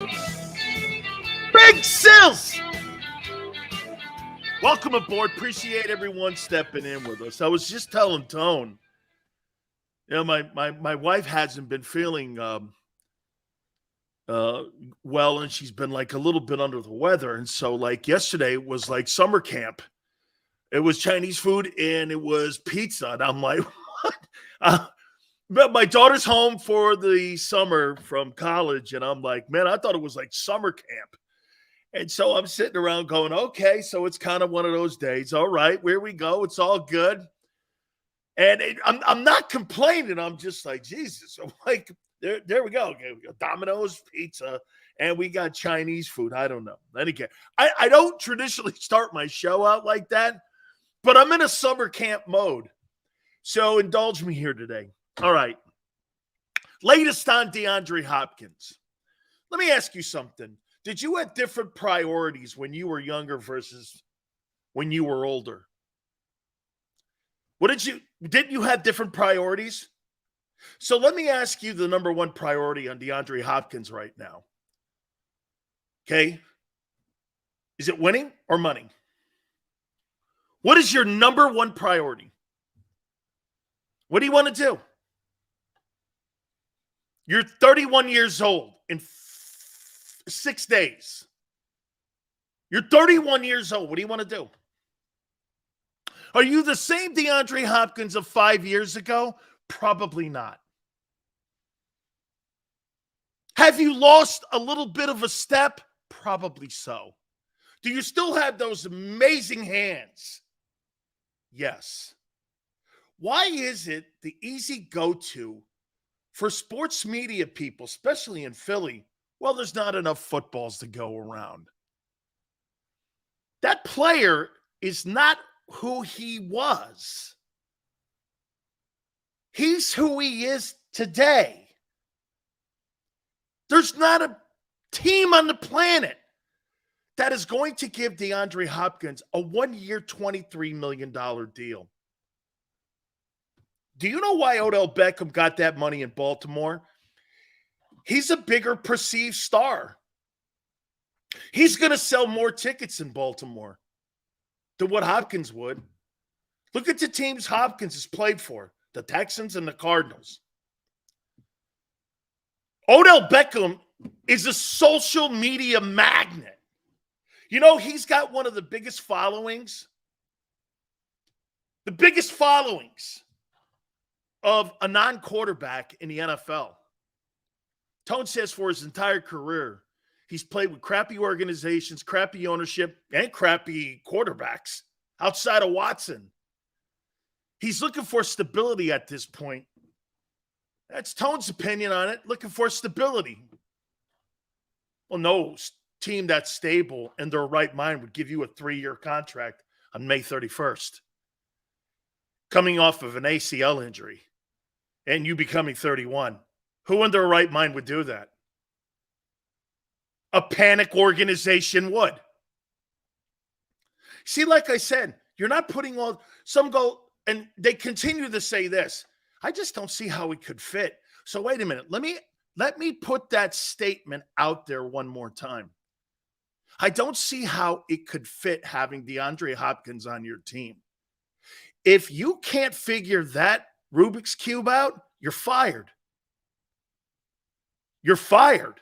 Big Sills! Welcome aboard. Appreciate everyone stepping in with us. I was just telling Tone, my wife hasn't been feeling well, and she's been like a little bit under the weather. And so, like, yesterday was like summer camp. It was Chinese food and it was pizza. And I'm like, what? But my daughter's home for the summer from college, and I'm like, man, I thought it was like summer camp. And so I'm sitting around going, okay, so it's kind of one of those days. All right, where we go. It's all good. And I'm not complaining. I'm just like, Jesus. I'm like, there we go. Okay, we got Domino's, pizza, and we got Chinese food. I don't know. Then again, I don't traditionally start my show out like that, but I'm in a summer camp mode. So indulge me here today. All right. Latest on DeAndre Hopkins. Let me ask you something. Did you have different priorities when you were younger versus when you were older? Didn't you have different priorities? So let me ask you the number one priority on DeAndre Hopkins right now. Okay? Is it winning or money? What is your number one priority? What do you want to do? You're 31 years old in 6 days. You're 31 years old. What do you want to do? Are you the same DeAndre Hopkins of 5 years ago? Probably not. Have you lost a little bit of a step? Probably so. Do you still have those amazing hands? Yes. Why is it the easy go-to for sports media people, especially in Philly? Well, there's not enough footballs to go around. That player is not who he was. He's who he is today. There's not a team on the planet that is going to give DeAndre Hopkins a 1-year, $23 million deal. Do you know why Odell Beckham got that money in Baltimore? He's a bigger perceived star. He's going to sell more tickets in Baltimore than what Hopkins would. Look at the teams Hopkins has played for, the Texans and the Cardinals. Odell Beckham is a social media magnet. You know, he's got one of the biggest followings. The biggest followings of a non-quarterback in the NFL. Tone says for his entire career, he's played with crappy organizations, crappy ownership, and crappy quarterbacks outside of Watson. He's looking for stability at this point. That's Tone's opinion on it, looking for stability. Well, no team that's stable in their right mind would give you a 3-year contract on May 31st. Coming off of an ACL injury and you becoming 31. Who in their right mind would do that? A panic organization would. See, like I said, you're not putting all some go, and they continue to say this. I just don't see how it could fit. So wait a minute. Let me put that statement out there one more time. I don't see how it could fit having DeAndre Hopkins on your team. If you can't figure that Rubik's Cube out, you're fired. You're fired.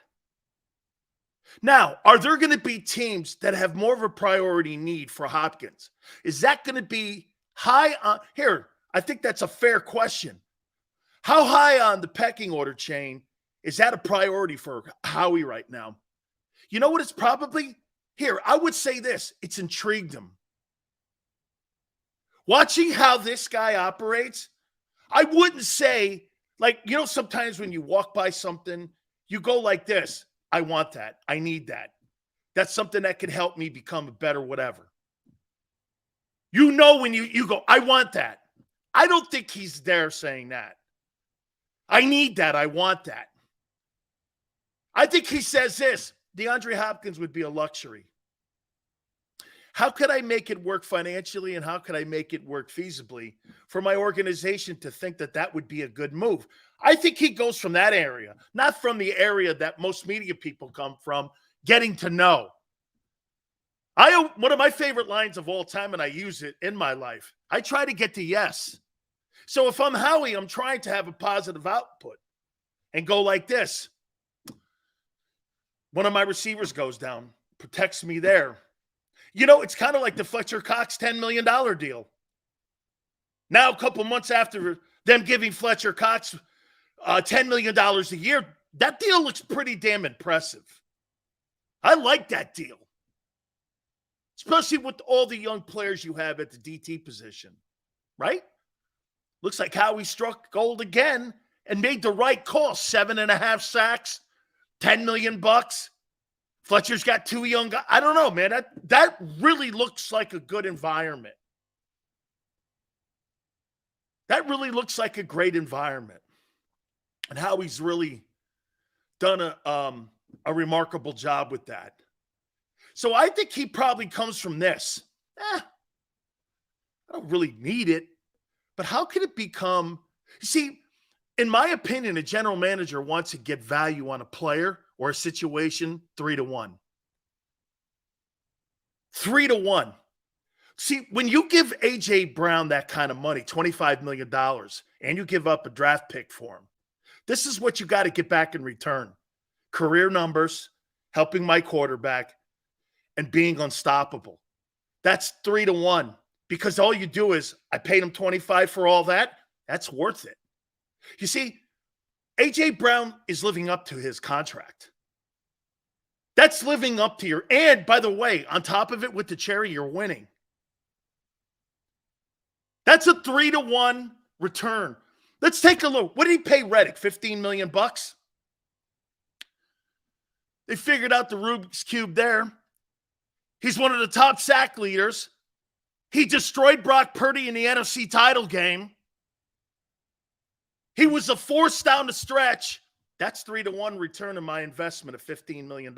Now, are there going to be teams that have more of a priority need for Hopkins? Is that going to be high on? Here, I think that's a fair question. How high on the pecking order chain is that a priority for Howie right now? You know what it's probably? Here, I would say this. It's intrigued him. Watching how this guy operates, I wouldn't say, like, you know, sometimes when you walk by something, you go like this. I want that. I need that. That's something that could help me become a better whatever. You know when you go, I want that. I don't think he's there saying that. I need that. I want that. I think he says this. DeAndre Hopkins would be a luxury. How could I make it work financially, and how could I make it work feasibly for my organization to think that that would be a good move? I think he goes from that area, not from the area that most media people come from, getting to know. One of my favorite lines of all time, and I use it in my life, I try to get to yes. So if I'm Howie, I'm trying to have a positive output and go like this. One of my receivers goes down, protects me there. You know, it's kind of like the Fletcher Cox $10 million deal. Now, a couple months after them giving Fletcher Cox $10 million a year, that deal looks pretty damn impressive. I like that deal, especially with all the young players you have at the DT position, right? Looks like Howie struck gold again and made the right call. 7.5 sacks, $10 million. Fletcher's got 2 young guys. I don't know, man. That really looks like a good environment. That really looks like a great environment. And Howie's really done a remarkable job with that. So I think he probably comes from this. I don't really need it. But how could it become? You see, in my opinion, a general manager wants to get value on a player or a situation 3-1. 3-1. See, when you give A.J. Brown that kind of money, $25 million, and you give up a draft pick for him, this is what you got to get back in return. Career numbers, helping my quarterback, and being unstoppable. That's 3-1. Because all you do is, I paid him 25 for all that. That's worth it. You see, A.J. Brown is living up to his contract. That's living up to your, and by the way, on top of it with the cherry, you're winning. That's a 3-1 return. Let's take a look. What did he pay Reddick? $15 million? They figured out the Rubik's Cube there. He's one of the top sack leaders. He destroyed Brock Purdy in the NFC title game. He was a force down the stretch. That's 3-1 return on my investment of $15 million.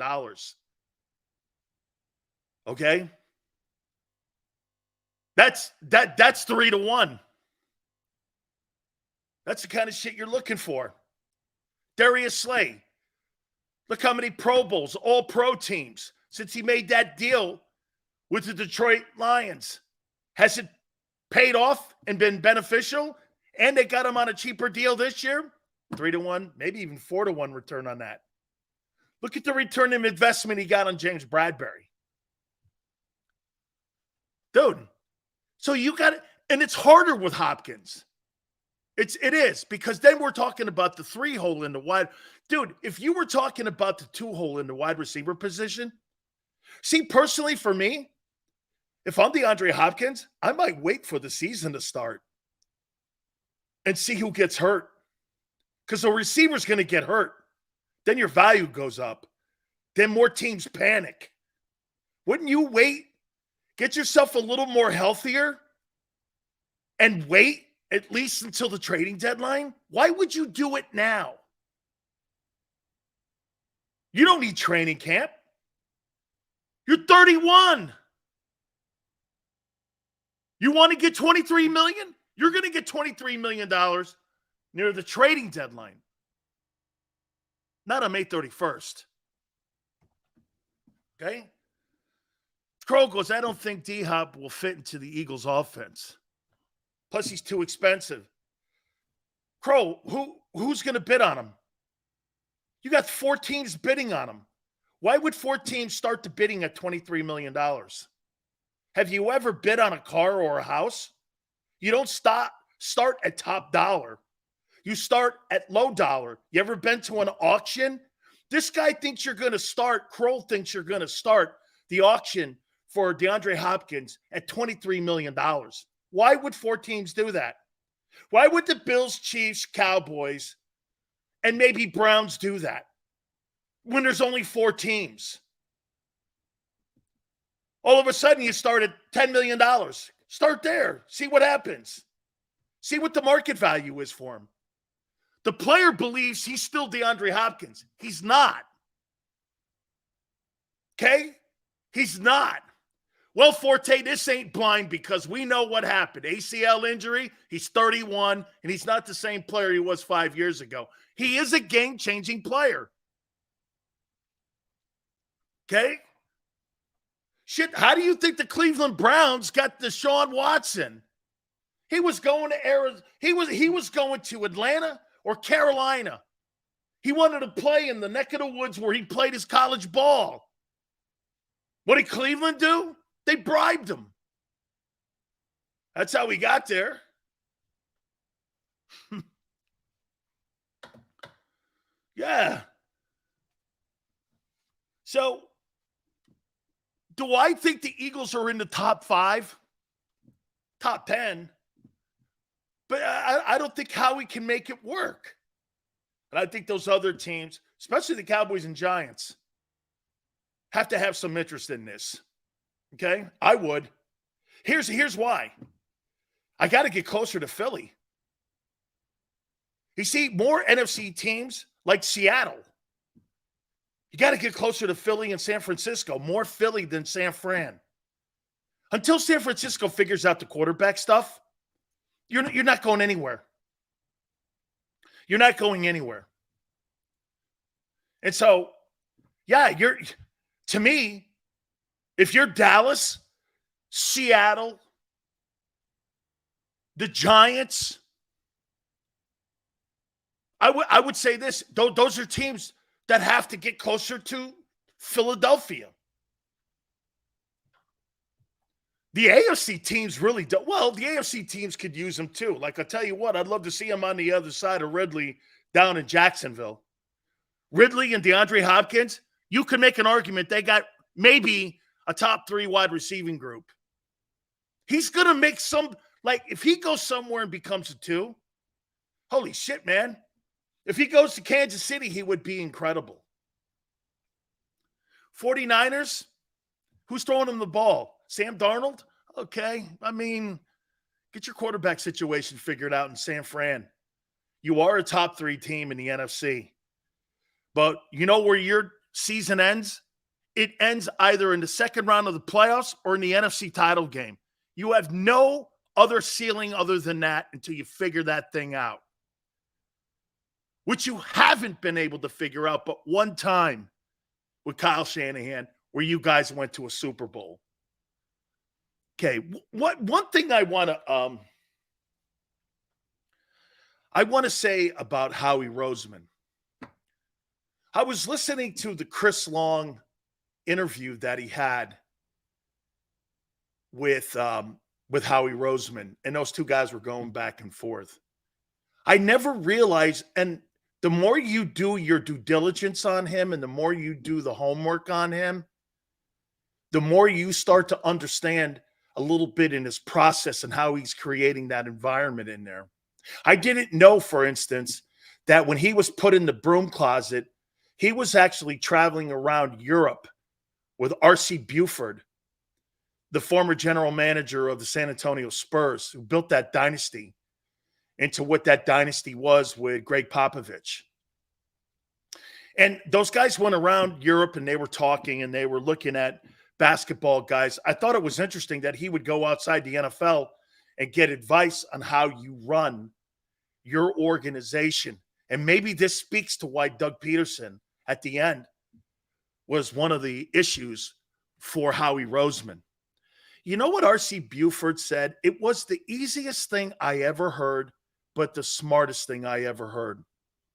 Okay? That's 3-1. That's the kind of shit you're looking for. Darius Slay. Look how many Pro Bowls, all pro teams, since he made that deal with the Detroit Lions. Has it paid off and been beneficial? And they got him on a cheaper deal this year? 3-1, maybe even 4-1 return on that. Look at the return of investment he got on James Bradbury. Dude, so you got it. And it's harder with Hopkins. It is, because then we're talking about the 3-hole in the wide. Dude, if you were talking about the 2-hole in the wide receiver position, see, personally for me, if I'm DeAndre Hopkins, I might wait for the season to start and see who gets hurt. Because the receiver's going to get hurt. Then your value goes up. Then more teams panic. Wouldn't you wait? Get yourself a little more healthier and wait at least until the trading deadline? Why would you do it now? You don't need training camp. You're 31. You want to get $23 million? You're going to get $23 million near the trading deadline. Not on May 31st. Okay? Crow goes, I don't think D-Hop will fit into the Eagles' offense. Plus, he's too expensive. Crow, who's going to bid on him? You got 4 teams bidding on him. Why would 4 teams start the bidding at $23 million? Have you ever bid on a car or a house? You don't start at top dollar. You start at low dollar. You ever been to an auction? This guy thinks you're going to start, Kroll thinks you're going to start the auction for DeAndre Hopkins at $23 million. Why would 4 teams do that? Why would the Bills, Chiefs, Cowboys, and maybe Browns do that when there's only 4 teams? All of a sudden, you start at $10 million. Start there. See what happens. See what the market value is for him. The player believes he's still DeAndre Hopkins. He's not. Okay? He's not. Well, Forte, this ain't blind because we know what happened. ACL injury, he's 31, and he's not the same player he was 5 years ago. He is a game-changing player. Okay? Shit, how do you think the Cleveland Browns got Deshaun Watson? He was going to Arizona. He was going to Atlanta or Carolina. He wanted to play in the neck of the woods where he played his college ball. What did Cleveland do? They bribed him. That's how he got there. Yeah. So, do I think the Eagles are in the top 5? Top 10? But I don't think Howie can make it work. And I think those other teams, especially the Cowboys and Giants, have to have some interest in this. Okay? I would. Here's why. I got to get closer to Philly. You see, more NFC teams like Seattle. You got to get closer to Philly and San Francisco. More Philly than San Fran. Until San Francisco figures out the quarterback stuff, you're not going anywhere. You're not going anywhere. And so, yeah, to me, if you're Dallas, Seattle, the Giants, I would say this. Those are teams that have to get closer to Philadelphia. The AFC teams really don't. Well, the AFC teams could use them too. Like, I'll tell you what, I'd love to see them on the other side of Ridley down in Jacksonville. Ridley and DeAndre Hopkins, you could make an argument they got maybe a top 3 wide receiving group. He's going to make some, like, if he goes somewhere and becomes a 2, holy shit, man. If he goes to Kansas City, he would be incredible. 49ers, who's throwing him the ball? Sam Darnold? Okay. I mean, get your quarterback situation figured out in San Fran. You are a top 3 team in the NFC. But you know where your season ends? It ends either in the second round of the playoffs or in the NFC title game. You have no other ceiling other than that until you figure that thing out. Which you haven't been able to figure out but one time with Kyle Shanahan where you guys went to a Super Bowl. Okay, one thing I want to say about Howie Roseman. I was listening to the Chris Long interview that he had with Howie Roseman, and those two guys were going back and forth. I never realized, and the more you do your due diligence on him and the more you do the homework on him, the more you start to understand a little bit in his process and how he's creating that environment in there. I didn't know, for instance, that when he was put in the broom closet, he was actually traveling around Europe with R.C. Buford, the former general manager of the San Antonio Spurs, who built that dynasty into what that dynasty was with Greg Popovich. And those guys went around Europe and they were talking and they were looking at basketball guys. I thought it was interesting that he would go outside the NFL and get advice on how you run your organization. And maybe this speaks to why Doug Peterson at the end was one of the issues for Howie Roseman. You know what R.C. Buford said? It was the easiest thing I ever heard, but the smartest thing I ever heard.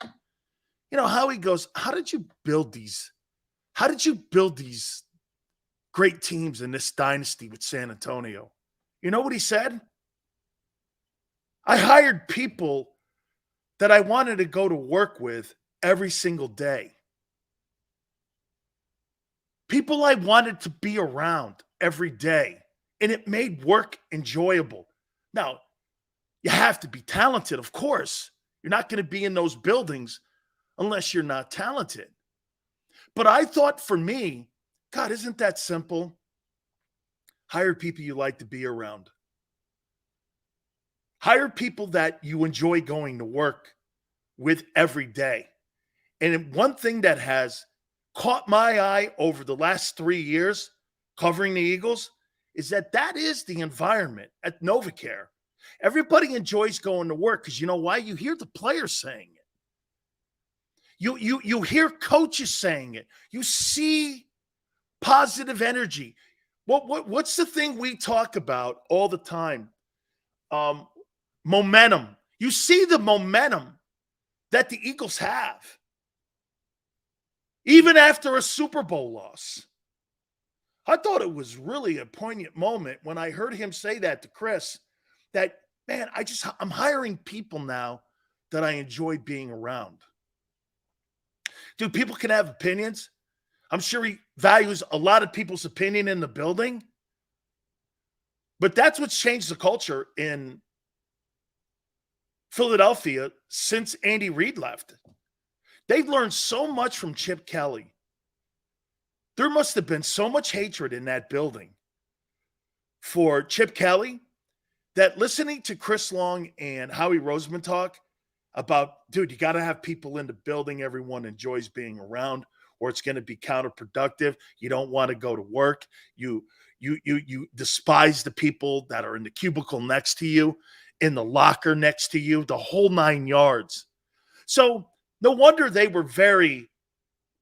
You know, Howie goes, how did you build these great teams in this dynasty with San Antonio? You know what he said? I hired people that I wanted to go to work with every single day. People I wanted to be around every day. And it made work enjoyable. Now, you have to be talented, of course. You're not going to be in those buildings unless you're not talented. But I thought for me, God, isn't that simple? Hire people you like to be around. Hire people that you enjoy going to work with every day. And one thing that has caught my eye over the last 3 years covering the Eagles is that is the environment at NovaCare. Everybody enjoys going to work because you know why? You hear the players saying it. You hear coaches saying it. You see positive energy. What's the thing we talk about all the time? Momentum. You see the momentum that the Eagles have, even after a Super Bowl loss. I thought it was really a poignant moment when I heard him say that to Chris, that, man, I'm hiring people now that I enjoy being around. Dude, people can have opinions. I'm sure he values a lot of people's opinion in the building. But that's what's changed the culture in Philadelphia since Andy Reid left. They've learned so much from Chip Kelly. There must have been so much hatred in that building for Chip Kelly that listening to Chris Long and Howie Roseman talk about, dude, you got to have people in the building everyone enjoys being around, or it's going to be counterproductive. You don't want to go to work. You despise the people that are in the cubicle next to you, in the locker next to you, the whole 9 yards. So no wonder they were very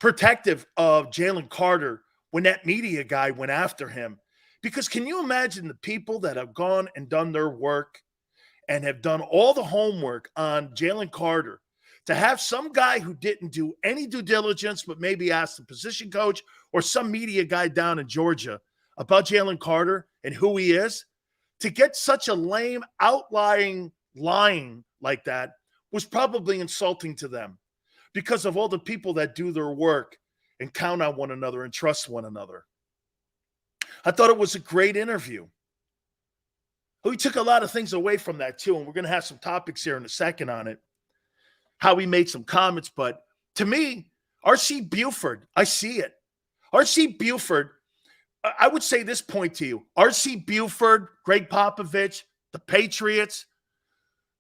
protective of Jalen Carter when that media guy went after him. Because can you imagine the people that have gone and done their work and have done all the homework on Jalen Carter to have some guy who didn't do any due diligence but maybe ask the position coach or some media guy down in Georgia about Jalen Carter and who he is, to get such a lame, outlying lying like that was probably insulting to them because of all the people that do their work and count on one another and trust one another. I thought it was a great interview. We took a lot of things away from that too, and we're going to have some topics here in a second on it, how he made some comments. But to me, R.C. Buford, I see it. R.C. Buford, I would say this point to you. R.C. Buford, Greg Popovich, the Patriots,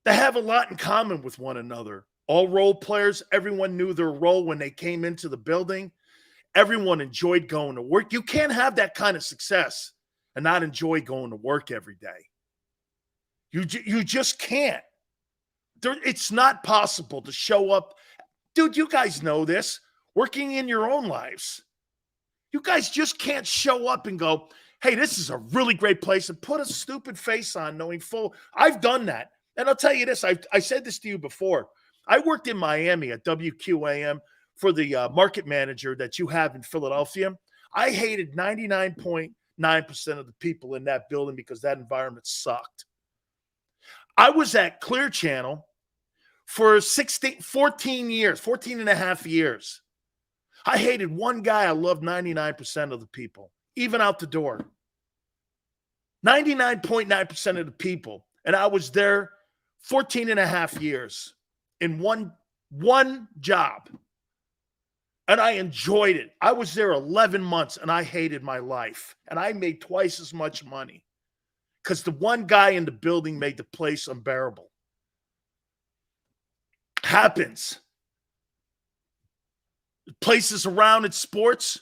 they have a lot in common with one another. All role players, everyone knew their role when they came into the building. Everyone enjoyed going to work. You can't have that kind of success and not enjoy going to work every day. You just can't. It's not possible to show up. Dude, you guys know this. Working in your own lives. You guys just can't show up and go, hey, this is a really great place, and put a stupid face on knowing full. I've done that. And I'll tell you this. I said this to you before. I worked in Miami at WQAM for the market manager that you have in Philadelphia. I hated 99.9% of the people in that building because that environment sucked. I was at Clear Channel for 14 years, 14 and a half years. I hated one guy. I loved 99% of the people, even out the door. 99.9% of the people. And I was there 14 and a half years in one job. And I enjoyed it. I was there 11 months and I hated my life. And I made twice as much money because the one guy in the building made the place unbearable. Happens. Places around in sports,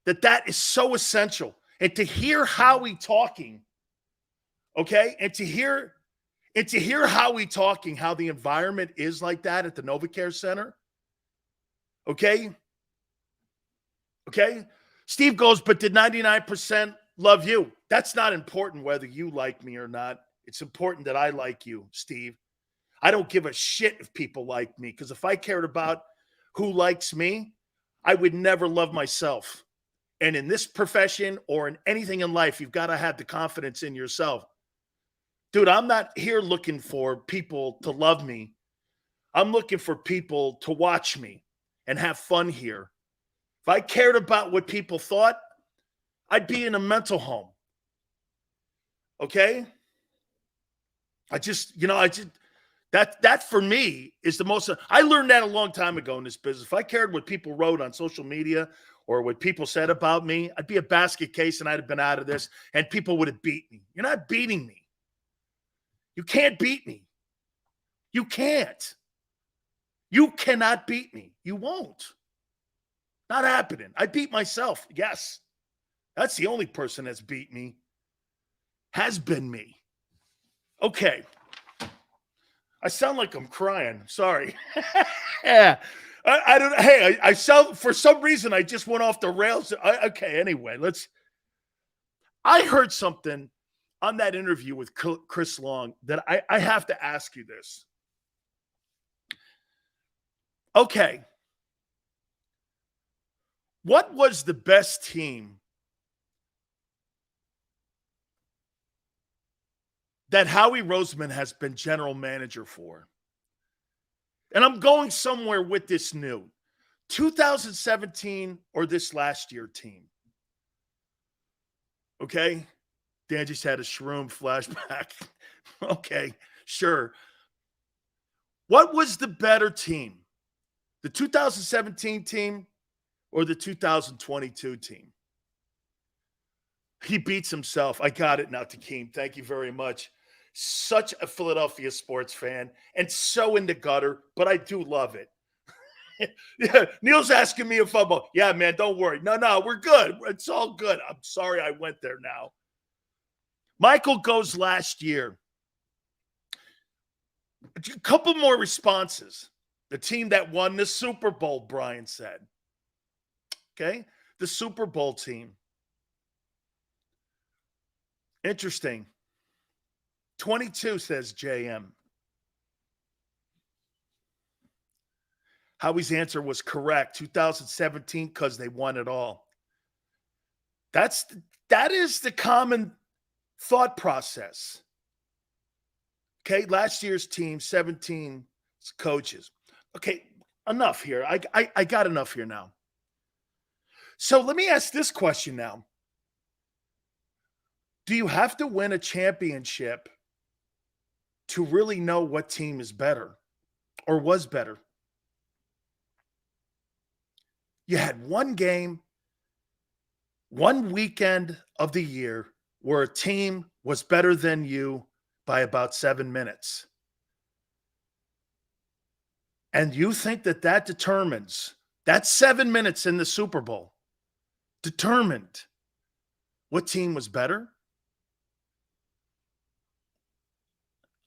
that is so essential. And to hear Howie talking, okay, and to hear Howie talking, how the environment is like that at the NovaCare Center, okay? Steve goes, but did 99% love you? That's not important whether you like me or not. It's important that I like you, Steve. I don't give a shit if people like me, because if I cared about who likes me, I would never love myself. And in this profession or in anything in life, you've got to have the confidence in yourself. Dude, I'm not here looking for people to love me. I'm looking for people to watch me and have fun here. If I cared about what people thought, I'd be in a mental home. Okay? That for me is the most. I learned that a long time ago in this business. If I cared what people wrote on social media or what people said about me, I'd be a basket case and I'd have been out of this and people would have beat me. You're not beating me. You can't beat me. You can't. You cannot beat me. You won't. Not happening. I beat myself. Yes. That's the only person that's beat me. has been me. Okay. I sound like I'm crying. Sorry. Yeah. I don't. Hey, I sound, for some reason, I just went off the rails. Okay. Anyway, I heard something on that interview with Chris Long that I have to ask you this. Okay. What was the best team that Howie Roseman has been general manager for? And I'm going somewhere with this new 2017 or this last year team. Okay. Dan just had a shroom flashback. Okay, sure. What was the better team? The 2017 team or the 2022 team? He beats himself. I got it now, Takeem. Thank you very much. Such a Philadelphia sports fan and so in the gutter, but I do love it. Yeah, Neil's asking me if I'm, yeah, man, don't worry. No, we're good. It's all good. I'm sorry I went there now. Michael goes last year. A couple more responses. The team that won the Super Bowl, Brian said. Okay, the Super Bowl team. Interesting. 22 says JM. Howie's answer was correct. 2017 because they won it all. That is the common thought process. Okay, last year's team, 17 coaches. Okay, enough here. I got enough here now. So let me ask this question now. Do you have to win a championship to really know what team is better or was better? You had one game, one weekend of the year where a team was better than you by about 7 minutes. And you think that determines, that 7 minutes in the Super Bowl determined what team was better?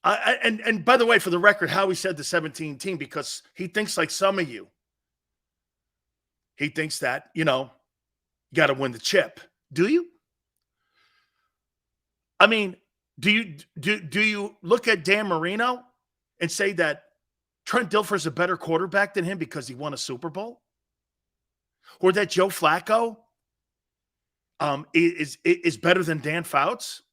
And by the way, for the record, Howie said the 17 team because he thinks like some of you. He thinks that, you got to win the chip. Do you? I mean, do you look at Dan Marino and say that Trent Dilfer's a better quarterback than him because he won a Super Bowl? Or that Joe Flacco is better than Dan Fouts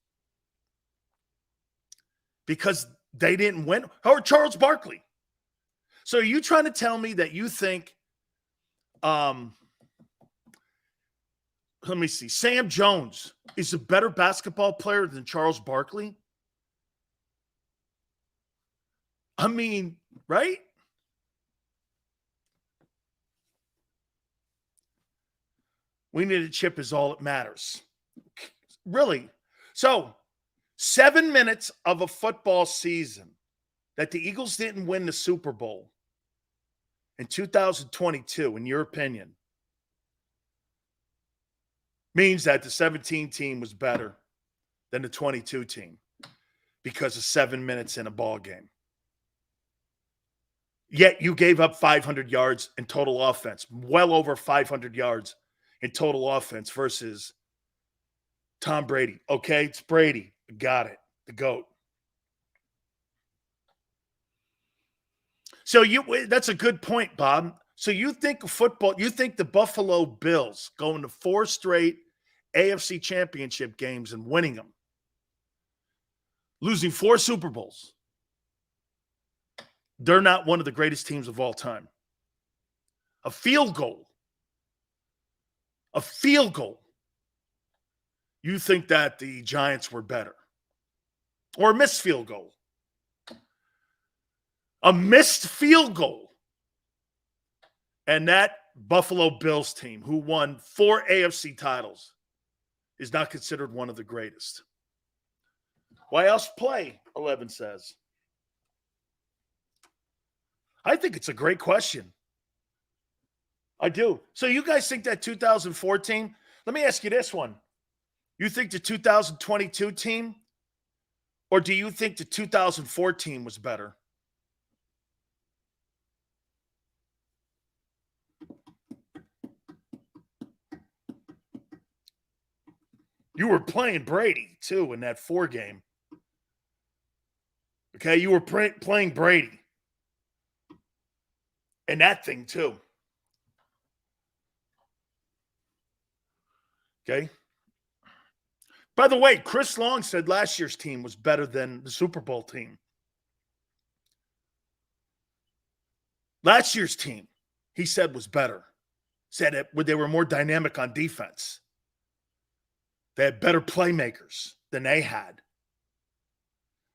because they didn't win? Or Charles Barkley? So are you trying to tell me that you think let me see, Sam Jones is a better basketball player than Charles Barkley? I mean, right? We need a chip is all that matters. Really? So 7 minutes of a football season that the Eagles didn't win the Super Bowl in 2022, in your opinion, means that the 17 team was better than the 22 team because of 7 minutes in a ball game. Yet you gave up 500 yards in total offense, well over 500 yards in total offense versus Tom Brady. Okay, it's Brady. Got it. The GOAT. So that's a good point, Bob. So you think the Buffalo Bills going to 4 straight AFC championship games and winning them, losing 4 Super Bowls, they're not one of the greatest teams of all time. A field goal. You think that the Giants were better. Or a missed field goal. A missed field goal. And that Buffalo Bills team, who won 4 AFC titles, is not considered one of the greatest. Why else play, 11 says. I think it's a great question. I do. So you guys think that 2014, let me ask you this one. You think the 2022 team Or do you think the 2014 was better? You were playing Brady, too, in that 4 game. Okay, you were playing Brady. And that thing, too. Okay. By the way, Chris Long said last year's team was better than the Super Bowl team. Last year's team, he said, was better. Said it, they were more dynamic on defense. They had better playmakers than they had.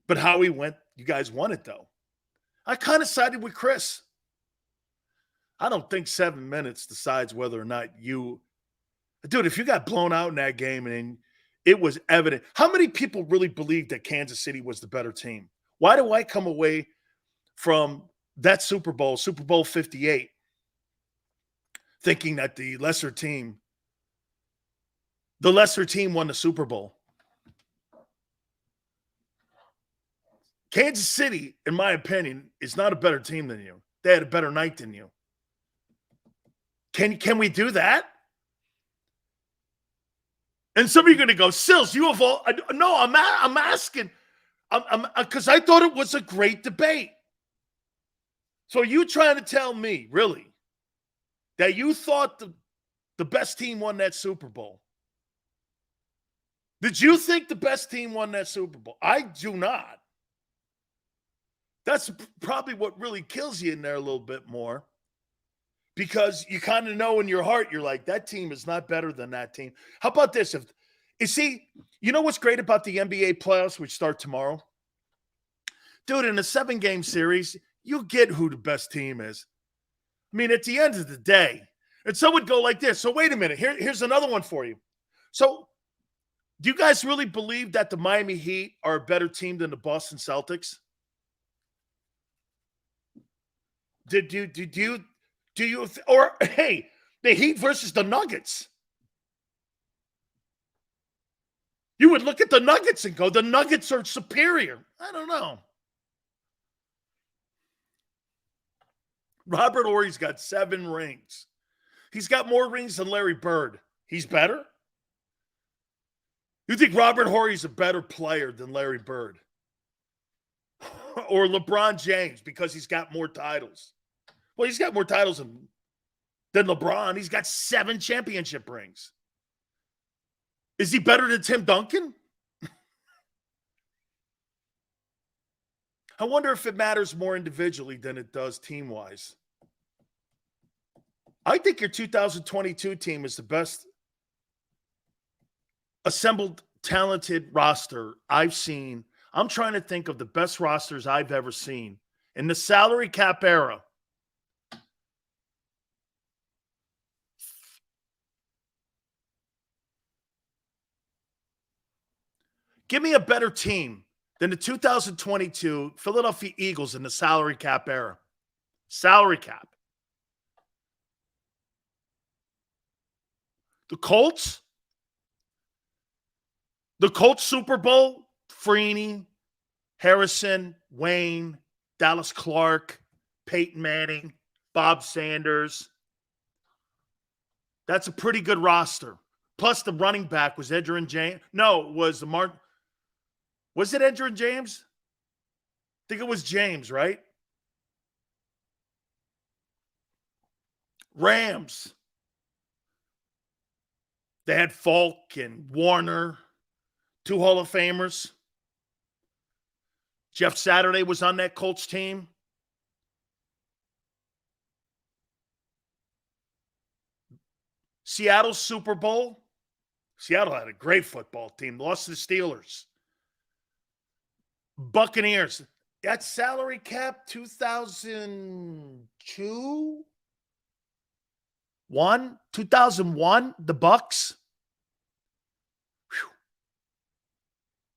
But Howie went, you guys won it, though. I kind of sided with Chris. I don't think 7 minutes decides whether or not you – dude, if you got blown out in that game and it was evident – how many people really believed that Kansas City was the better team? Why do I come away from that Super Bowl 58, thinking that the lesser team won the Super Bowl? Kansas City, in my opinion, is not a better team than you. They had a better night than you. Can we do that? And some of you are going to go, Sills, you have all. No, I'm asking, because I thought it was a great debate. So you trying to tell me, really, that you thought the best team won that Super Bowl? Did you think the best team won that Super Bowl? I do not. That's probably what really kills you in there a little bit more, because you kind of know in your heart, you're like, that team is not better than that team. How about this? You know what's great about the NBA playoffs, which start tomorrow? Dude, in a 7-game series, you get who the best team is. I mean, at the end of the day, and some would go like this. So wait a minute. Here's another one for you. So do you guys really believe that the Miami Heat are a better team than the Boston Celtics? Or hey, the Heat versus the Nuggets. You would look at the Nuggets and go, the Nuggets are superior. I don't know. Robert Horry's got 7 rings. He's got more rings than Larry Bird. He's better? You think Robert Horry's a better player than Larry Bird? Or LeBron James because he's got more titles? Well, he's got more titles than LeBron. He's got 7 championship rings. Is he better than Tim Duncan? I wonder if it matters more individually than it does team-wise. I think your 2022 team is the best assembled, talented roster I've seen. I'm trying to think of the best rosters I've ever seen in the salary cap era. Give me a better team than the 2022 Philadelphia Eagles in the salary cap era. Salary cap. The Colts Super Bowl, Freeney, Harrison, Wayne, Dallas Clark, Peyton Manning, Bob Sanders. That's a pretty good roster. Plus the running back was Edgerrin James. No, it was was it Edgerrin James? I think it was James, right? Rams. They had Falk and Warner, 2 Hall of Famers. Jeff Saturday was on that Colts team. Seattle Super Bowl. Seattle had a great football team. Lost to the Steelers. Buccaneers. That salary cap 2002? 2001, the Bucks. Whew.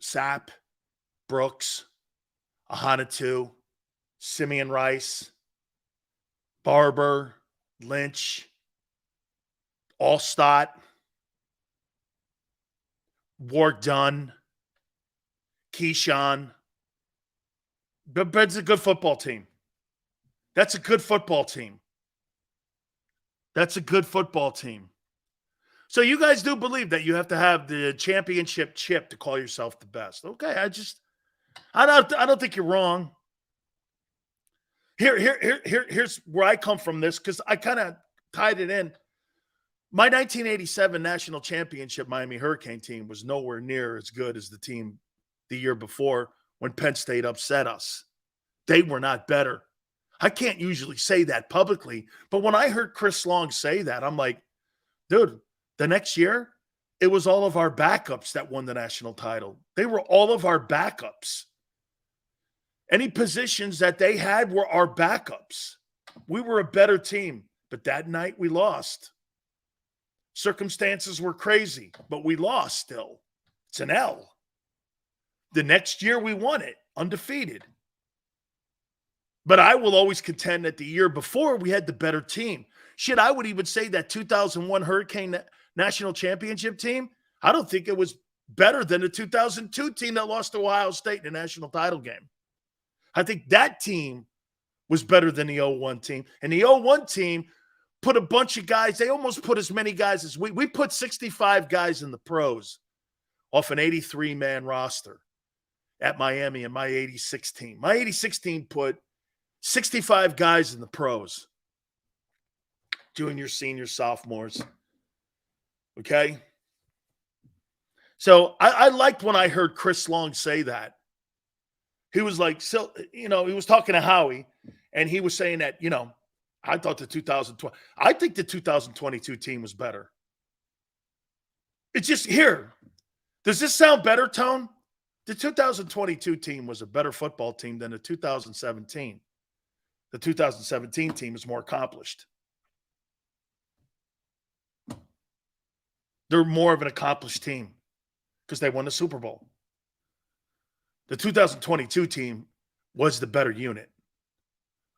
Sapp, Brooks, Ahanitu, Simeon Rice, Barber, Lynch, Allstott, Ward Dunn, Keyshawn. But it's a good football team. That's a good football team. That's a good football team. So you guys do believe that you have to have the championship chip to call yourself the best. Okay, I don't think you're wrong. Here's where I come from this, because I kind of tied it in. My 1987 national championship Miami Hurricane team was nowhere near as good as the team the year before when Penn State upset us. They were not better. I can't usually say that publicly, but when I heard Chris Long say that, I'm like, dude, the next year, it was all of our backups that won the national title. They were all of our backups. Any positions that they had were our backups. We were a better team, but that night we lost. Circumstances were crazy, but we lost still. It's an L. The next year we won it, undefeated. But I will always contend that the year before we had the better team. Shit, I would even say that 2001 Hurricane National Championship team, I don't think it was better than the 2002 team that lost to Ohio State in the national title game. I think that team was better than the 01 team. And the 01 team put a bunch of guys, they almost put as many guys as we put 65 guys in the pros off an 83-man roster at Miami in my 86 team. My 86 team put 65 guys in the pros. Juniors, seniors, sophomores. Okay? So I liked when I heard Chris Long say that. He was like, so, he was talking to Howie, and he was saying that, I thought I think the 2022 team was better. It's just here. Does this sound better, Tone? The 2022 team was a better football team than the 2017. The 2017 team is more accomplished. They're more of an accomplished team because they won the Super Bowl. The 2022 team was the better unit,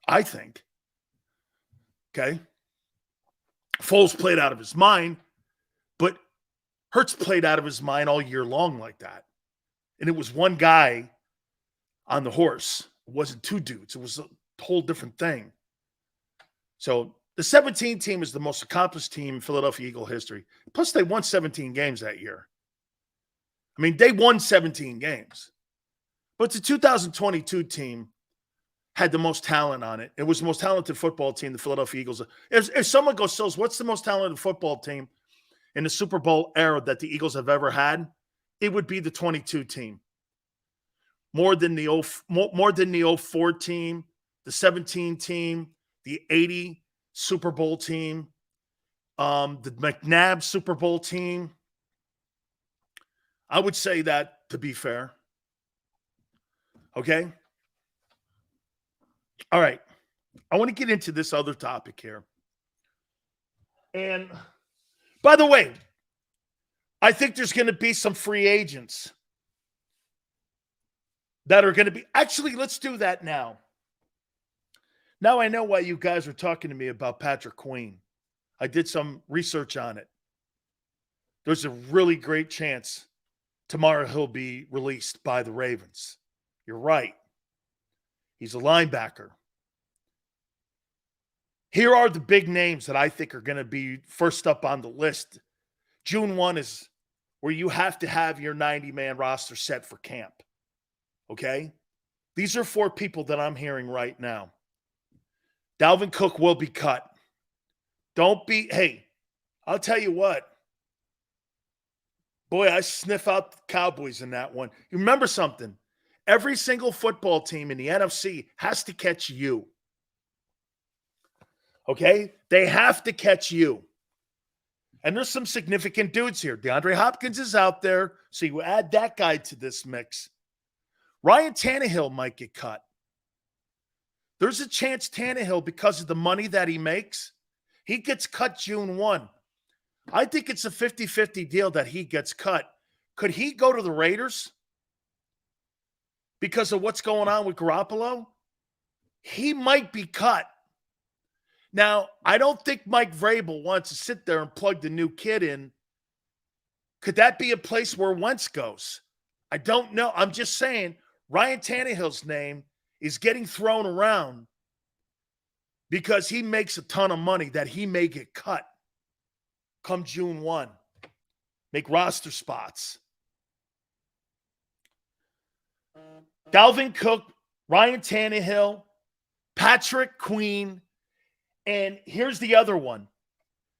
I think. Okay? Foles played out of his mind, but Hurts played out of his mind all year long like that. And it was one guy on the horse. It wasn't two dudes. It was a whole different thing. So the 17 team is the most accomplished team in Philadelphia Eagle history. Plus, they won 17 games that year. I mean, they won 17 games. But the 2022 team had the most talent on it. It was the most talented football team, the Philadelphia Eagles. If someone goes, Sills, what's the most talented football team in the Super Bowl era that the Eagles have ever had? It would be the 22 team. More than the 04 team, the 17 team, the 80 Super Bowl team, the McNabb Super Bowl team. I would say that, to be fair. Okay? All right. I want to get into this other topic here. And by the way, I think there's going to be some free agents that are going to be. Actually, let's do that now. Now I know why you guys are talking to me about Patrick Queen. I did some research on it. There's a really great chance tomorrow he'll be released by the Ravens. You're right. He's a linebacker. Here are the big names that I think are going to be first up on the list. June 1 is where you have to have your 90-man roster set for camp. Okay? These are 4 people that I'm hearing right now. Dalvin Cook will be cut. Hey, I'll tell you what. Boy, I sniff out the Cowboys in that one. You remember something. Every single football team in the NFC has to catch you. Okay? They have to catch you. And there's some significant dudes here. DeAndre Hopkins is out there, so you add that guy to this mix. Ryan Tannehill might get cut. There's a chance Tannehill, because of the money that he makes, he gets cut June 1. I think it's a 50-50 deal that he gets cut. Could he go to the Raiders because of what's going on with Garoppolo? He might be cut. Now, I don't think Mike Vrabel wants to sit there and plug the new kid in. Could that be a place where Wentz goes? I don't know. I'm just saying Ryan Tannehill's name is getting thrown around because he makes a ton of money that he may get cut come June 1. Make roster spots. Dalvin Cook, Ryan Tannehill, Patrick Queen, and here's the other one,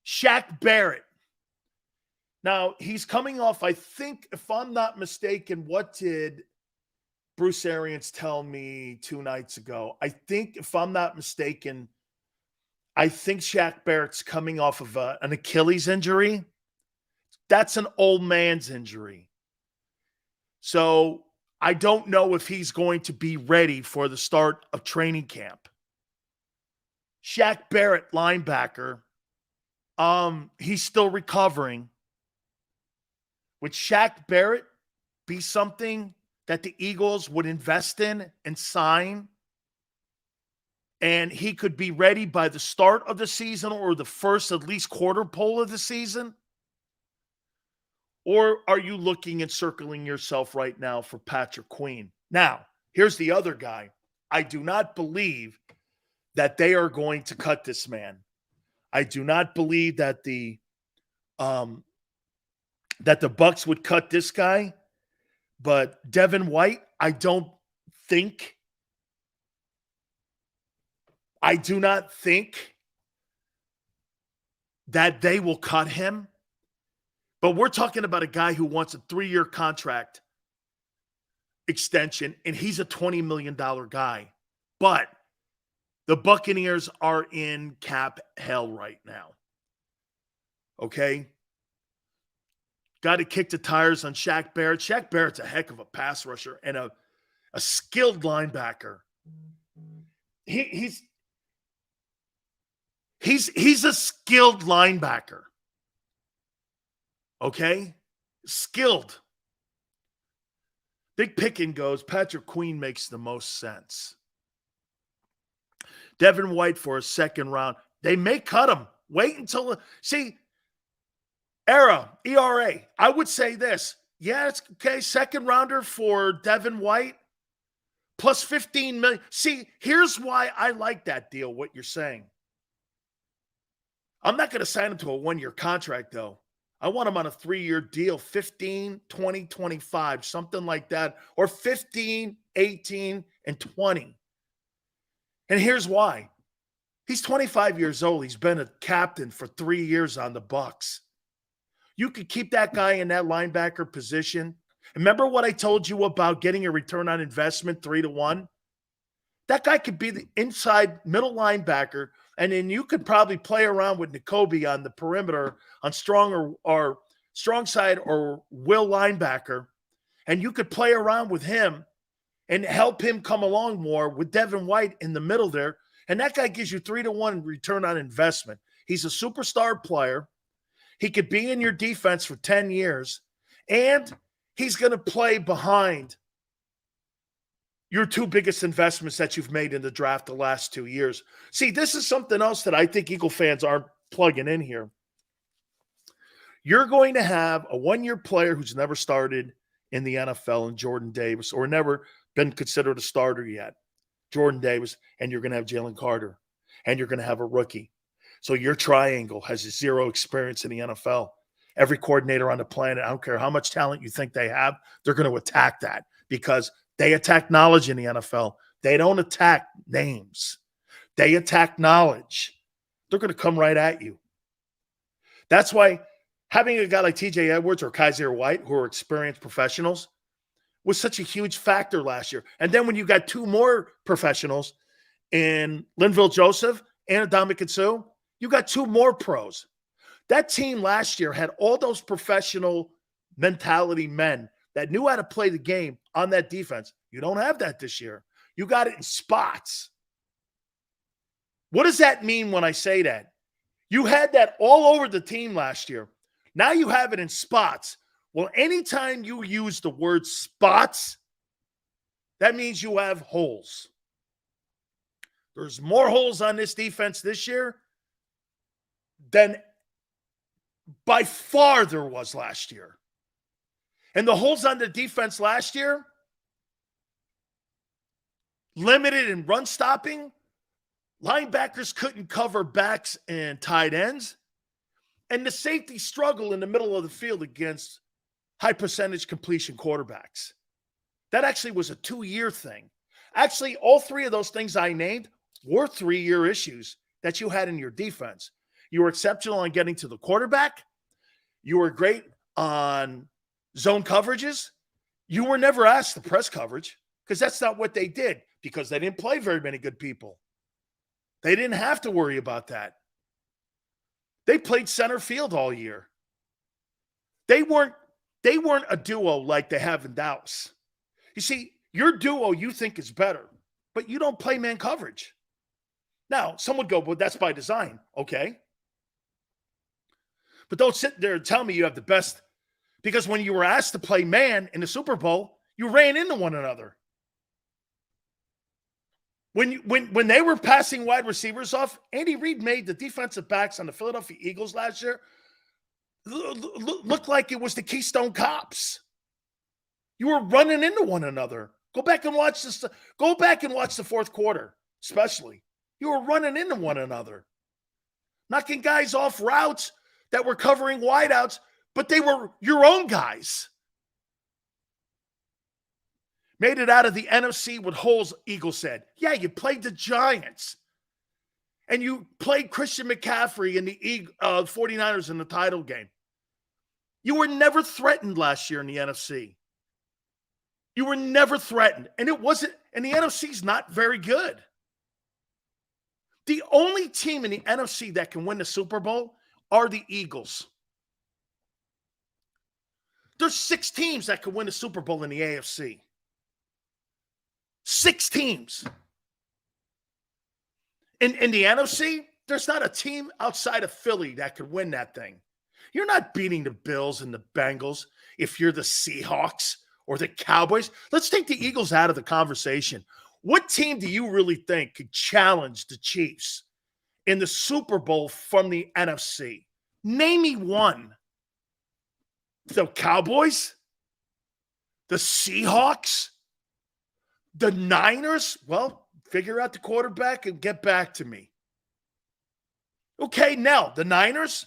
Shaq Barrett. Now, he's coming off, I think, if I'm not mistaken, what did Bruce Arians tell me 2 nights ago? I think, if I'm not mistaken, I think Shaq Barrett's coming off of an Achilles injury. That's an old man's injury. So I don't know if he's going to be ready for the start of training camp. Shaq Barrett, linebacker, he's still recovering. Would Shaq Barrett be something that the Eagles would invest in and sign? And he could be ready by the start of the season or the first, at least, quarter pole of the season? Or are you looking and circling yourself right now for Patrick Queen? Now, here's the other guy. I do not believe that they are going to cut this man. I do not believe that the Bucs would cut this guy. But Devin White, I do not think that they will cut him. But we're talking about a guy who wants a 3-year contract extension, and he's a $20 million guy. But the Buccaneers are in cap hell right now. Okay? Got to kick the tires on Shaq Barrett. Shaq Barrett's a heck of a pass rusher and a skilled linebacker. He's a skilled linebacker. Okay? Skilled. Big Pickin goes, Patrick Queen makes the most sense. Devin White for a second round. They may cut him. Wait until ERA. I would say this. Yeah, it's okay. Second rounder for Devin White plus $15 million. See, here's why I like that deal, what you're saying. I'm not going to sign him to a 1-year contract, though. I want him on a 3-year deal, 15, 20, 25, something like that, or 15, 18, and 20. And here's why. He's 25 years old. He's been a captain for 3 years on the Bucs. You could keep that guy in that linebacker position. Remember what I told you about getting a return on investment 3-1? That guy could be the inside middle linebacker, and then you could probably play around with N'Kobe on the perimeter on strong side or will linebacker, and you could play around with him and help him come along more with Devin White in the middle there. And that guy gives you 3-1 return on investment. He's a superstar player. He could be in your defense for 10 years, and he's going to play behind your 2 biggest investments that you've made in the draft the last 2 years. See, this is something else that I think Eagle fans aren't plugging in here. You're going to have a 1-year player who's never started in the NFL in Jordan Davis, or never been considered a starter yet, Jordan Davis, and you're going to have Jalen Carter, and you're going to have a rookie. So your triangle has 0 experience in the NFL. Every coordinator on the planet, I don't care how much talent you think they have, they're going to attack that because they attack knowledge in the NFL. They don't attack names. They attack knowledge. They're going to come right at you. That's why having a guy like TJ Edwards or Kaiser White, who are experienced professionals, was such a huge factor last year. And then when you got 2 more professionals in Linville Joseph and Ndamukong Suh, you got 2 more pros. That team last year had all those professional mentality men that knew how to play the game on that defense. You don't have that this year. You got it in spots. What does that mean when I say that? You had that all over the team last year. Now you have it in spots. Well, anytime you use the word spots, that means you have holes. There's more holes on this defense this year than by far there was last year. And the holes on the defense last year, limited in run stopping, linebackers couldn't cover backs and tight ends, and the safety struggle in the middle of the field against high percentage completion quarterbacks. That actually was a 2-year thing. Actually, all three of those things I named were 3-year issues that you had in your defense. You were exceptional on getting to the quarterback. You were great on zone coverages. You were never asked the press coverage because that's not what they did, because they didn't play very many good people. They didn't have to worry about that. They played center field all year. They weren't a duo like they have in Dallas. You see, your duo you think is better, but you don't play man coverage. Now, some would go, well, that's by design. Okay. But don't sit there and tell me you have the best, because when you were asked to play man in the Super Bowl, you ran into one another. When they were passing wide receivers off, Andy Reid made the defensive backs on the Philadelphia Eagles last year look like it was the Keystone Cops. You were running into one another. Go back and watch this. Go back and watch the fourth quarter, especially. You were running into one another, knocking guys off routes that were covering wideouts, but they were your own guys. Made it out of the NFC with holes, Eagles said. Yeah, you played the Giants. And you played Christian McCaffrey in the 49ers in the title game. You were never threatened last year in the NFC. You were never threatened. And it wasn't, and the NFC's not very good. The only team in the NFC that can win the Super Bowl are the Eagles. There's 6 teams that can win the Super Bowl in the AFC. 6 teams. In the NFC, there's not a team outside of Philly that could win that thing. You're not beating the Bills and the Bengals if you're the Seahawks or the Cowboys. Let's take the Eagles out of the conversation. What team do you really think could challenge the Chiefs in the Super Bowl from the NFC? Name me one. The Cowboys? The Seahawks? The Niners? Well, figure out the quarterback and get back to me. Okay, now, the Niners?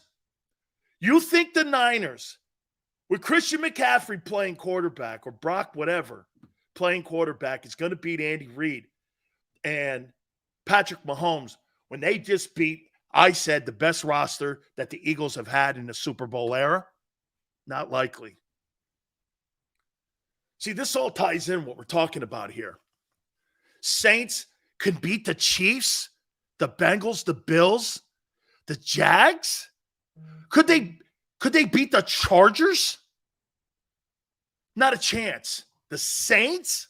You think the Niners, with Christian McCaffrey playing quarterback or Brock whatever playing quarterback, is going to beat Andy Reid and Patrick Mahomes when they just beat, I said, the best roster that the Eagles have had in the Super Bowl era? Not likely. See, this all ties in what we're talking about here. Saints can beat the Chiefs, the Bengals, the Bills, the Jags. Could they beat the Chargers? Not a chance. The Saints?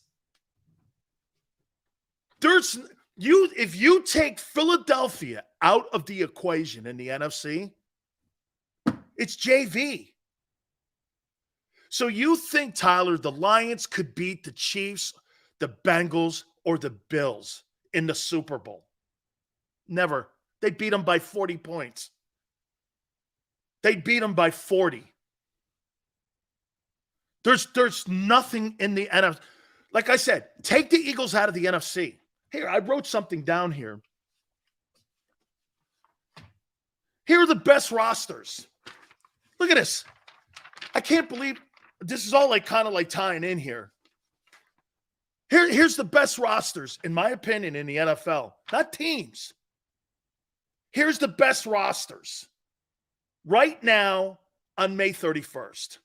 If you take Philadelphia out of the equation in the NFC, it's JV. So you think, Tyler, the Lions could beat the Chiefs, the Bengals, or the Bills in the Super Bowl? Never. They beat them by 40 points. They beat them by 40. There's nothing in the NFC. Like I said, take the Eagles out of the NFC. Here, I wrote something down here. Here are the best rosters. Look at this. I can't believe this is all kind of tying in here. Here's the best rosters, in my opinion, in the NFL. Not teams. Here's the best rosters right now on May 31st.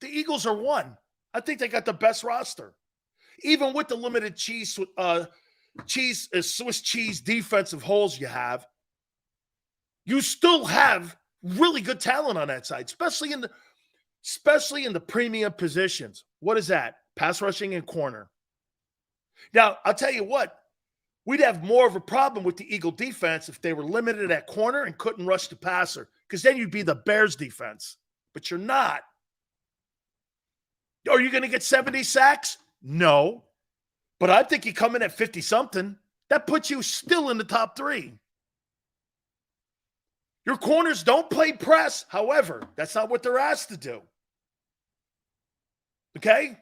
The Eagles are 1. I think they got the best roster. Even with the limited Swiss cheese defensive holes you have, you still have really good talent on that side, especially in the premium positions. What is that? Pass rushing and corner. Now, I'll tell you what, we'd have more of a problem with the Eagle defense if they were limited at corner and couldn't rush the passer, because then you'd be the Bears defense. But you're not. Are you going to get 70 sacks? No. But I think you come in at 50-something. That puts you still in the top 3. Your corners don't play press. However, that's not what they're asked to do. Okay?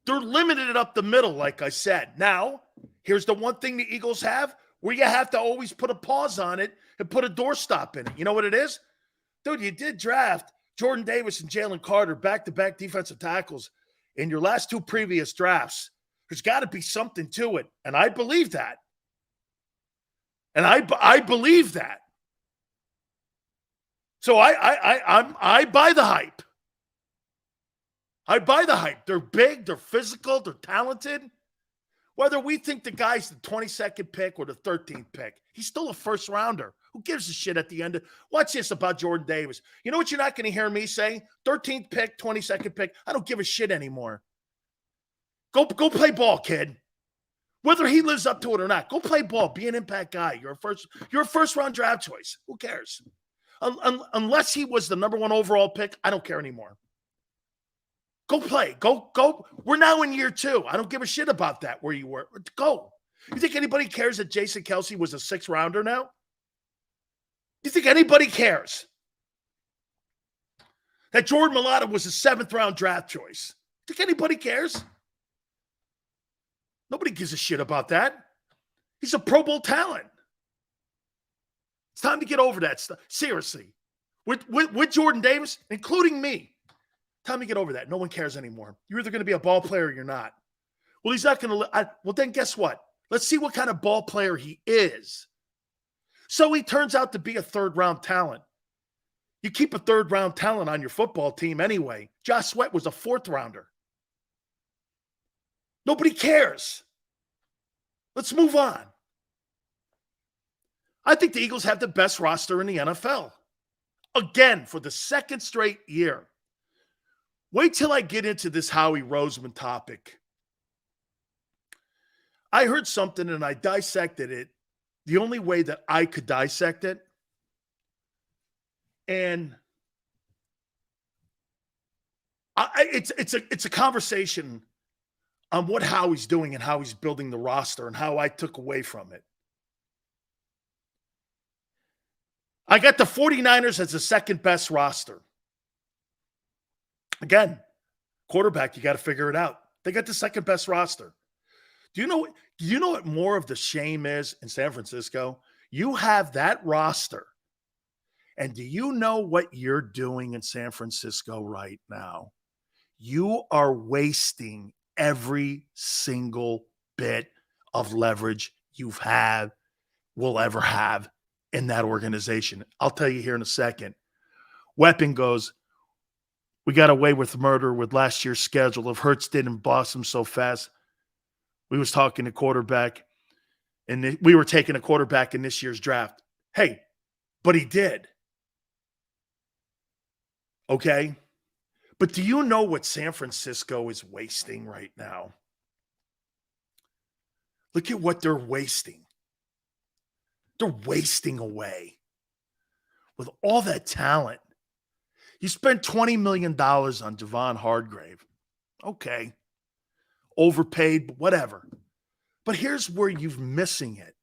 They're limited up the middle, like I said. Now, here's the one thing the Eagles have where you have to always put a pause on it and put a doorstop in it. You know what it is? Dude, you did draft Jordan Davis and Jalen Carter, back-to-back defensive tackles in your last two previous drafts. There's got to be something to it, and I believe that. And I believe that. So I buy the hype. I buy the hype. They're big, they're physical, they're talented. Whether we think the guy's the 22nd pick or the 13th pick, he's still a first rounder. Who gives a shit at the end of watch this about Jordan Davis? You know what you're not going to hear me say? 13th pick, 22nd pick. I don't give a shit anymore. Go play ball, kid. Whether he lives up to it or not, go play ball. Be an impact guy. You're a first round draft choice. Who cares? Unless he was the number 1 overall pick, I don't care anymore. Go play. Go. We're now in year 2. I don't give a shit about that, where you were. Go. You think anybody cares that Jason Kelce was a 6th rounder now? You think anybody cares that Jordan Mailata was a 7th round draft choice? You think anybody cares? Nobody gives a shit about that. He's a Pro Bowl talent. It's time to get over that stuff. Seriously. With Jordan Davis, including me, time to get over that. No one cares anymore. You're either going to be a ball player or you're not. Well, he's not going to. Well, then guess what? Let's see what kind of ball player he is. So he turns out to be a 3rd round talent. You keep a 3rd round talent on your football team anyway. Josh Sweat was a 4th rounder. Nobody cares. Let's move on. I think the Eagles have the best roster in the NFL. Again, for the 2nd straight year. Wait till I get into this Howie Roseman topic. I heard something and I dissected it the only way that I could dissect it. And it's a conversation on what Howie's doing and how he's building the roster and how I took away from it. I got the 49ers as the 2nd best roster. Again, quarterback, you got to figure it out. They got the 2nd best roster. Do you know what more of the shame is in San Francisco? You have that roster. And do you know what you're doing in San Francisco right now? You are wasting every single bit of leverage will ever have in that organization. I'll tell you here in a second. Weapon goes, we got away with murder with last year's schedule. If Hurts didn't boss him so fast, we was talking to quarterback, and we were taking a quarterback in this year's draft. Hey, but he did. Okay? But do you know what San Francisco is wasting right now? Look at what they're wasting. They're wasting away with all that talent. You spent $20 million on Javon Hargrave. Okay. Overpaid, but whatever. But here's where you're missing it.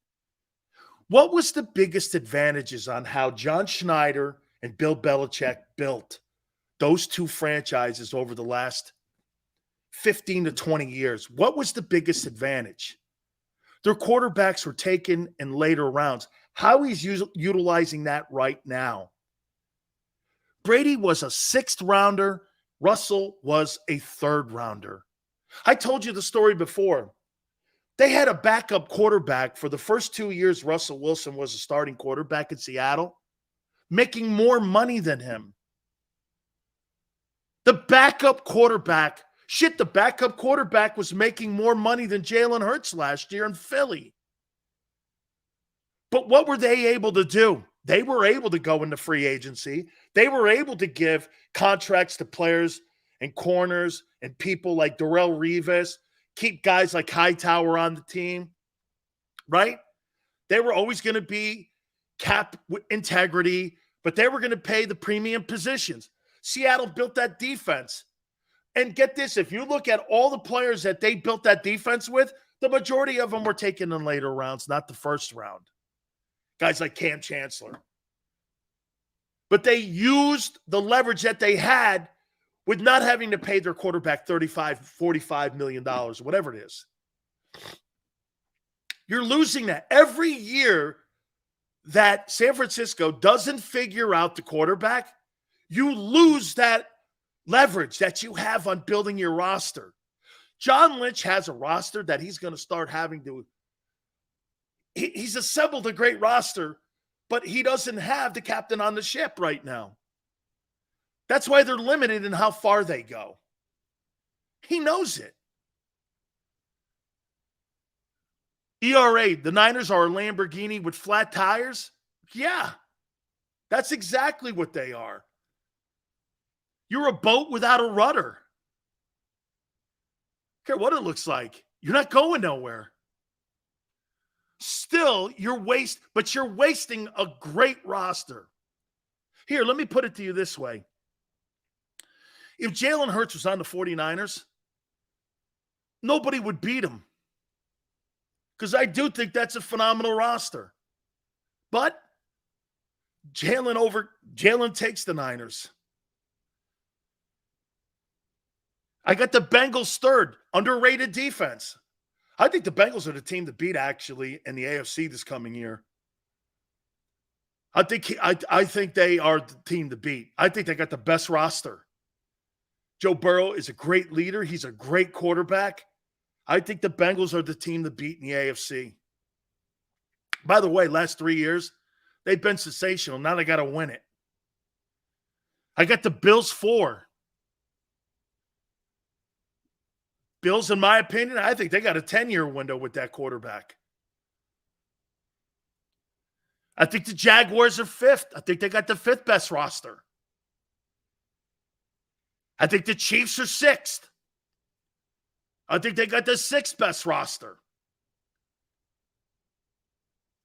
What was the biggest advantages on how John Schneider and Bill Belichick built those two franchises over the last 15 to 20 years? What was the biggest advantage? Their quarterbacks were taken in later rounds. How he's utilizing that right now. Brady was a 6th rounder. Russell was a 3rd rounder. I told you the story before. They had a backup quarterback for the first 2 years. Russell Wilson was a starting quarterback in Seattle, making more money than him. The backup quarterback was making more money than Jalen Hurts last year in Philly. But what were they able to do? They were able to go into free agency. They were able to give contracts to players and corners and people like Darrelle Revis, keep guys like Hightower on the team, right? They were always going to be cap integrity, but they were going to pay the premium positions. Seattle built that defense. And get this, if you look at all the players that they built that defense with, the majority of them were taken in later rounds, not the first round. Guys like Cam Chancellor. But they used the leverage that they had with not having to pay their quarterback $35, $45 million, whatever it is. You're losing that. Every year that San Francisco doesn't figure out the quarterback, you lose that leverage that you have on building your roster. John Lynch has a roster that he's going to start having to – he's assembled a great roster, but he doesn't have the captain on the ship right now. That's why they're limited in how far they go. He knows it. ERA, the Niners are a Lamborghini with flat tires? Yeah, that's exactly what they are. You're a boat without a rudder. I don't care what it looks like. You're not going nowhere. Still, you're wasting a great roster. Here, let me put it to you this way. If Jalen Hurts was on the 49ers, nobody would beat him. Because I do think that's a phenomenal roster. But Jalen takes the Niners. I got the Bengals third, underrated defense. I think the Bengals are the team to beat, actually, in the AFC this coming year. I think they are the team to beat. I think they got the best roster. Joe Burrow is a great leader. He's a great quarterback. I think the Bengals are the team to beat in the AFC. By the way, last 3 years, they've been sensational. Now they got to win it. I got the Bills 4. Bills, in my opinion, I think they got a 10-year window with that quarterback. I think the Jaguars are 5th. I think they got the 5th best roster. I think the Chiefs are 6th. I think they got the 6th best roster.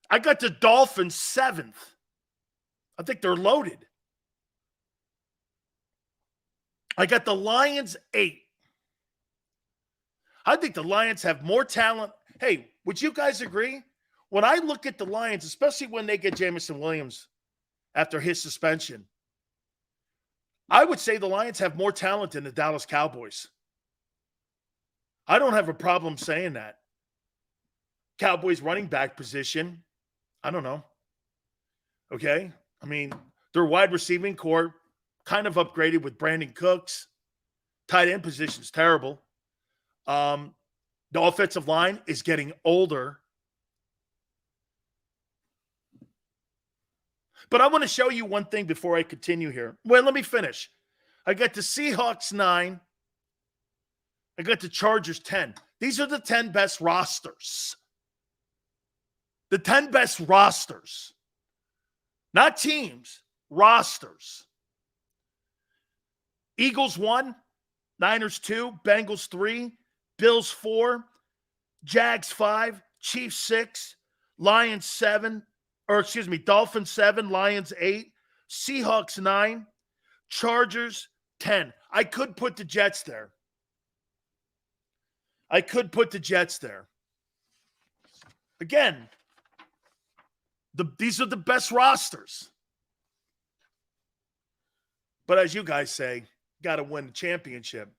I got the Dolphins 7th. I think they're loaded. I got the Lions 8th. I think the Lions have more talent. Hey, would you guys agree? When I look at the Lions, especially when they get Jameson Williams after his suspension, I would say the Lions have more talent than the Dallas Cowboys. I don't have a problem saying that. Cowboys running back position, I don't know. Okay? I mean, their wide receiving core kind of upgraded with Brandon Cooks. Tight end position's terrible. The offensive line is getting older. But I want to show you one thing before I continue here. Well, let me finish. I got the Seahawks 9. I got the Chargers 10. These are the 10 best rosters. The 10 best rosters. Not teams, rosters. Eagles 1, Niners 2, Bengals 3, Bills 4, Jags 5, Chiefs 6, Lions 7, Dolphins 7, Lions 8, Seahawks 9, Chargers 10. I could put the Jets there. Again, these are the best rosters. But as you guys say, got to win the championship.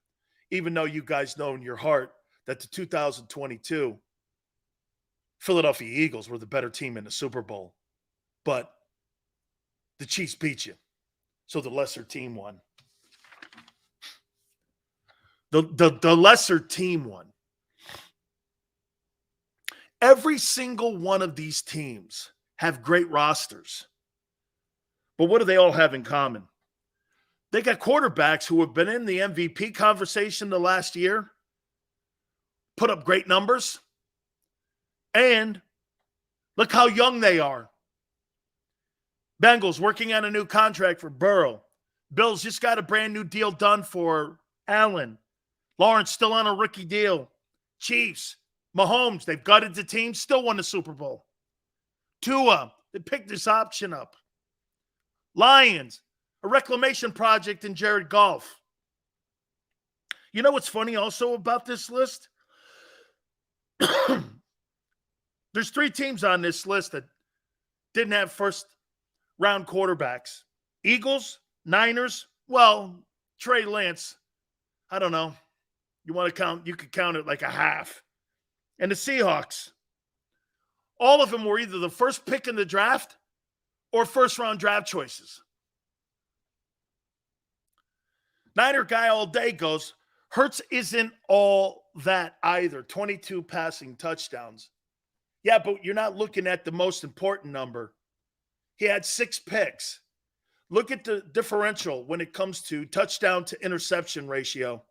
Even though you guys know in your heart that the 2022 Philadelphia Eagles were the better team in the Super Bowl. But the Chiefs beat you. So the lesser team won. The lesser team won. Every single one of these teams have great rosters. But what do they all have in common? They got quarterbacks who have been in the MVP conversation the last year, put up great numbers, and look how young they are. Bengals working on a new contract for Burrow. Bills just got a brand new deal done for Allen. Lawrence still on a rookie deal. Chiefs, Mahomes, they've gutted the team, still won the Super Bowl. Tua, they picked this option up. Lions, a reclamation project in Jared Goff. You know what's funny also about this list? There's 3 teams on this list that didn't have first-round quarterbacks. Eagles, Niners, Trey Lance, I don't know. You want to count, you could count it like a half. And the Seahawks, all of them were either the first pick in the draft or first-round draft choices. Niner guy all day goes, Hurts isn't all that either. 22 passing touchdowns. Yeah, but you're not looking at the most important number. He had 6 picks. Look at the differential when it comes to touchdown to interception ratio.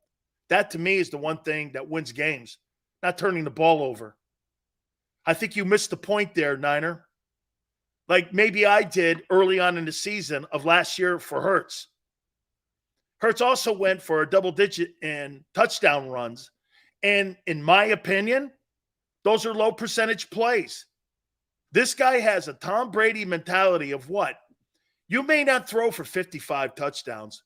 That, to me, is the one thing that wins games, not turning the ball over. I think you missed the point there, Niner. Like maybe I did early on in the season of last year for Hurts. Hurts also went for a double-digit in touchdown runs. And in my opinion, those are low percentage plays. This guy has a Tom Brady mentality of what? You may not throw for 55 touchdowns,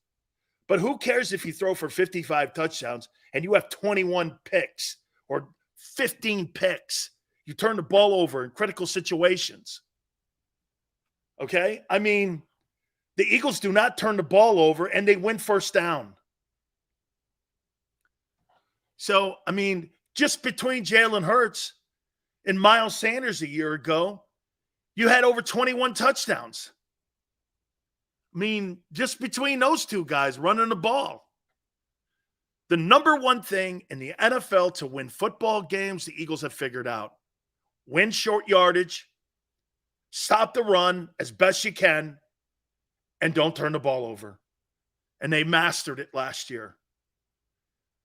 but who cares if you throw for 55 touchdowns and you have 21 picks or 15 picks? You turn the ball over in critical situations. Okay? I mean, the Eagles do not turn the ball over and they win first down. So, I mean, just between Jalen Hurts and Miles Sanders a year ago, you had over 21 touchdowns. I mean, just between those two guys running the ball. The number one thing in the NFL to win football games, the Eagles have figured out. Win short yardage, stop the run as best you can, and don't turn the ball over. And they mastered it last year.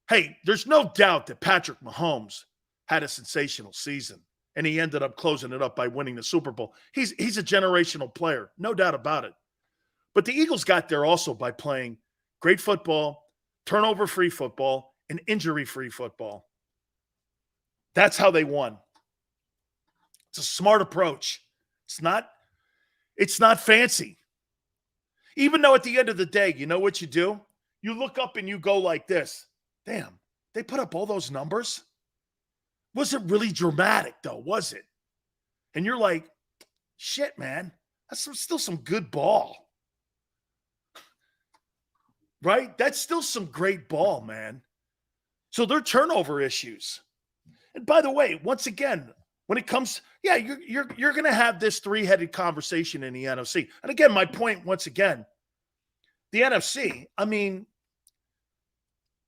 Hey, there's no doubt that Patrick Mahomes had a sensational season, and he ended up closing it up by winning the Super Bowl. He's a generational player, no doubt about it. But the Eagles got there also by playing great football, turnover-free football, and injury-free football. That's how they won. It's a smart approach. It's not fancy. Even though at the end of the day, you know what you do? You look up and you go like this. Damn, they put up all those numbers? Wasn't really dramatic, though, was it? And you're like, shit, man, that's still some good ball. Right? That's still some great ball, man. So they're turnover issues. And by the way, once again, when it comes, yeah, you're going to have this three-headed conversation in the NFC. And again, my point, once again, the NFC, I mean,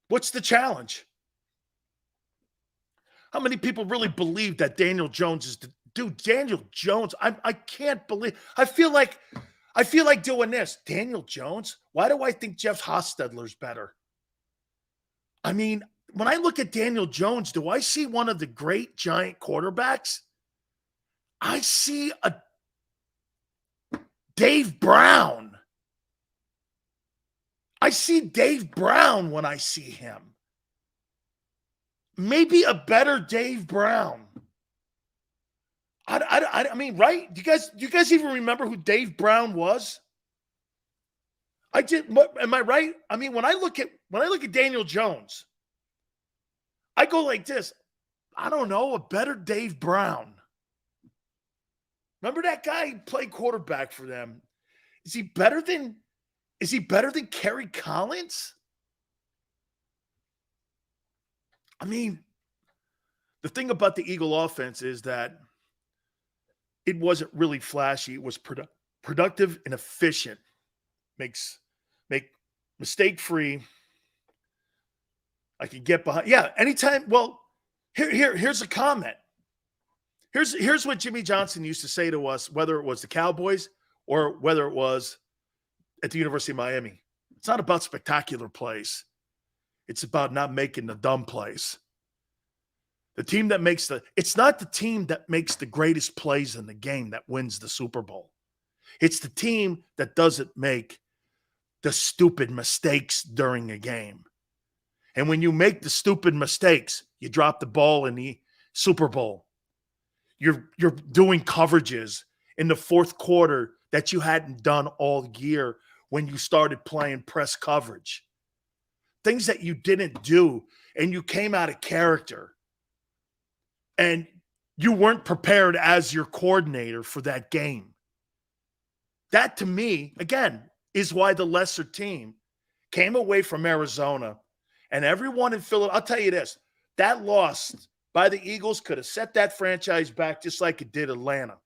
what's the challenge? How many people really believe that Daniel Jones is the dude? Daniel Jones, I can't believe. I feel like doing this. Daniel Jones? Why do I think Jeff Hostetler's better? I mean, when I look at Daniel Jones, do I see one of the great giant quarterbacks? I see a Dave Brown. I see Dave Brown when I see him. Maybe a better Dave Brown. I mean, right? Do you guys even remember who Dave Brown was? I did. Am I right? I mean, when I look at Daniel Jones, I go like this. I don't know, a better Dave Brown. Remember that guy who played quarterback for them? Is he better than Kerry Collins? I mean, the thing about the Eagle offense is that it wasn't really flashy. It was productive and efficient. Make mistake-free. I could get behind. Yeah, anytime. Well, here's a comment. Here's what Jimmy Johnson used to say to us, whether it was the Cowboys or whether it was at the University of Miami. It's not about spectacular plays. It's about not making the dumb plays. The team that it's not the team that makes the greatest plays in the game that wins the Super Bowl. It's the team that doesn't make the stupid mistakes during a game. And when you make the stupid mistakes, you drop the ball in the Super Bowl. You're doing coverages in the fourth quarter that you hadn't done all year when you started playing press coverage. Things that you didn't do, and you came out of character. And you weren't prepared as your coordinator for that game. That, to me, again, is why the lesser team came away from Arizona, and everyone in Philadelphia, I'll tell you this, that loss by the Eagles could have set that franchise back just like it did Atlanta.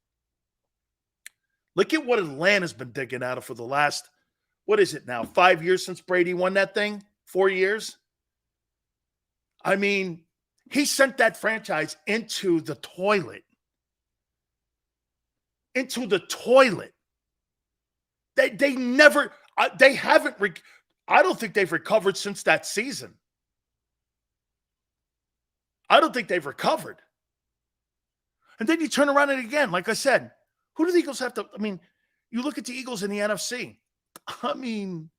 Look at what Atlanta's been digging out of for the last, what is it now, 5 years since Brady won that thing? 4 years? I mean, he sent that franchise into the toilet. Into the toilet. They never, they haven't, I don't think they've recovered since that season. I don't think they've recovered. And then you turn around and again, like I said, who do the Eagles have to, I mean, you look at the Eagles in the NFC. I mean,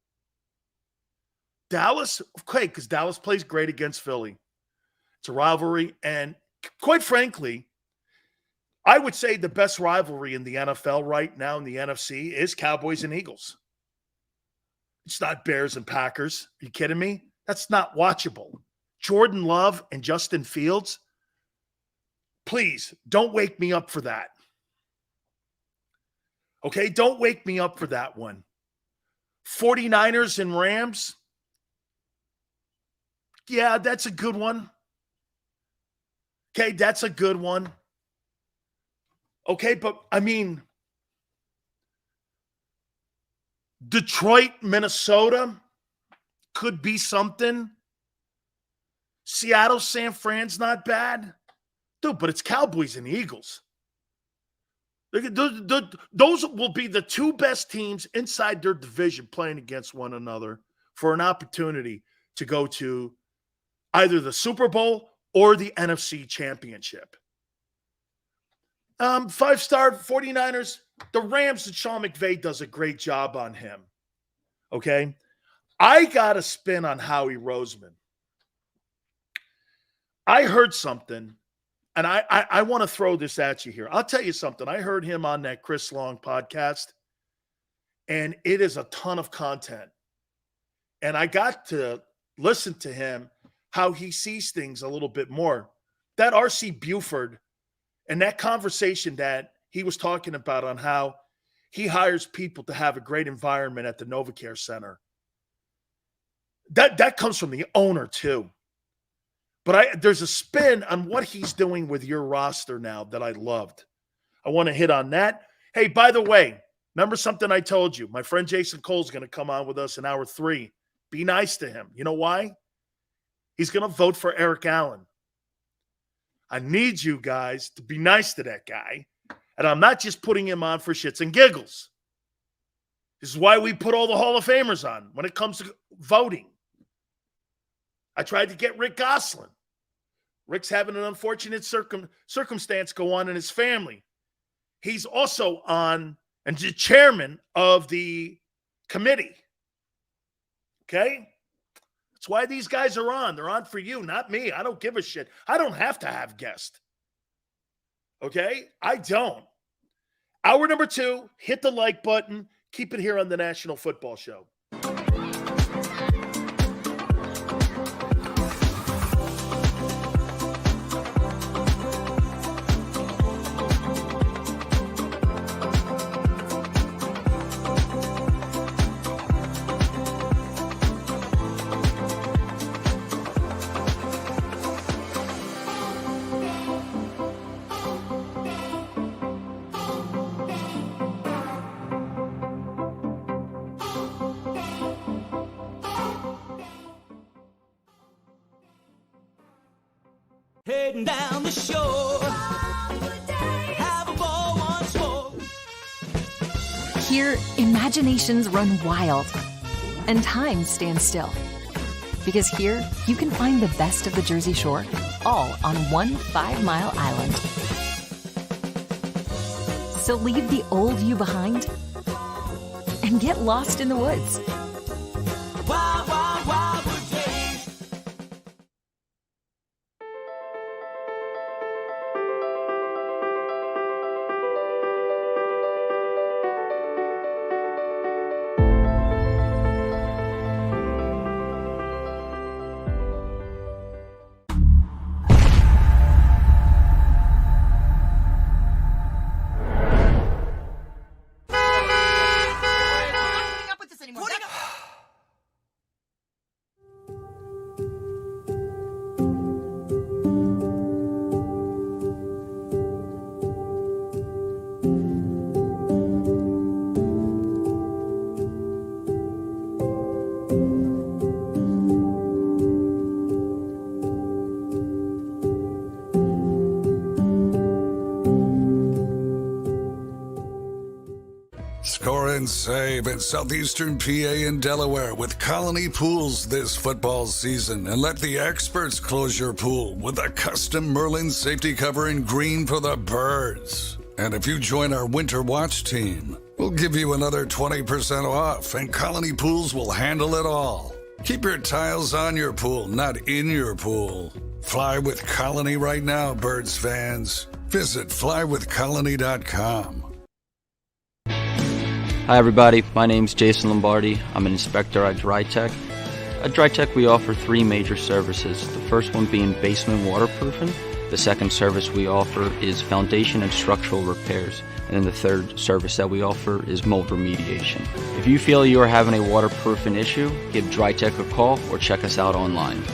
Dallas, okay, because Dallas plays great against Philly. It's a rivalry. And quite frankly, I would say the best rivalry in the NFL right now in the NFC is Cowboys and Eagles. It's not Bears and Packers. Are you kidding me? That's not watchable. Jordan Love and Justin Fields, please don't wake me up for that. Okay, don't wake me up for that one. 49ers and Rams, yeah, that's a good one. Okay, that's a good one. Okay, but I mean, Detroit, Minnesota could be something. Seattle, San Fran's not bad. Dude, but it's Cowboys and Eagles. Those will be the two best teams inside their division playing against one another for an opportunity to go to either the Super Bowl or the NFC Championship. 5-star 49ers, the Rams and Sean McVay does a great job on him. Okay? I got a spin on Howie Roseman. I heard something, and I want to throw this at you here. I'll tell you something. I heard him on that Chris Long podcast, and it is a ton of content. And I got to listen to him, how he sees things a little bit more. That R.C. Buford and that conversation that he was talking about on how he hires people to have a great environment at the NovaCare Center. That comes from the owner too. But there's a spin on what he's doing with your roster now that I loved. I want to hit on that. Hey, by the way, remember something I told you? My friend Jason Cole's going to come on with us in hour 3. Be nice to him. You know why? He's going to vote for Eric Allen. I need you guys to be nice to that guy. And I'm not just putting him on for shits and giggles. This is why we put all the Hall of Famers on when it comes to voting. I tried to get Rick Gosselin. Rick's having an unfortunate circumstance go on in his family. He's also on and the chairman of the committee. Okay? That's why these guys are on. They're on for you, not me. I don't give a shit. I don't have to have guests. Okay? I don't. Hour number 2, hit the like button. Keep it here on the National Football Show. Heading down the shore, have a ball once more. Here, imaginations run wild and time stands still. Because here, you can find the best of the Jersey Shore, all on one 5-mile island. So leave the old you behind and get lost in the woods. Wild, wild, wild wood days. and save in southeastern PA and Delaware with Colony Pools this football season, and let the experts close your pool with a custom Merlin safety cover in green for the birds. And if you join our Winter Watch team, we'll give you another 20% off, and Colony Pools will handle it all. Keep your tiles on your pool, not in your pool. Fly with Colony right now, Birds fans. Visit flywithcolony.com. Hi everybody, my name's Jason Lombardi. I'm an inspector at DryTech. At DryTech we offer 3 major services, the first one being basement waterproofing. The second service we offer is foundation and structural repairs. And then the third service that we offer is mold remediation. If you feel you are having a waterproofing issue, give DryTech a call or check us out online.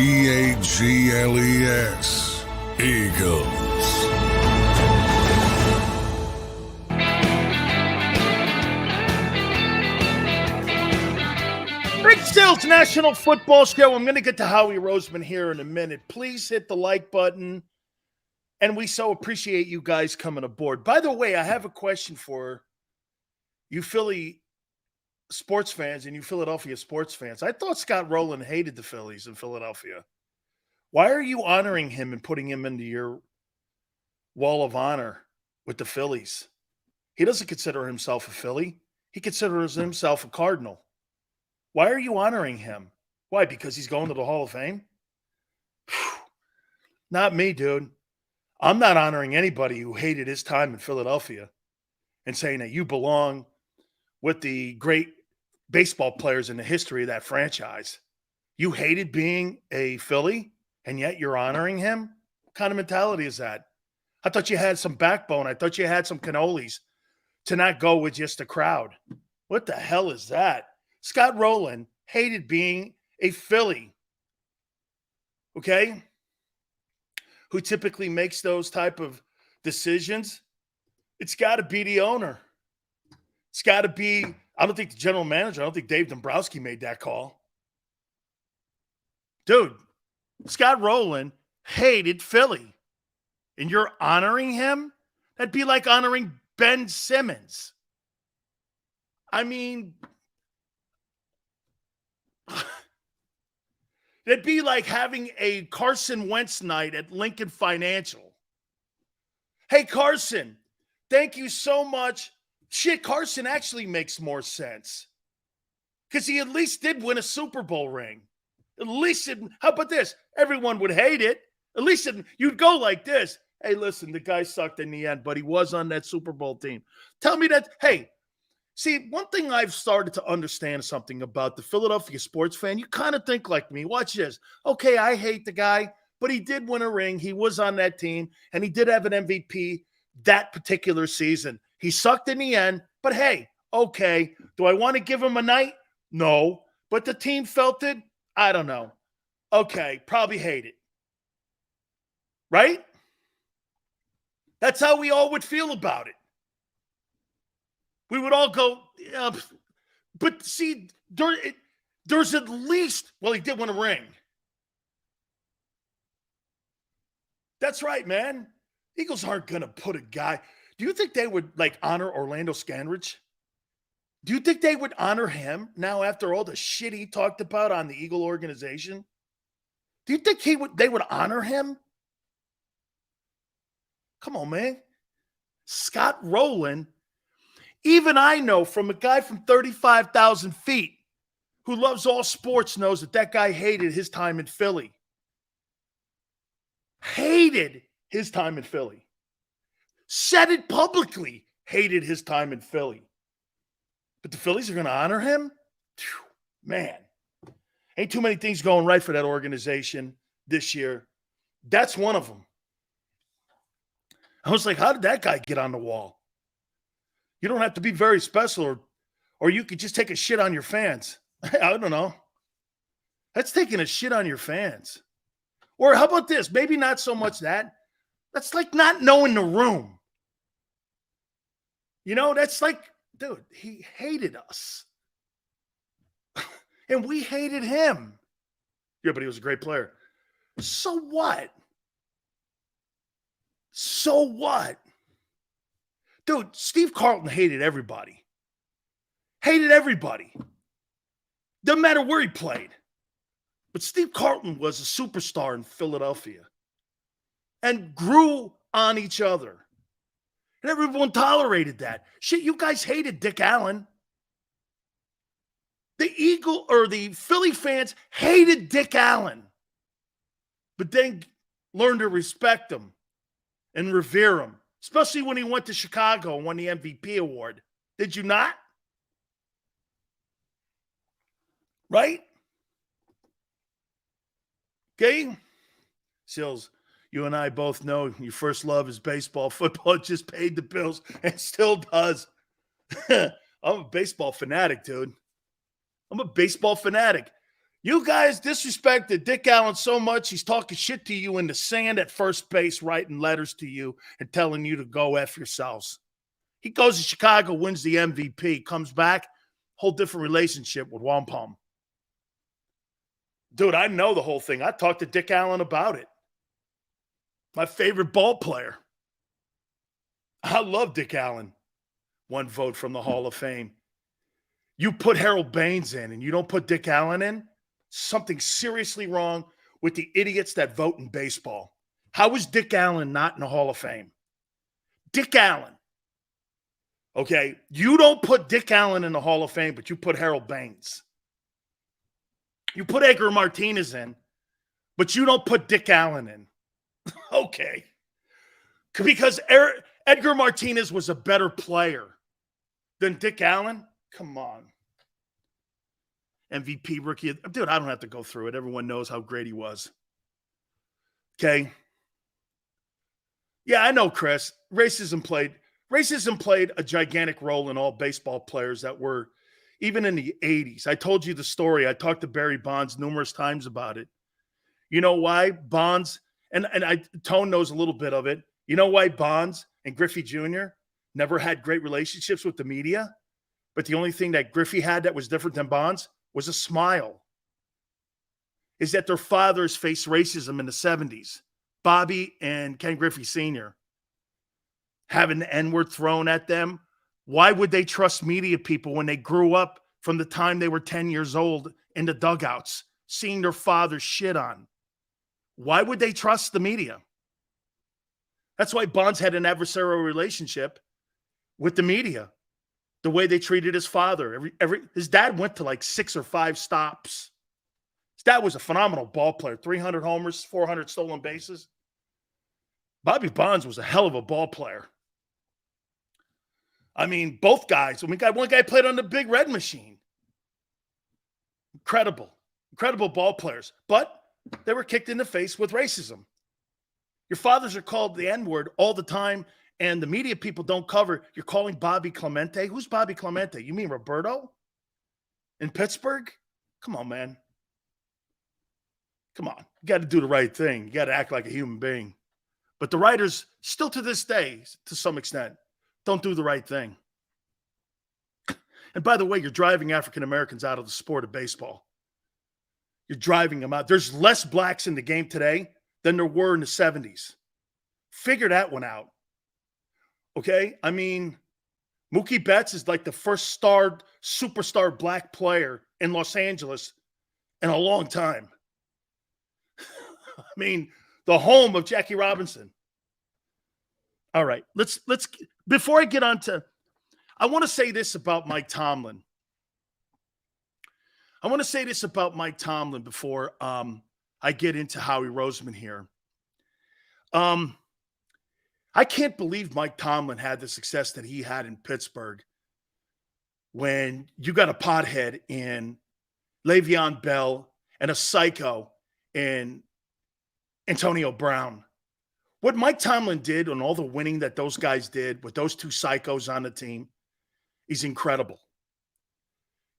EAGLES, Eagles. Big Sales National Football Show. I'm going to get to Howie Roseman here in a minute. Please hit the like button. And we so appreciate you guys coming aboard. By the way, I have a question for you Philly sports fans and you Philadelphia sports fans. I thought Scott Rowland hated the Phillies in Philadelphia. Why are you honoring him and putting him into your wall of honor with the Phillies? He doesn't consider himself a Philly. He considers himself a Cardinal. Why are you honoring him? Why? Because he's going to the Hall of Fame? Not me, dude. I'm not honoring anybody who hated his time in Philadelphia and saying that you belong with the great baseball players in the history of that franchise. You hated being a Philly, and yet you're honoring him? What kind of mentality is that? I thought you had some backbone. I thought you had some cannolis to not go with just the crowd. What the hell is that? Scott Rowland hated being a Philly, okay, who typically makes those type of decisions. It's got to be the owner. It's got to be, I don't think the general manager, I don't think Dave Dombrowski made that call. Dude, Scott Rowland hated Philly, and you're honoring him? That'd be like honoring Ben Simmons. I mean, it'd be like having a Carson Wentz night at Lincoln Financial. Hey, Carson, thank you so much. Shit, Carson actually makes more sense because he at least did win a Super Bowl ring. At least, how about this? Everyone would hate it. At least you'd go like this. Hey, listen, the guy sucked in the end, but he was on that Super Bowl team. Tell me that, hey, see, one thing I've started to understand something about the Philadelphia sports fan, you kind of think like me. Watch this. Okay, I hate the guy, but he did win a ring. He was on that team, and he did have an MVP that particular season. He sucked in the end, but hey, okay. Do I want to give him a night? No. But the team felt it? I don't know. Okay, probably hate it. Right? That's how we all would feel about it. We would all go, yeah, but see, there's at least, well, he did win a ring. That's right, man. Eagles aren't going to put a guy. Do you think they would honor Orlando Scanridge? Do you think they would honor him now after all the shit he talked about on the Eagle organization? Do you think they would honor him? Come on, man. Scott Rowland. Even I know from a guy from 35,000 feet who loves all sports knows that guy hated his time in Philly. Hated his time in Philly. Said it publicly, hated his time in Philly. But the Phillies are going to honor him? Whew, man, ain't too many things going right for that organization this year. That's one of them. I was like, how did that guy get on the wall? You don't have to be very special, or you could just take a shit on your fans. I don't know. That's taking a shit on your fans. Or how about this? Maybe not so much that. That's like not knowing the room. You know, that's like, dude, he hated us. And we hated him. Yeah, but he was a great player. So what? So what? Dude, Steve Carlton hated everybody. Hated everybody. Doesn't matter where he played. But Steve Carlton was a superstar in Philadelphia and grew on each other. And everyone tolerated that. Shit, you guys hated Dick Allen. The Philly fans hated Dick Allen, but then learned to respect him and revere him, especially when he went to Chicago and won the MVP award. Did you not? Right? Okay? Seals, you and I both know your first love is baseball. Football just paid the bills and still does. I'm a baseball fanatic, dude. I'm a baseball fanatic. You guys disrespected Dick Allen so much, he's talking shit to you in the sand at first base, writing letters to you and telling you to go F yourselves. He goes to Chicago, wins the MVP, comes back, whole different relationship with Wampum. Dude, I know the whole thing. I talked to Dick Allen about it. My favorite ball player. I love Dick Allen. One vote from the Hall of Fame. You put Harold Baines in and you don't put Dick Allen in, something seriously wrong with the idiots that vote in baseball. How is Dick Allen not in the Hall of Fame? Dick Allen. Okay, you don't put Dick Allen in the Hall of Fame, but you put Harold Baines. You put Edgar Martinez in, but you don't put Dick Allen in. Okay. Because Edgar Martinez was a better player than Dick Allen? Come on. MVP rookie. Dude, I don't have to go through it. Everyone knows how great he was. Okay. Yeah, I know, Chris. Racism played a gigantic role in all baseball players that were, even in the 80s. I told you the story. I talked to Barry Bonds numerous times about it. You know why Bonds, and Tone knows a little bit of it. You know why Bonds and Griffey Jr. never had great relationships with the media? But the only thing that Griffey had that was different than Bonds was a smile. Is that their fathers faced racism in the 70s. Bobby and Ken Griffey Sr. having the N-word thrown at them. Why would they trust media people when they grew up from the time they were 10 years old in the dugouts, seeing their father shit on? Why would they trust the media? That's why Bonds had an adversarial relationship with the media. The way they treated his father. His dad went to like 6 or 5 stops. His dad was a phenomenal ball player. 300 homers, 400 stolen bases. Bobby Bonds was a hell of a ball player. I mean, both guys. One guy played on the Big Red Machine. Incredible ball players. But they were kicked in the face with racism. Your fathers are called the N-word all the time, and the media people don't cover. You're calling Bobby Clemente. Who's Bobby Clemente? You mean Roberto in Pittsburgh? Come on, man. Come on. You got to do the right thing. You got to act like a human being. But the writers, still to this day, to some extent, don't do the right thing. And by the way, you're driving African Americans out of the sport of baseball. You're driving them out. There's less blacks in the game today than there were in the 70s. Figure that one out. Okay? I mean, Mookie Betts is like the first superstar black player in Los Angeles in a long time. I mean, the home of Jackie Robinson. All right. Let's before I get on to, I want to say this about Mike Tomlin. Before I get into Howie Roseman here. I can't believe Mike Tomlin had the success that he had in Pittsburgh when you got a pothead in Le'Veon Bell and a psycho in Antonio Brown. What Mike Tomlin did and all the winning that those guys did with those two psychos on the team is incredible.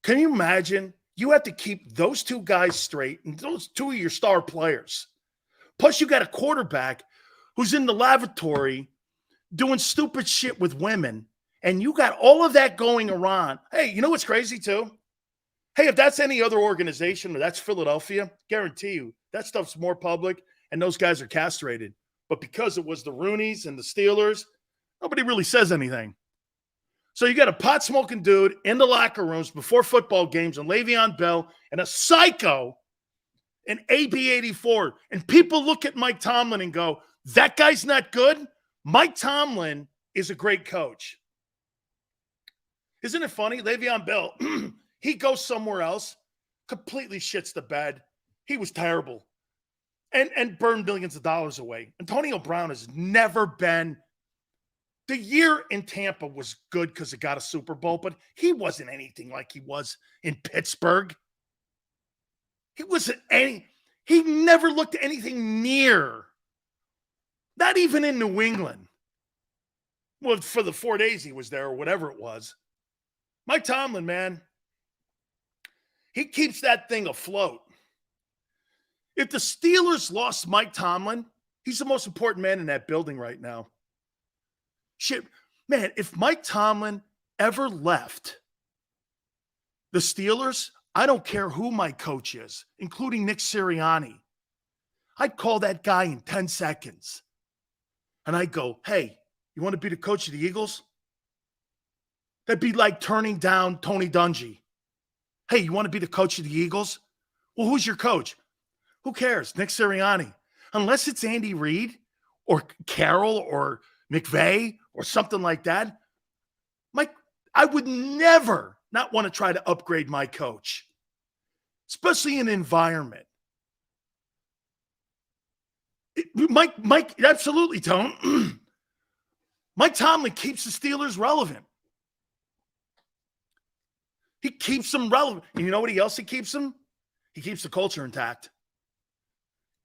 Can you imagine? You have to keep those two guys straight and those two of your star players. Plus, you got a quarterback who's in the lavatory doing stupid shit with women, and you got all of that going around. Hey, you know what's crazy too? Hey, if that's any other organization or that's Philadelphia, guarantee you that stuff's more public and those guys are castrated. But because it was the Rooneys and the Steelers, nobody really says anything. So you got a pot-smoking dude in the locker rooms before football games and Le'Veon Bell and a psycho in AB84. And people look at Mike Tomlin and go, that guy's not good? Mike Tomlin is a great coach. Isn't it funny? Le'Veon Bell, he goes somewhere else, completely shits the bed. He was terrible and burned millions of dollars away. Antonio Brown has never been – the year in Tampa was good because it got a Super Bowl, but he wasn't anything like he was in Pittsburgh. He wasn't any – he never looked anything near, not even in New England. Well, for the 4 days he was there or whatever it was. Mike Tomlin, man, he keeps that thing afloat. If the Steelers lost Mike Tomlin, he's the most important man in that building right now. Shit, man, if Mike Tomlin ever left the Steelers, I don't care who my coach is, including Nick Sirianni. I'd call that guy in 10 seconds. And I'd go, hey, you want to be the coach of the Eagles? That'd be like turning down Tony Dungy. Hey, you want to be the coach of the Eagles? Well, who's your coach? Who cares? Nick Sirianni. Unless it's Andy Reid or Carroll or McVay or something like that, Mike, I would never not want to try to upgrade my coach, especially in an environment. Mike, absolutely, Tone. Mike Tomlin keeps the Steelers relevant. He keeps them relevant. And you know what else he keeps them? He keeps the culture intact.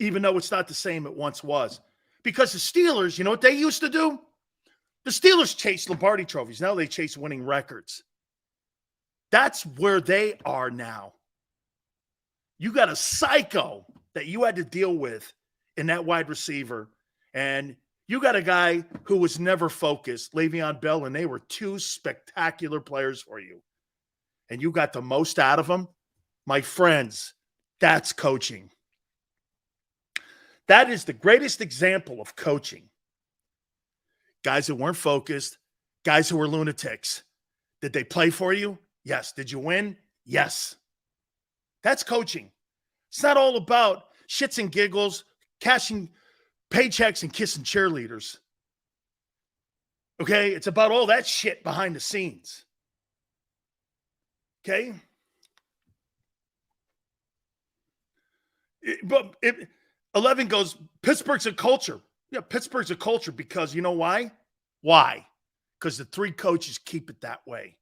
Even though it's not the same it once was. Because the Steelers, you know what they used to do? The Steelers chase Lombardi trophies. Now they chase winning records. That's where they are now. You got a psycho that you had to deal with in that wide receiver. And you got a guy who was never focused, Le'Veon Bell, and they were two spectacular players for you. And you got the most out of them. My friends, that's coaching. That is the greatest example of coaching. Guys that weren't focused, guys who were lunatics. Did they play for you? Yes. Did you win? Yes. That's coaching. It's not all about shits and giggles, cashing paychecks and kissing cheerleaders. Okay? It's about all that shit behind the scenes. Okay? But 11 goes, Pittsburgh's a culture. Yeah, Pittsburgh's a culture because you know why? Why? Because the three coaches keep it that way.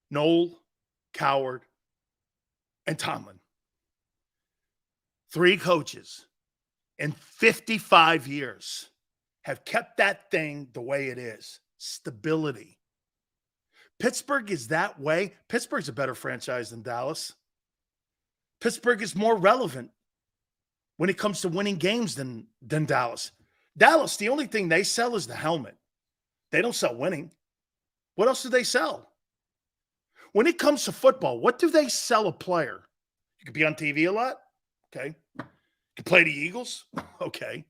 Noel, Coward, and Tomlin. Three coaches in 55 years have kept that thing the way it is. Stability. Pittsburgh is that way. Pittsburgh's a better franchise than Dallas. Pittsburgh is more relevant when it comes to winning games than Dallas. Dallas, the only thing they sell is the helmet. They don't sell winning. What else do they sell? When it comes to football, what do they sell a player? You could be on TV a lot. Okay. You could play the Eagles. Okay.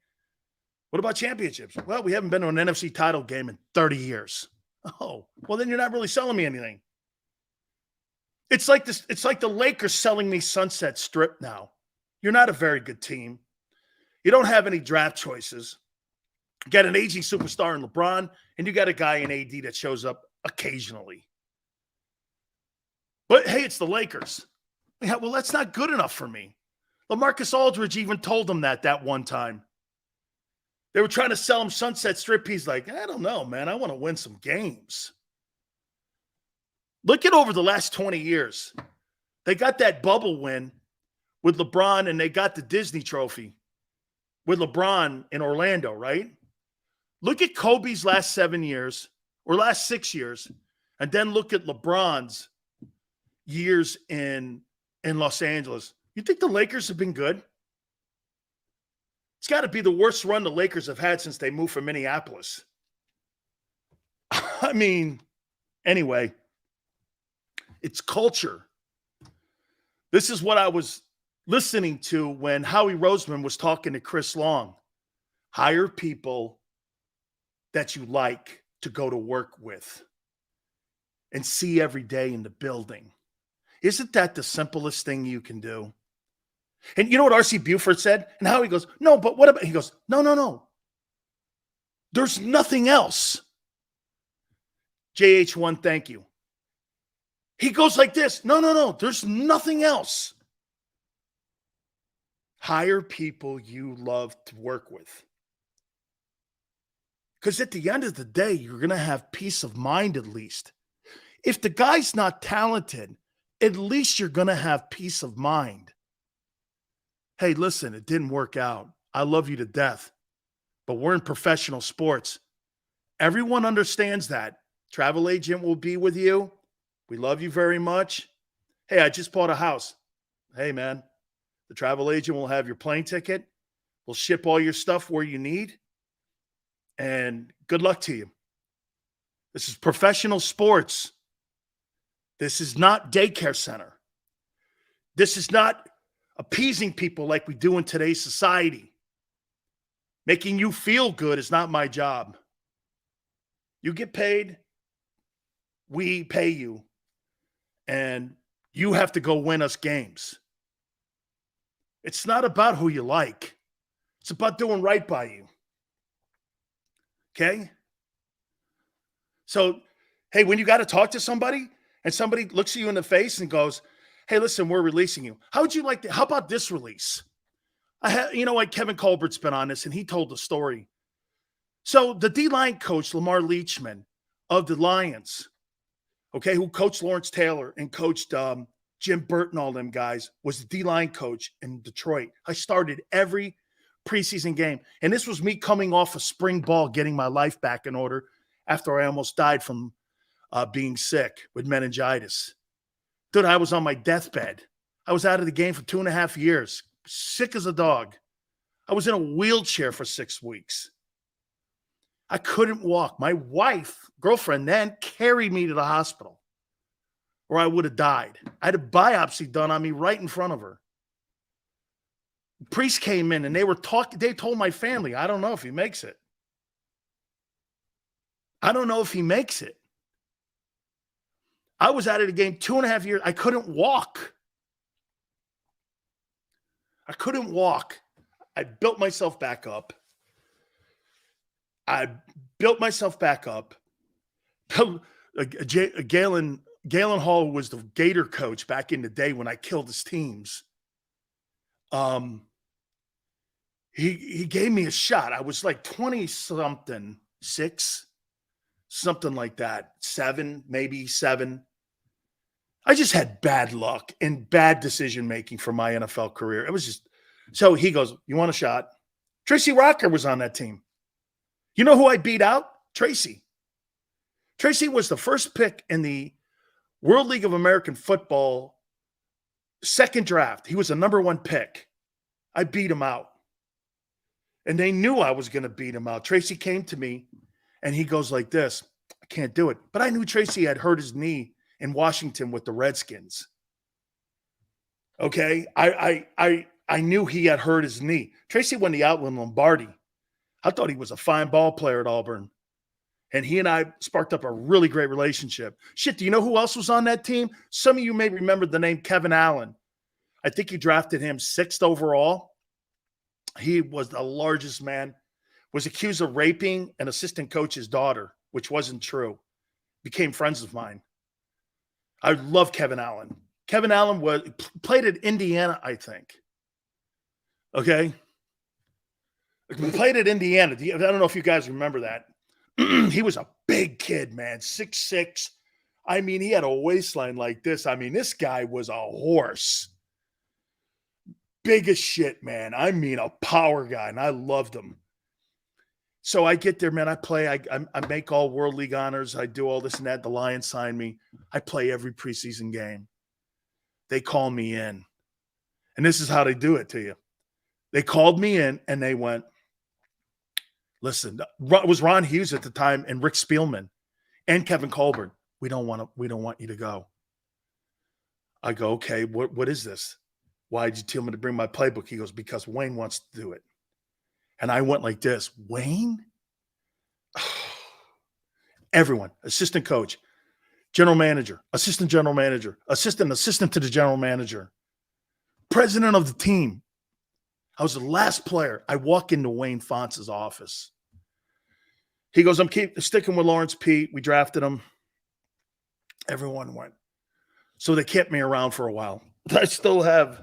What about championships? Well, we haven't been to an NFC title game in 30 years. Oh, well, then you're not really selling me anything. It's like this. It's like the Lakers selling me Sunset Strip now. You're not a very good team. You don't have any draft choices. You got an aging superstar in LeBron, and you got a guy in AD that shows up occasionally. But, hey, it's the Lakers. Yeah, well, that's not good enough for me. LaMarcus Aldridge even told them that one time. They were trying to sell him Sunset Strip. He's like, I don't know, man. I want to win some games. Look at over the last 20 years. They got that bubble win with LeBron, and they got the Disney trophy with LeBron in Orlando, right? Look at Kobe's last 7 years or last 6 years, and then look at LeBron's years in Los Angeles. You think the Lakers have been good? It's got to be the worst run the Lakers have had since they moved from Minneapolis. I mean, anyway, it's culture. This is what I was listening to when Howie Roseman was talking to Chris Long Hire people that you like to go to work with and see every day in the building. Isn't that the simplest thing you can do? And you know what R.C. Buford said? And Howie goes, no, but what about, he goes, no. There's nothing else. JH1, thank you. He goes like this, no, there's nothing else. Hire people you love to work with. Because at the end of the day, you're going to have peace of mind at least. If the guy's not talented, at least you're going to have peace of mind. Hey, listen, it didn't work out. I love you to death, but we're in professional sports. Everyone understands that. Travel agent will be with you. We love you very much. Hey, I just bought a house. Hey, man, the travel agent will have your plane ticket. We'll ship all your stuff where you need. And good luck to you. This is professional sports. This is not daycare center. This is not appeasing people like we do in today's society. Making you feel good is not my job. You get paid, we pay you, and you have to go win us games. It's not about who you like. It's about doing right by you. Okay? So, hey, when you got to talk to somebody and somebody looks at you in the face and goes, hey, listen, we're releasing you. How would you like to, how about this release? Like Kevin Colbert's been on this and he told the story. So the D-line coach, Lamar Leachman of the Lions, okay, who coached Lawrence Taylor and coached Jim Burton, all them guys, was the D-line coach in Detroit. I started every preseason game. And this was me coming off a spring ball, getting my life back in order after I almost died from being sick with meningitis. Dude, I was on my deathbed. I was out of the game for 2.5 years, sick as a dog. I was in a wheelchair for 6 weeks. I couldn't walk. My wife, girlfriend then, carried me to the hospital or I would have died. I had a biopsy done on me right in front of her. The priest came in and they were talking. They told my family, I don't know if he makes it. I don't know if he makes it. I was out of the game 2.5 years. I couldn't walk. I couldn't walk. I built myself back up. Galen Hall was the Gator coach back in the day when I killed his teams. He gave me a shot. I was like 20-something, 6, something like that, 7, maybe 7. I just had bad luck and bad decision-making for my NFL career. It was just, so he goes, you want a shot? Tracy Rocker was on that team. You know who I beat out? Tracy. Tracy was the first pick in the World League of American Football second draft. He was the number 1 pick. I beat him out. And they knew I was going to beat him out. Tracy came to me and he goes like this, I can't do it. But I knew Tracy had hurt his knee in Washington with the Redskins. Okay? I knew he had hurt his knee. Tracy won the Outland Lombardi. I thought he was a fine ball player at Auburn. And he and I sparked up a really great relationship. Shit, do you know who else was on that team? Some of you may remember the name Kevin Allen. I think you drafted him 6th overall. He was the largest man, was accused of raping an assistant coach's daughter, which wasn't true. Became friends of mine. I love Kevin Allen. Kevin Allen played at Indiana, I think. Okay? He played at Indiana. I don't know if you guys remember that. He was a big kid, man, 6'6". I mean, he had a waistline like this. I mean, this guy was a horse. Big as shit, man. I mean, a power guy, and I loved him. So I get there, man. I play. I make all World League honors. I do all this and that. The Lions sign me. I play every preseason game. They call me in. And this is how they do it to you. They called me in, and they went, listen, it was Ron Hughes at the time and Rick Spielman and Kevin Colbert. We don't want you to go. I go, okay, what is this? Why did you tell me to bring my playbook? He goes, because Wayne wants to do it. And I went like this, Wayne? Everyone, assistant coach, general manager, assistant to the general manager, president of the team. I was the last player. I walk into Wayne Fontz's office. He goes, I'm sticking with Lawrence Pete. We drafted him. Everyone went. So they kept me around for a while. I still have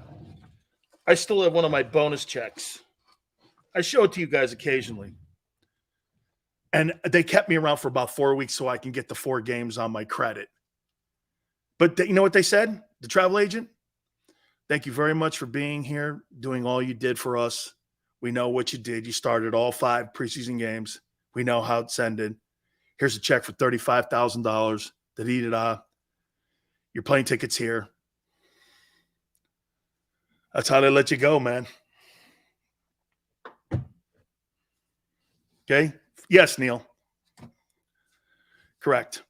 one of my bonus checks. I show it to you guys occasionally. And they kept me around for about 4 weeks so I can get the 4 games on my credit. But you know what they said? The travel agent? Thank you very much for being here, doing all you did for us. We know what you did. You started all 5 preseason games. We know how it's ended. Here's a check for $35,000. Da-dee-da-da. Your plane ticket's here. That's how they let you go, man. Okay? Yes, Neil. Correct.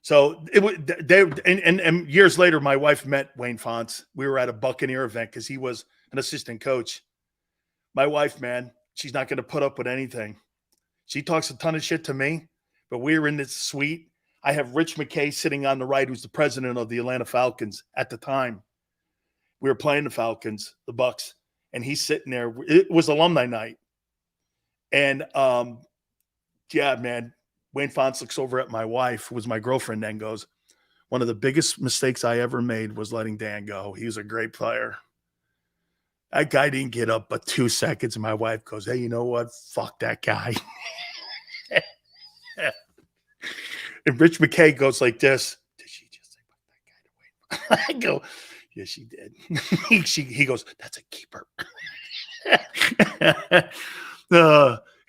So and years later, my wife met Wayne Fonts. We were at a Buccaneer event because he was an assistant coach. My wife, man, she's not going to put up with anything. She talks a ton of shit to me, but we were in this suite. I have Rich McKay sitting on the right, who's the president of the Atlanta Falcons at the time. We were playing the Falcons, the Bucks, and he's sitting there. It was alumni night. And, yeah, man, Wayne Fonts looks over at my wife, who was my girlfriend then, goes, one of the biggest mistakes I ever made was letting Dan go. He was a great player. That guy didn't get up but 2 seconds, and my wife goes, hey, you know what? Fuck that guy. And Rich McKay goes like this. Did she just say fuck that guy to Wayne? I go, yeah, she did. He goes, that's a keeper.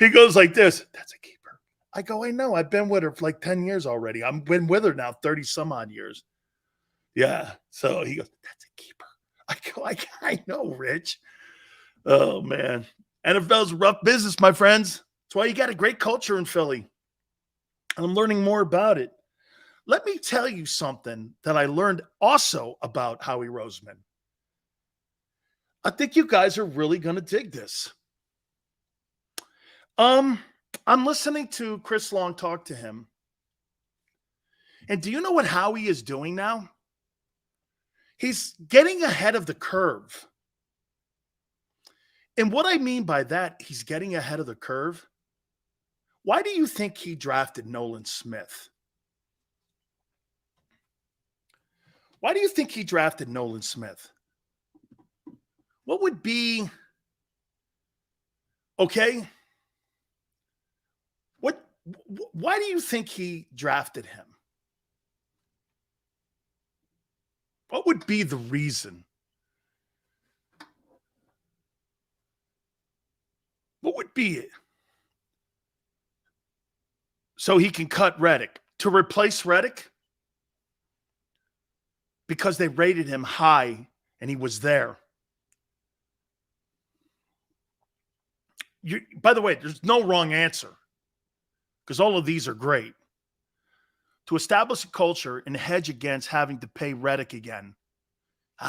He goes like this. That's a keeper. I go, I know. I've been with her for like 10 years already. I've been with her now 30 some odd years. Yeah. So he goes, that's a keeper. I go, I know, Rich. Oh, man. NFL's rough business, my friends. That's why you got a great culture in Philly. And I'm learning more about it. Let me tell you something that I learned also about Howie Roseman. I think you guys are really going to dig this. I'm listening to Chris Long talk to him. And do you know what Howie is doing now? He's getting ahead of the curve. And what I mean by that, he's getting ahead of the curve. Why do you think he drafted Nolan Smith? Why do you think he drafted Nolan Smith? What would be, okay? Why do you think he drafted him? What would be the reason? What would be it? So he can cut Reddick. To replace Reddick? Because they rated him high and he was there. By the way, there's no wrong answer because all of these are great. To establish a culture and hedge against having to pay Reddick again.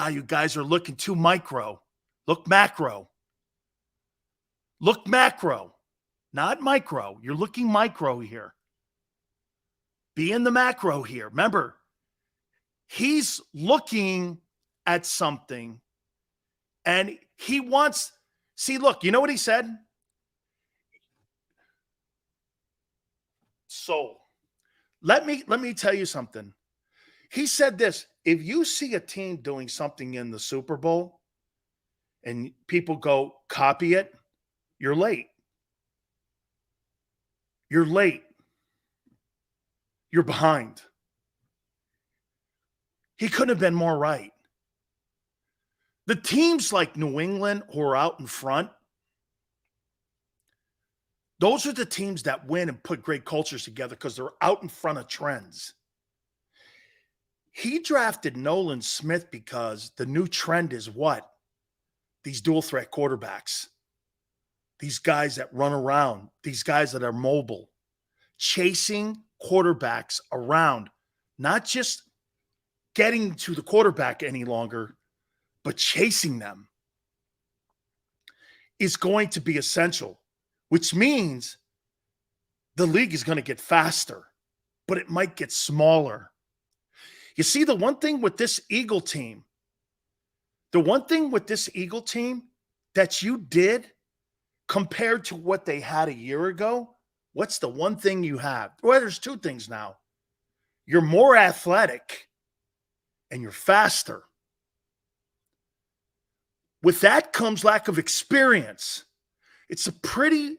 You guys are looking too micro. Look macro. Look macro, not micro. You're looking micro here. Be in the macro here. Remember, he's looking at something and he wants, see, look, you know what he said? So let me tell you something. He said this, if you see a team doing something in the Super Bowl and people go copy it, you're late. You're late. You're behind. He couldn't have been more right. The teams like New England who are out in front, those are the teams that win and put great cultures together because they're out in front of trends. He drafted Nolan Smith because the new trend is what? These dual threat quarterbacks. These guys that run around. These guys that are mobile. Chasing quarterbacks around. Not just getting to the quarterback any longer, but chasing them. is going to be essential, which means the league is going to get faster, but it might get smaller. You see, the one thing with this Eagle team that you did compared to what they had a year ago, what's the one thing you have? Well, there's two things now. You're more athletic and you're faster. With that comes lack of experience. It's a pretty,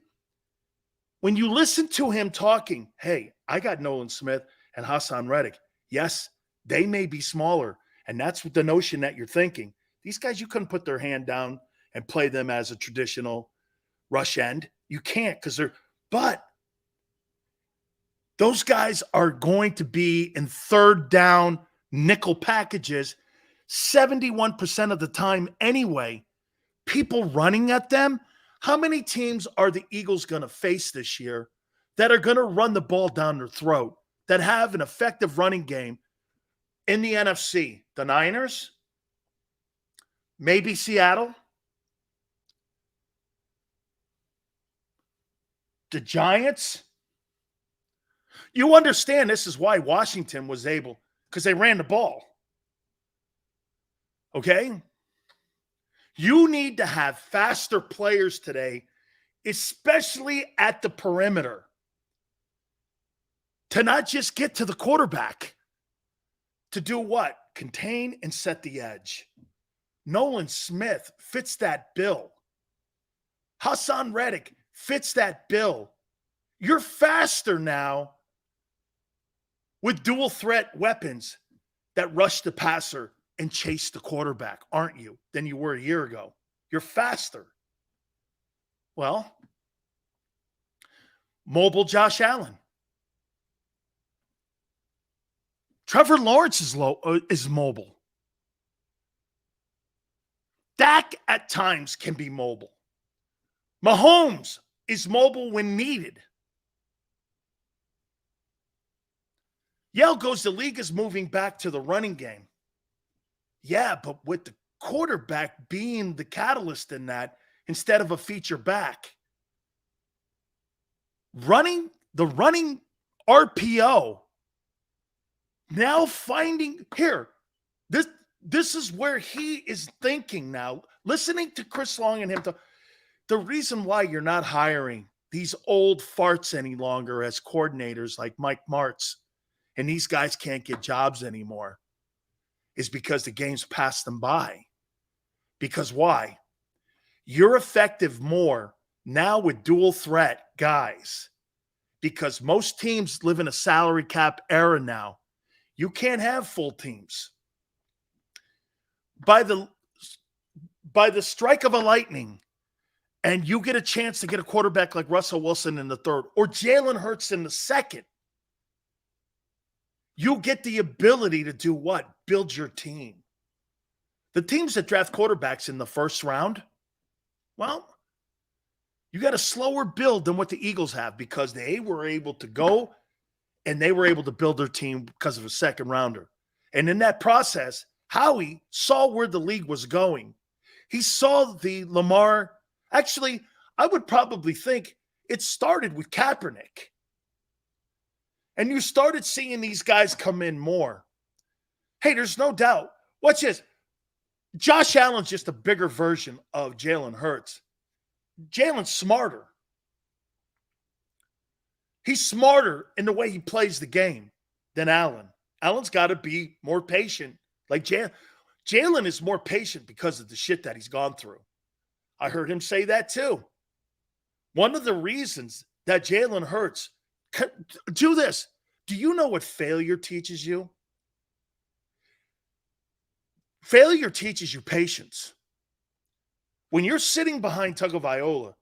when you listen to him talking, hey, I got Nolan Smith and Hassan Reddick. Yes, they may be smaller. And that's the notion that you're thinking. These guys, you couldn't put their hand down and play them as a traditional rush end. You can't because but those guys are going to be in third down nickel packages 71% of the time anyway. People running at them. How many teams are the Eagles going to face this year that are going to run the ball down their throat, that have an effective running game in the NFC? The Niners, maybe Seattle, the Giants. You understand this is why Washington was able, because they ran the ball. Okay? You need to have faster players today, especially at the perimeter, to not just get to the quarterback. To do what? Contain and set the edge. Nolan Smith fits that bill. Hassan Reddick fits that bill. You're faster now with dual threat weapons that rush the passer and chase the quarterback, aren't you, than you were a year ago? You're faster. Well, mobile Josh Allen. Trevor Lawrence is mobile. Dak at times can be mobile. Mahomes is mobile when needed. Yale goes, the league is moving back to the running game. Yeah, but with the quarterback being the catalyst in that instead of a feature back. The running RPO, now finding here, this is where he is thinking now. Listening to Chris Long and him talk, the reason why you're not hiring these old farts any longer as coordinators like Mike Martz, and these guys can't get jobs anymore, is because the game's passed them by. Because why? You're effective more now with dual threat guys, because most teams live in a salary cap era now. You can't have full teams. By the strike of a lightning, and you get a chance to get a quarterback like Russell Wilson in the third or Jalen Hurts in the second, you get the ability to do what? Build your team. The teams that draft quarterbacks in the first round, well, you got a slower build than what the Eagles have because they were able to go and they were able to build their team because of a second rounder. And in that process, Howie saw where the league was going. He saw the Lamar. Actually, I would probably think it started with Kaepernick. And you started seeing these guys come in more. Hey, there's no doubt. Watch this. Josh Allen's just a bigger version of Jalen Hurts. Jalen's smarter. He's smarter in the way he plays the game than Allen. Allen's got to be more patient. Like Jalen is more patient because of the shit that he's gone through. I heard him say that too. One of the reasons that Jalen Hurts, do this. Do you know what failure teaches you? Failure teaches you patience. When you're sitting behind Tagovailoa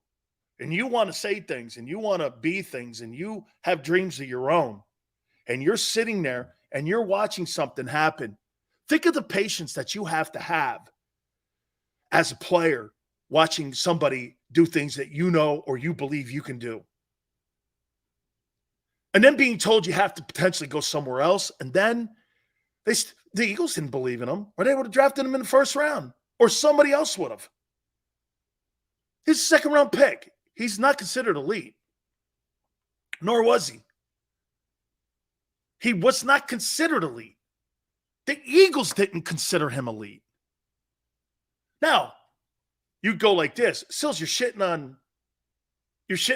and you want to say things and you want to be things and you have dreams of your own and you're sitting there and you're watching something happen, think of the patience that you have to have as a player watching somebody do things that you know or you believe you can do. And then being told you have to potentially go somewhere else. And then the Eagles didn't believe in him, or they would have drafted him in the first round, or somebody else would have. He's a second-round pick. He's not considered elite, nor was he. He was not considered elite. The Eagles didn't consider him elite. Now, you go like this. Sills, you're shitting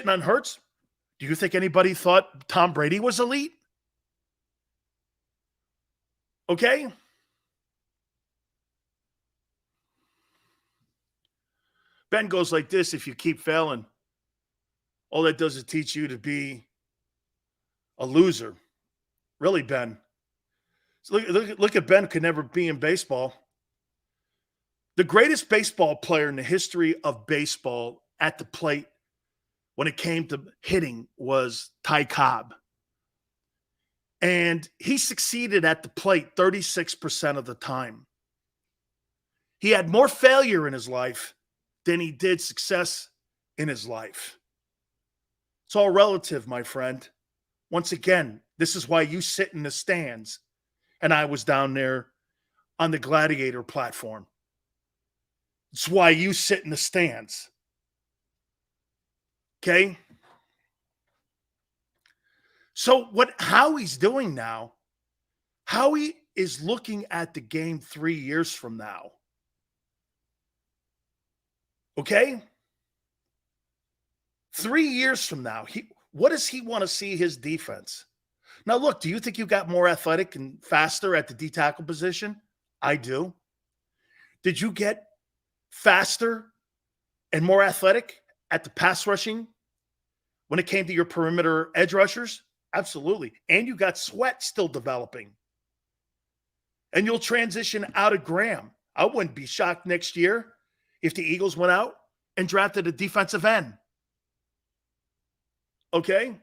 on Hurts? Do you think anybody thought Tom Brady was elite? Okay? Ben goes like this: if you keep failing, all that does is teach you to be a loser. Really, Ben. So look at Ben, could never be in baseball. The greatest baseball player in the history of baseball at the plate when it came to hitting was Ty Cobb. And he succeeded at the plate 36% of the time. He had more failure in his life than he did success in his life. It's all relative, my friend. Once again, this is why you sit in the stands and I was down there on the Gladiator platform. It's why you sit in the stands. Okay? So what Howie's doing now, Howie is looking at the game 3 years from now. Okay? 3 years from now, what does he want to see his defense? Now, look, do you think you got more athletic and faster at the D tackle position? I do. Did you get faster and more athletic at the pass rushing when it came to your perimeter edge rushers? Absolutely. And you got Sweat still developing. And you'll transition out of Graham. I wouldn't be shocked next year if the Eagles went out and drafted a defensive end. Okay?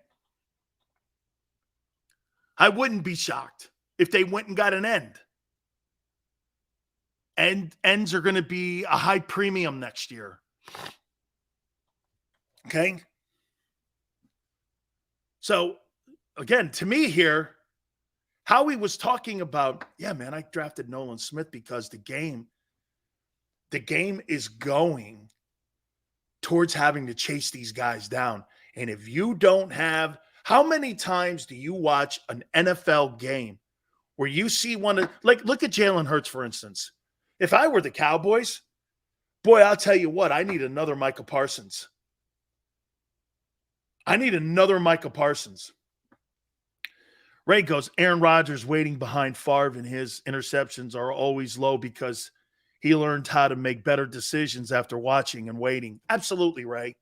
I wouldn't be shocked if they went and got an end. And ends are going to be a high premium next year. Okay? So, again, to me here, Howie was talking about, yeah, man, I drafted Nolan Smith because the game is going towards having to chase these guys down. And if you don't have, how many times do you watch an NFL game where you see one of, like, look at Jalen Hurts, for instance. If I were the Cowboys, boy, I'll tell you what, I need another Micah Parsons. I need another Micah Parsons. Ray goes, Aaron Rodgers waiting behind Favre, and his interceptions are always low because he learned how to make better decisions after watching and waiting. Absolutely, Ray.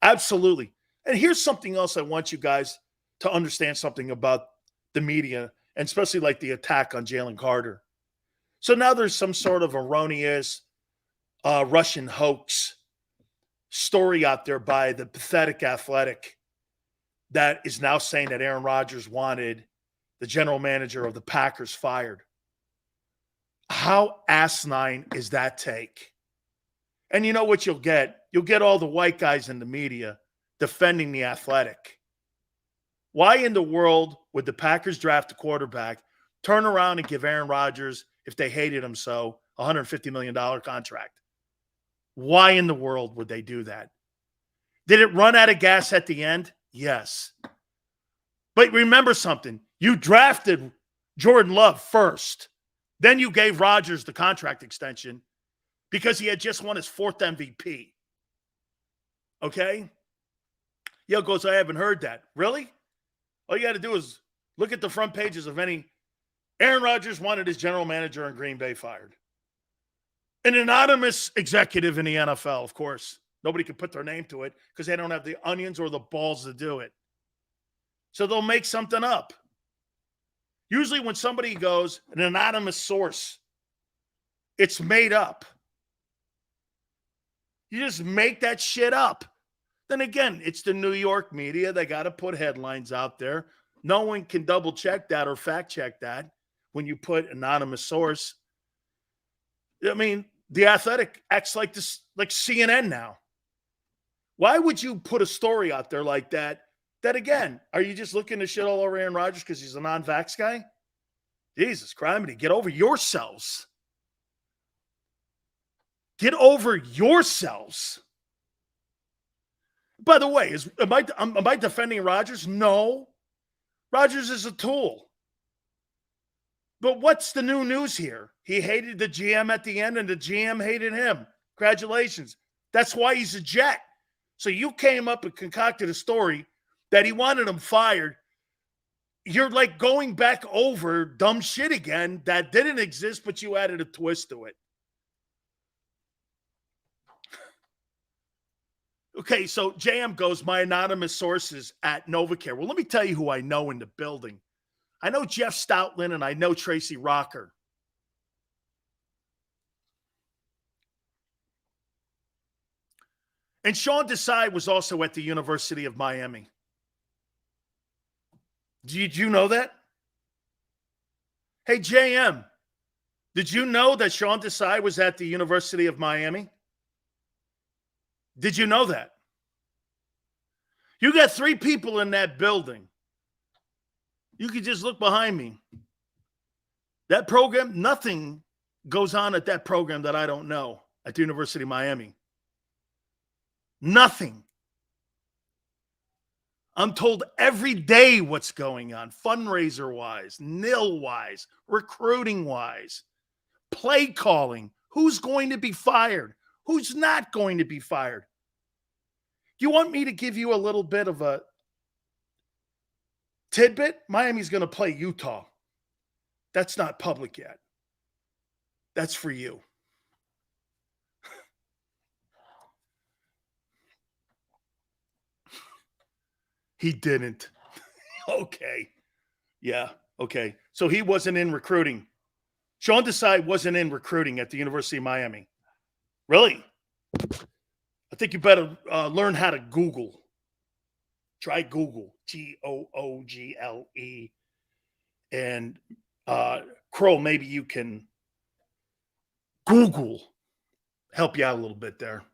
Absolutely. And here's something else I want you guys to understand something about the media, and especially like the attack on Jalen Carter. So now there's some sort of erroneous Russian hoax story out there by the pathetic Athletic that is now saying that Aaron Rodgers wanted the general manager of the Packers fired. How asinine is that take? And you know what you'll get? You'll get all the white guys in the media defending the Athletic. Why in the world would the Packers draft a quarterback, turn around and give Aaron Rodgers, if they hated him so, a $150 million contract? Why in the world would they do that? Did it run out of gas at the end? Yes. But remember something. You drafted Jordan Love first. Then you gave Rodgers the contract extension because he had just won his 4th MVP. Okay? Yo goes, I haven't heard that. Really? All you got to do is look at the front pages of any. Aaron Rodgers wanted his general manager in Green Bay fired. An anonymous executive in the NFL, of course. Nobody can put their name to it because they don't have the onions or the balls to do it. So they'll make something up. Usually when somebody goes, an anonymous source, it's made up. You just make that shit up. Then again, it's the New York media. They got to put headlines out there. No one can double check that or fact check that when you put anonymous source. I mean, the Athletic acts like this, like CNN now. Why would you put a story out there like that? That again, are you just looking to shit all over Aaron Rodgers because he's a non-vax guy? Jesus Christ, get over yourselves. Get over yourselves. By the way, am I defending Rodgers? No. Rodgers is a tool. But what's the new news here? He hated the GM at the end, and the GM hated him. Congratulations. That's why he's a Jet. So you came up and concocted a story that he wanted him fired. You're like going back over dumb shit again that didn't exist, but you added a twist to it. Okay, so JM goes, my anonymous sources at NovaCare. Well, let me tell you who I know in the building. I know Jeff Stoutland and I know Tracy Rocker. And Sean Desai was also at the University of Miami. Did you know that? Hey, JM, did you know that Sean Desai was at the University of Miami? Did you know that? You got 3 people in that building. You could just look behind me. That program, nothing goes on at that program that I don't know at the University of Miami. Nothing. I'm told every day what's going on, fundraiser-wise, nil-wise, recruiting-wise, play calling. Who's going to be fired? Who's not going to be fired? You want me to give you a little bit of a tidbit? Miami's going to play Utah. That's not public yet. That's for you. He didn't. Okay. Yeah. Okay. So he wasn't in recruiting. Sean Desai wasn't in recruiting at the University of Miami. Really? I think you better learn how to Google. Try Google. Google. And Kroll, maybe you can Google. Help you out a little bit there.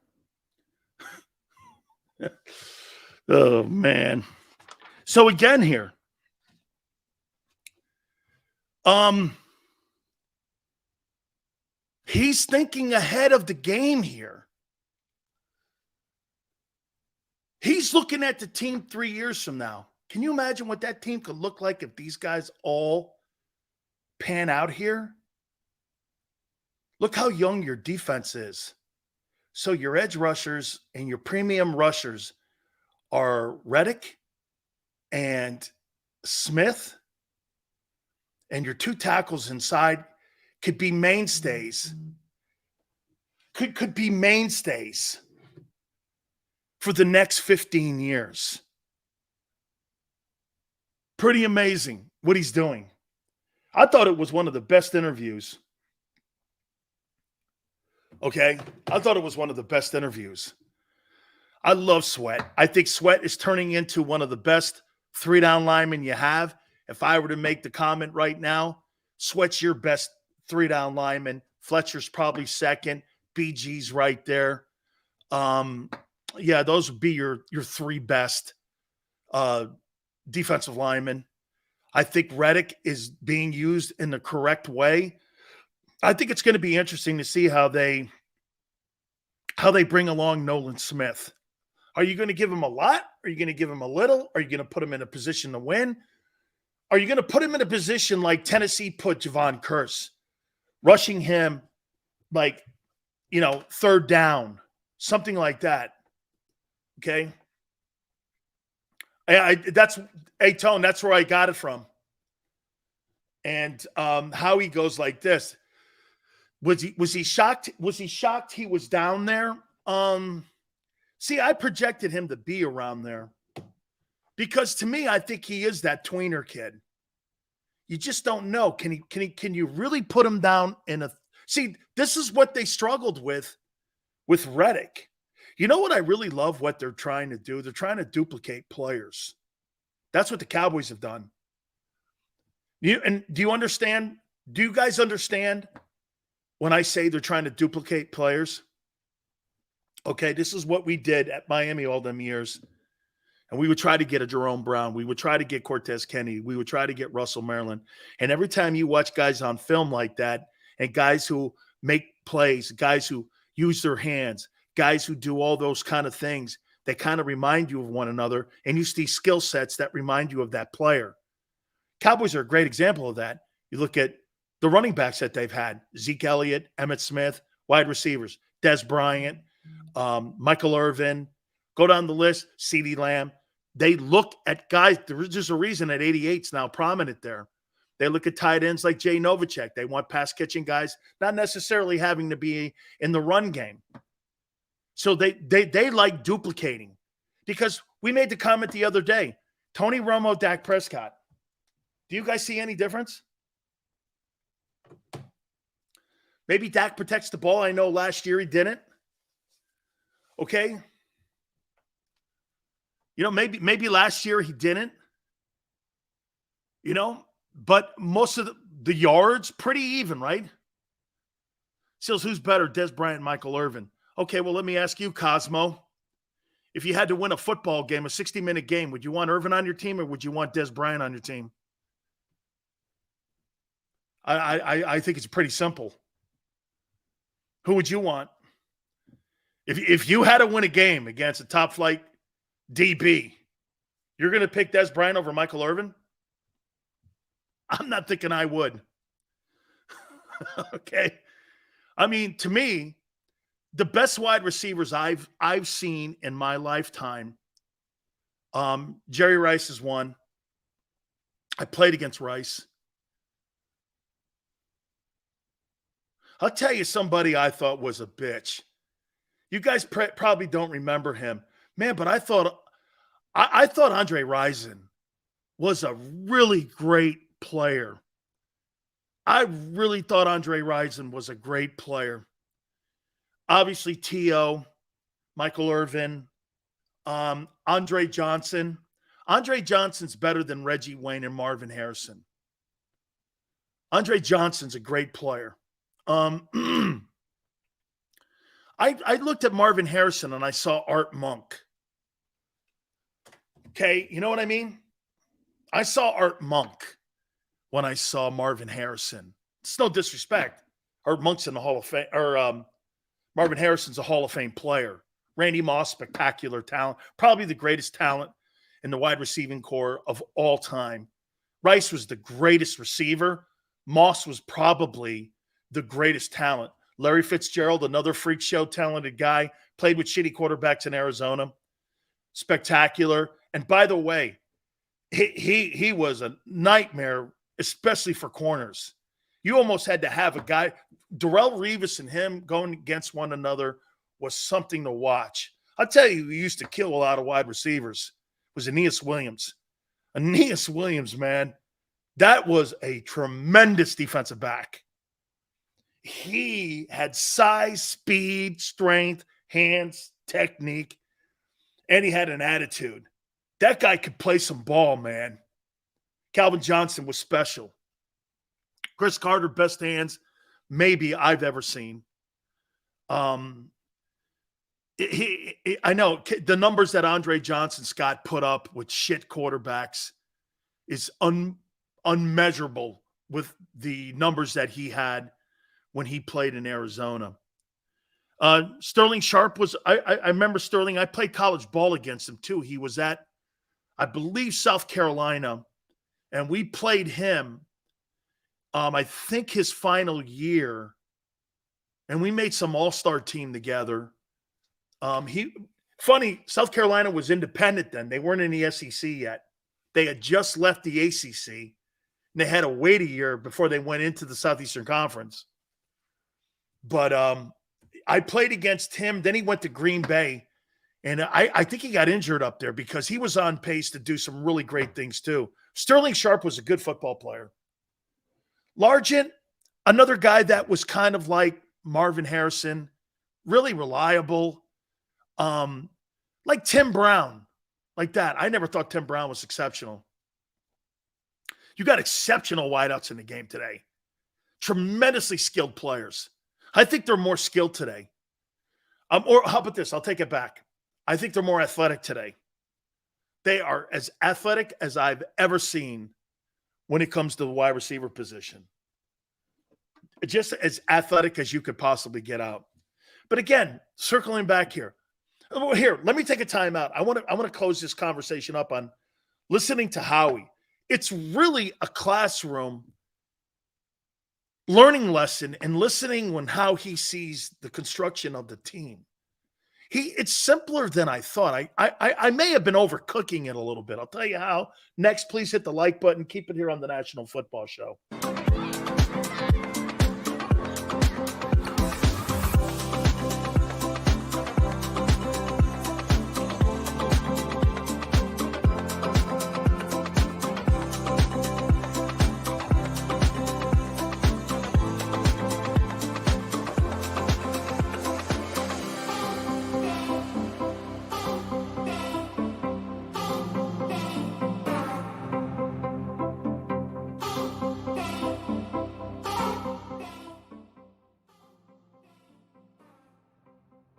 Oh, man. So again here. He's thinking ahead of the game here. He's looking at the team 3 years from now. Can you imagine what that team could look like if these guys all pan out here? Look how young your defense is. So your edge rushers and your premium rushers are Reddick and Smith, and your 2 tackles inside could be mainstays. Could be mainstays for the next 15 years. Pretty amazing what he's doing. I thought it was one of the best interviews. Okay? I thought it was one of the best interviews. I love Sweat. I think Sweat is turning into one of the best 3-down linemen you have. If I were to make the comment right now, Sweat's your best 3-down lineman. Fletcher's probably second. BG's right there. Yeah, those would be your 3 best defensive linemen. I think Reddick is being used in the correct way. I think it's going to be interesting to see how they bring along Nolan Smith. Are you going to give him a lot? Are you going to give him a little? Are you going to put him in a position to win? Are you going to put him in a position like Tennessee put Javon Curse, rushing him like, 3rd down, something like that? Okay. Tone, that's where I got it from. And Howie goes like this. Was he shocked? Was he shocked he was down there? See, I projected him to be around there because to me, I think he is that tweener kid. You just don't know. Can you really put him down in a? See, this is what they struggled with Reddick. You know what I really love what they're trying to do? They're trying to duplicate players. That's what the Cowboys have done. Do you understand? Do you guys understand when I say they're trying to duplicate players? Okay, this is what we did at Miami all them years. And we would try to get a Jerome Brown. We would try to get Cortez Kennedy. We would try to get Russell Maryland. And every time you watch guys on film like that and guys who make plays, guys who use their hands, guys who do all those kind of things They kind of remind you of one another, and you see skill sets that remind you of that player. Cowboys are a great example of that. You look at the running backs that they've had: Zeke Elliott, Emmitt Smith, wide receivers, Des Bryant, Michael Irvin. Go down the list, CeeDee Lamb. They look at guys. There's just a reason that 88's now prominent there. They look at tight ends like Jay Novacek. They want pass-catching guys, not necessarily having to be in the run game. So they like duplicating, because we made the comment the other day, Tony Romo, Dak Prescott. Do you guys see any difference? Maybe Dak protects the ball. I know last year he didn't. Okay. You know, maybe last year he didn't. You know, but most of the yards, pretty even, right? Seals, who's better, Des Bryant, Michael Irvin? Okay, well, let me ask you, Cosmo. If you had to win a football game, a 60-minute game, would you want Irvin on your team or would you want Des Bryant on your team? I think it's pretty simple. Who would you want? If you had to win a game against a top-flight DB, you're going to pick Des Bryant over Michael Irvin? I'm not thinking I would. Okay. I mean, to me, the best wide receivers I've seen in my lifetime, Jerry Rice is one. I played against Rice. I'll tell you somebody I thought was a bitch. You guys probably don't remember him. Man, but I thought Andre Rison was a really great player. I really thought Andre Rison was a great player. Obviously, T.O., Michael Irvin, Andre Johnson. Andre Johnson's better than Reggie Wayne and Marvin Harrison. Andre Johnson's a great player. I looked at Marvin Harrison and I saw Art Monk. Okay, you know what I mean? I saw Art Monk when I saw Marvin Harrison. It's no disrespect. Art Monk's in the Hall of Fame, or Marvin Harrison's a Hall of Fame player. Randy Moss, spectacular talent. Probably the greatest talent in the wide receiving core of all time. Rice was the greatest receiver. Moss was probably the greatest talent. Larry Fitzgerald, another freak show talented guy, played with shitty quarterbacks in Arizona. Spectacular. And by the way, he was a nightmare, especially for corners. You almost had to have a guy. Darrelle Revis and him going against one another was something to watch. I'll tell you who used to kill a lot of wide receivers was Aeneas Williams. Aeneas Williams, man, that was a tremendous defensive back. He had size, speed, strength, hands, technique, and he had an attitude. That guy could play some ball, man. Calvin Johnson was special. Chris Carter, best hands maybe I've ever seen. I know the numbers that Andre Johnson Scott put up with shit quarterbacks is unmeasurable with the numbers that he had when he played in Arizona. Sterling Sharp was, I remember Sterling. I played college ball against him too. He was at, I believe, South Carolina, and we played him, I think his final year, and we made some all-star team together. South Carolina was independent then. They weren't in the SEC yet. They had just left the ACC, and they had to wait a year before they went into the Southeastern Conference. But I played against him. Then he went to Green Bay, and I think he got injured up there because he was on pace to do some really great things too. Sterling Sharp was a good football player. Largent, another guy that was kind of like Marvin Harrison, really reliable, like Tim Brown, like that. I never thought Tim Brown was exceptional. You got exceptional wideouts in the game today. Tremendously skilled players. I think they're more skilled today. Or how about this? I'll take it back. I think they're more athletic today. They are as athletic as I've ever seen when it comes to the wide receiver position. Just as athletic as you could possibly get out. But again, circling back here, Here, let me take a time out. I want to close this conversation up on listening to Howie. It's really a classroom learning lesson and listening when how he sees the construction of the team. It's simpler than I thought. I may have been overcooking it a little bit. I'll tell you how. Next, please hit the like button. Keep it here on the National Football Show.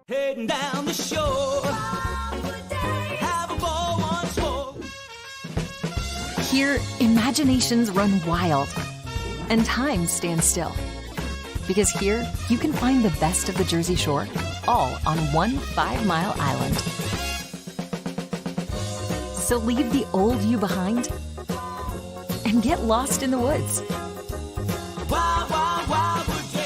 Heading down the shore. Have a ball once more. Here, imaginations run wild and time stands still. Because here, you can find the best of the Jersey Shore, all on one 5-mile island. So leave the old you behind and get lost in the woods. Wild, wild, wild wood days.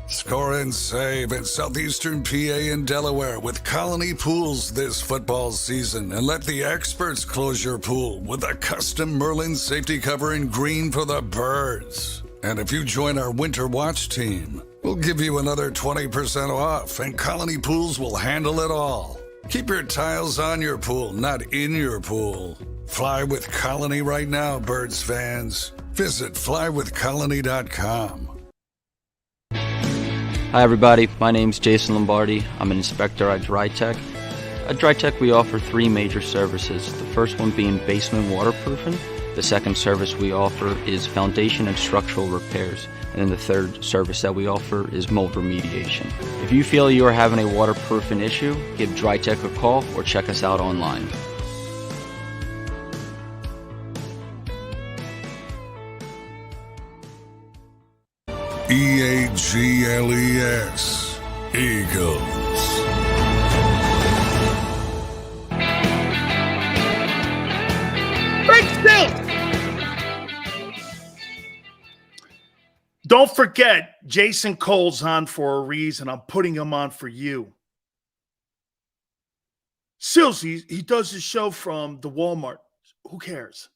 Score and save in Southeastern PA and Delaware with Colony Pools this football season, and let the experts close your pool with a custom Merlin safety cover in green for the birds. And if you join our Winter Watch team, we'll give you another 20% off, and Colony Pools will handle it all. Keep your tiles on your pool, not in your pool. Fly with Colony right now, Birds fans. Visit flywithcolony.com. Hi everybody, my name's Jason Lombardi. I'm an inspector at DryTech. At DryTech we offer three major services, the first one being basement waterproofing, the second service we offer is foundation and structural repairs, and then the third service that we offer is mold remediation. If you feel you are having a waterproofing issue, give DryTech a call or check us out online. EAGLES, Eagles. Break still. Don't forget, Jason Cole's on for a reason. I'm putting him on for you. Sills, he does his show from the Walmart. Who cares?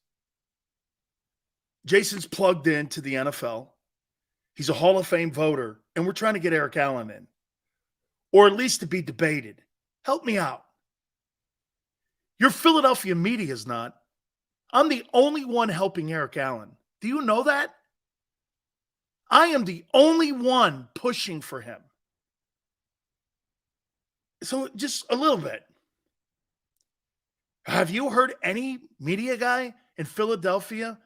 Jason's plugged into the NFL. He's a Hall of Fame voter, and we're trying to get Eric Allen in, or at least to be debated. Help me out. Your Philadelphia media is not. I'm the only one helping Eric Allen. Do you know that? I am the only one pushing for him. So just a little bit. Have you heard any media guy in Philadelphia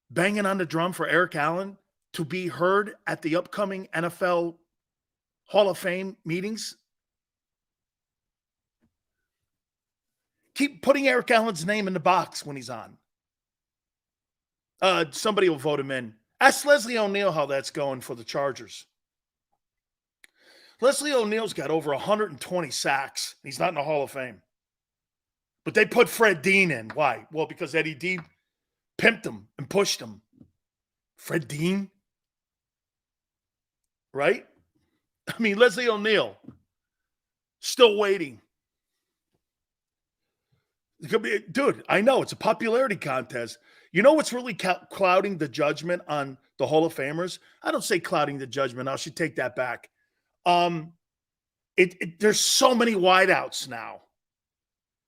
banging on the drum for Eric Allen to be heard at the upcoming NFL Hall of Fame meetings? Keep putting Eric Allen's name in the box when he's on. Somebody will vote him in. Ask Leslie O'Neal how that's going for the Chargers. Leslie O'Neal's got over 120 sacks. He's not in the Hall of Fame. But they put Fred Dean in. Why? Well, because Eddie D pimped him and pushed him. Fred Dean? Right? I mean, Leslie O'Neal, still waiting. It could be, dude, I know it's a popularity contest. You know what's really clouding the judgment on the Hall of Famers? I don't say clouding the judgment. I should take that back. There's so many wideouts now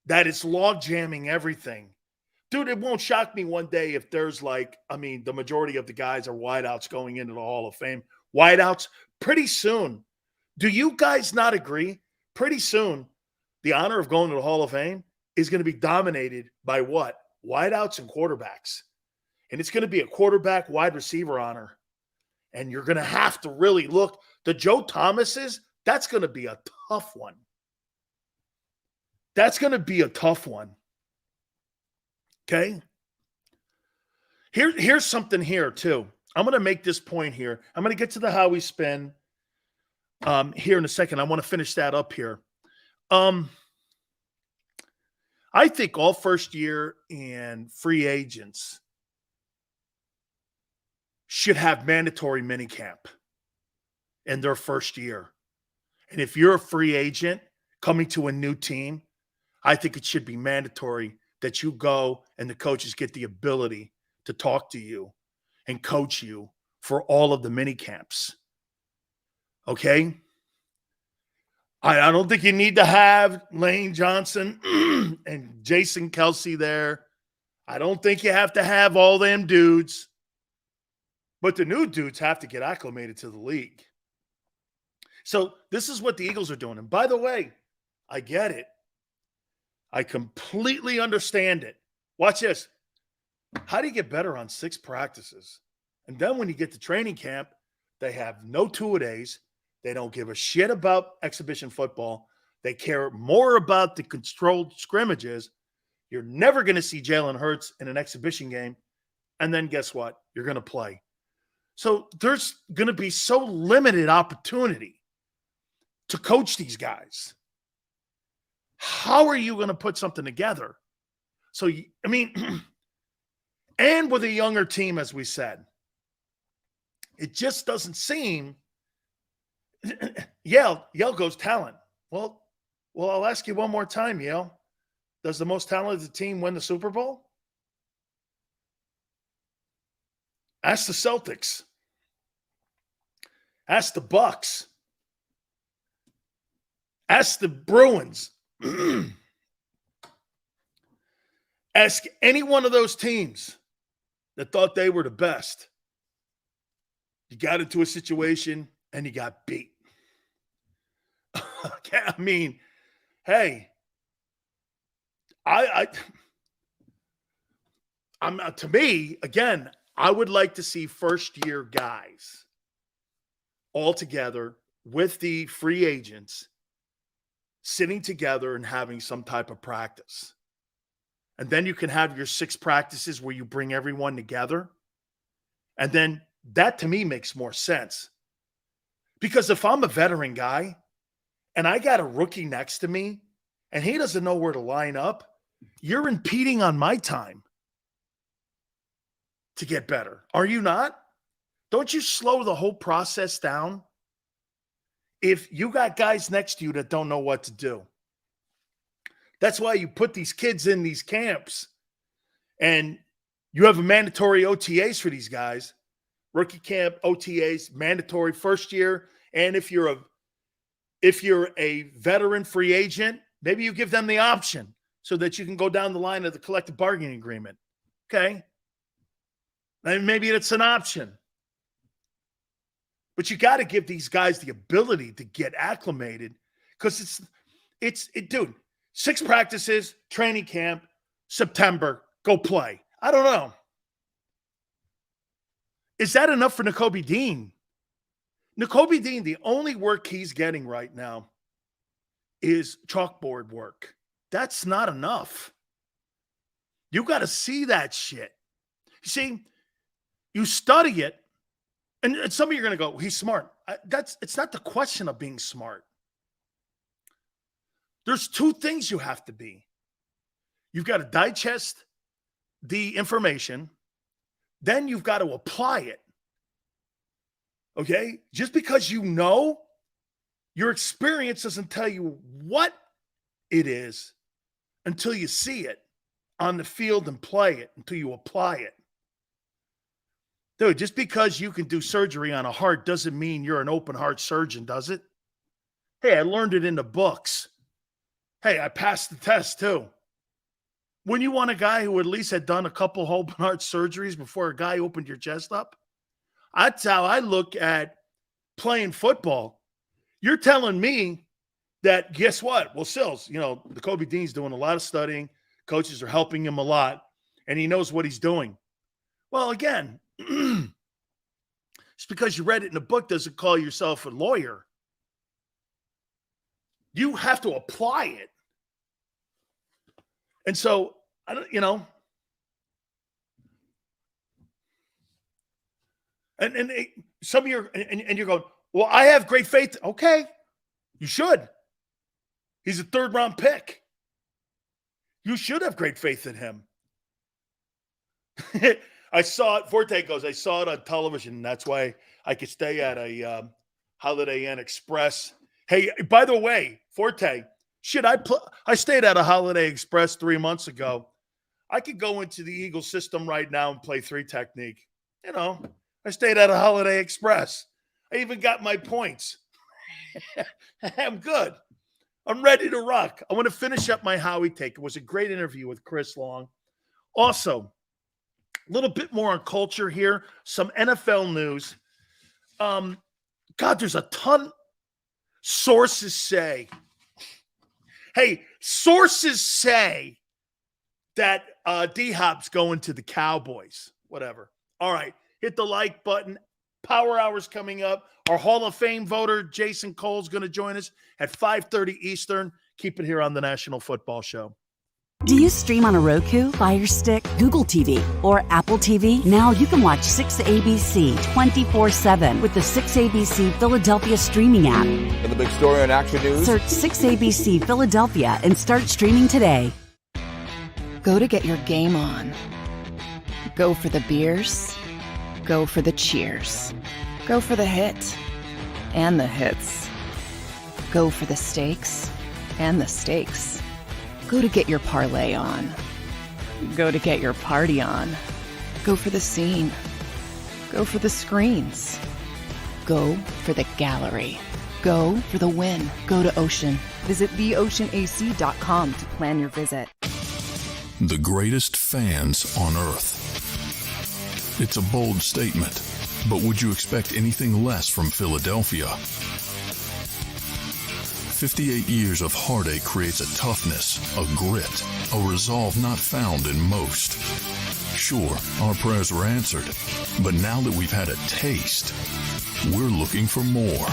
that it's log jamming everything. Dude, it won't shock me one day if there's the majority of the guys are wideouts going into the Hall of Fame. Wideouts, pretty soon. Do you guys not agree? Pretty soon, the honor of going to the Hall of Fame is going to be dominated by what? Wideouts and quarterbacks. And it's going to be a quarterback wide receiver honor. And you're going to have to really look. The Joe Thomases, that's going to be a tough one. That's going to be a tough one. Okay? Here's something here, too. I'm going to make this point here. I'm going to get to the Howie spin here in a second. I want to finish that up here. I think all first year and free agents should have mandatory minicamp in their first year. And if you're a free agent coming to a new team, I think it should be mandatory that you go and the coaches get the ability to talk to you and coach you for all of the mini camps. Okay? I don't think you need to have Lane Johnson and Jason Kelsey there. I don't think you have to have all them dudes. But the new dudes have to get acclimated to the league. So this is what the Eagles are doing. And by the way, I get it. I completely understand it. Watch this. How do you get better on 6 practices? And then when you get to training camp, they have no two-a-days. They don't give a shit about exhibition football. They care more about the controlled scrimmages. You're never going to see Jalen Hurts in an exhibition game. And then guess what? You're going to play. So there's going to be so limited opportunity to coach these guys. How are you going to put something together? So, I mean, and with a younger team, as we said, it just doesn't seem. Yale goes talent. Well, I'll ask you one more time, Yale. Does the most talented team win the Super Bowl? Ask the Celtics. Ask the Bucks. Ask the Bruins. Ask any one of those teams that thought they were the best. You got into a situation and you got beat. Okay, I mean, hey, I'm to me, again, I would like to see first-year guys all together with the free agents sitting together and having some type of practice. And then you can have your 6 practices where you bring everyone together. And then that, to me, makes more sense. Because if I'm a veteran guy and I got a rookie next to me and he doesn't know where to line up, you're impeding on my time to get better. Are you not? Don't you slow the whole process down if you got guys next to you that don't know what to do? That's why you put these kids in these camps and you have a mandatory OTAs for these guys. Rookie camp, OTAs, mandatory first year. And if you're a veteran free agent, maybe you give them the option so that you can go down the line of the collective bargaining agreement. Okay? And maybe it's an option. But you got to give these guys the ability to get acclimated because dude, 6 practices, training camp, September, go play. I don't know. Is that enough for Nakobe Dean? Nakobe Dean, the only work he's getting right now is chalkboard work. That's not enough. You got to see that shit. You see, you study it, and some of you are going to go, he's smart. It's not the question of being smart. There's 2 things you have to be. You've got to digest the information. Then you've got to apply it. Okay? Just because you know, your experience doesn't tell you what it is until you see it. on the field and play it until you apply it. Dude, just because you can do surgery on a heart doesn't mean you're an open heart surgeon, does it? Hey, I learned it in the books. Hey, I passed the test too. When you want a guy who at least had done a couple open heart surgeries before a guy opened your chest up, that's how I look at playing football. You're telling me that, guess what? Well, Sills, the Kobe Dean's doing a lot of studying. Coaches are helping him a lot, and he knows what he's doing. Well, again, just because you read it in a book doesn't call yourself a lawyer. You have to apply it. And so, I don't, and some of your, and you're going, well, I have great faith. Okay, you should. He's a 3rd round pick. You should have great faith in him. I saw it. Forte goes, I saw it on television. That's why I could stay at a Holiday Inn Express. Hey, by the way, Forte, I stayed at a Holiday Express 3 months ago. I could go into the Eagle system right now and play 3 technique. I stayed at a Holiday Express. I even got my points. I'm good. I'm ready to rock. I want to finish up my Howie take. It was a great interview with Chris Long. Also, a little bit more on culture here. Some NFL news. God, there's a ton. Sources say that D-Hop's going to the Cowboys. Whatever. All right. Hit the like button. Power Hour's coming up. Our Hall of Fame voter, Jason Cole's going to join us at 5:30 Eastern. Keep it here on the National Football Show. Do you stream on a Roku, Fire Stick, Google TV, or Apple TV? Now you can watch 6ABC 24/7 with the 6ABC Philadelphia streaming app. And the big story on Action News? Search 6ABC Philadelphia and start streaming today. Go to get your game on. Go for the beers. Go for the cheers. Go for the hit and the hits. Go for the stakes and the stakes. Go to get your parlay on. Go to get your party on. Go for the scene. Go for the screens. Go for the gallery. Go for the win. Go to Ocean. Visit theoceanac.com to plan your visit. The greatest fans on earth. It's a bold statement, but would you expect anything less from Philadelphia? 58 years of heartache creates a toughness, a grit, a resolve not found in most. Sure, our prayers were answered, but now that we've had a taste, we're looking for more.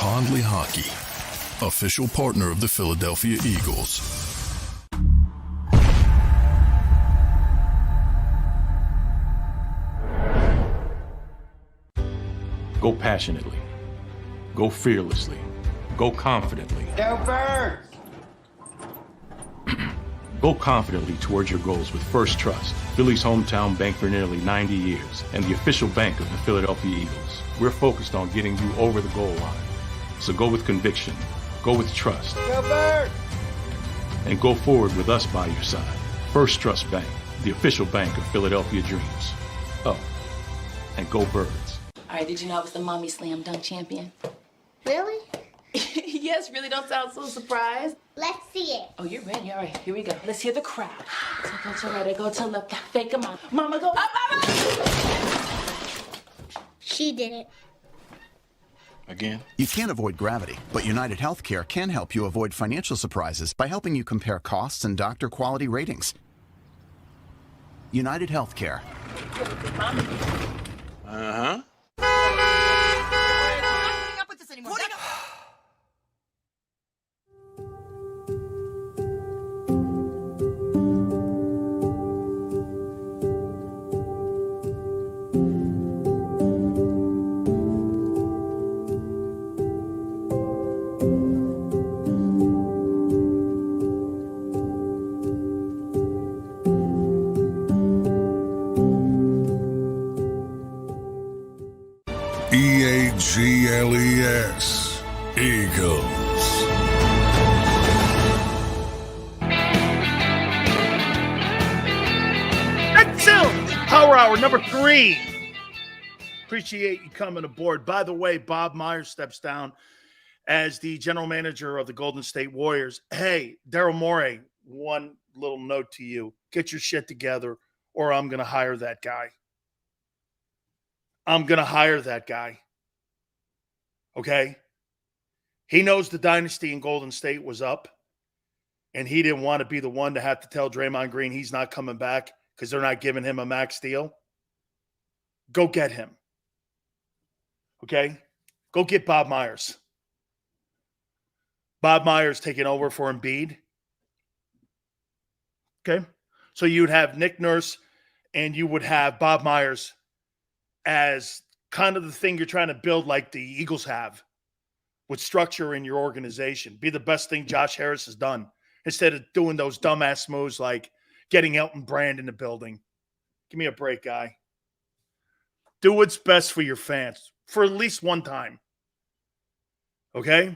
Pondley Hockey, official partner of the Philadelphia Eagles. Go passionately. Go fearlessly. Go confidently. Go Birds! Go confidently towards your goals with First Trust, Philly's hometown bank for nearly 90 years, and the official bank of the Philadelphia Eagles. We're focused on getting you over the goal line. So go with conviction. Go with trust. Go Birds! And go forward with us by your side. First Trust Bank, the official bank of Philadelphia Dreams. Oh, and go Birds. All right, did you know I was the Mommy Slam Dunk Champion? Really? Yes, really don't sound so surprised. Let's see it. Oh, you're ready. All right, here we go. Let's hear the crowd. So go to right, go to left, fake 'em out. Mama, go up, mama! She did it. Again? You can't avoid gravity, but United Healthcare can help you avoid financial surprises by helping you compare costs and doctor quality ratings. United Healthcare. Uh-huh. Power Hour number 3. Appreciate you coming aboard. By the way, Bob Myers steps down as the general manager of the Golden State Warriors. Hey, Daryl Morey, one little note to you. Get your shit together or I'm going to hire that guy. I'm going to hire that guy. Okay? He knows the dynasty in Golden State was up, and he didn't want to be the one to have to tell Draymond Green he's not coming back because they're not giving him a max deal. Go get him. Okay? Go get Bob Myers. Bob Myers taking over for Embiid. Okay? So you'd have Nick Nurse and you would have Bob Myers as kind of the thing you're trying to build like the Eagles have with structure in your organization. Be the best thing Josh Harris has done instead of doing those dumbass moves like getting Elton Brand in the building. Give me a break, guy. Do what's best for your fans for at least one time. Okay?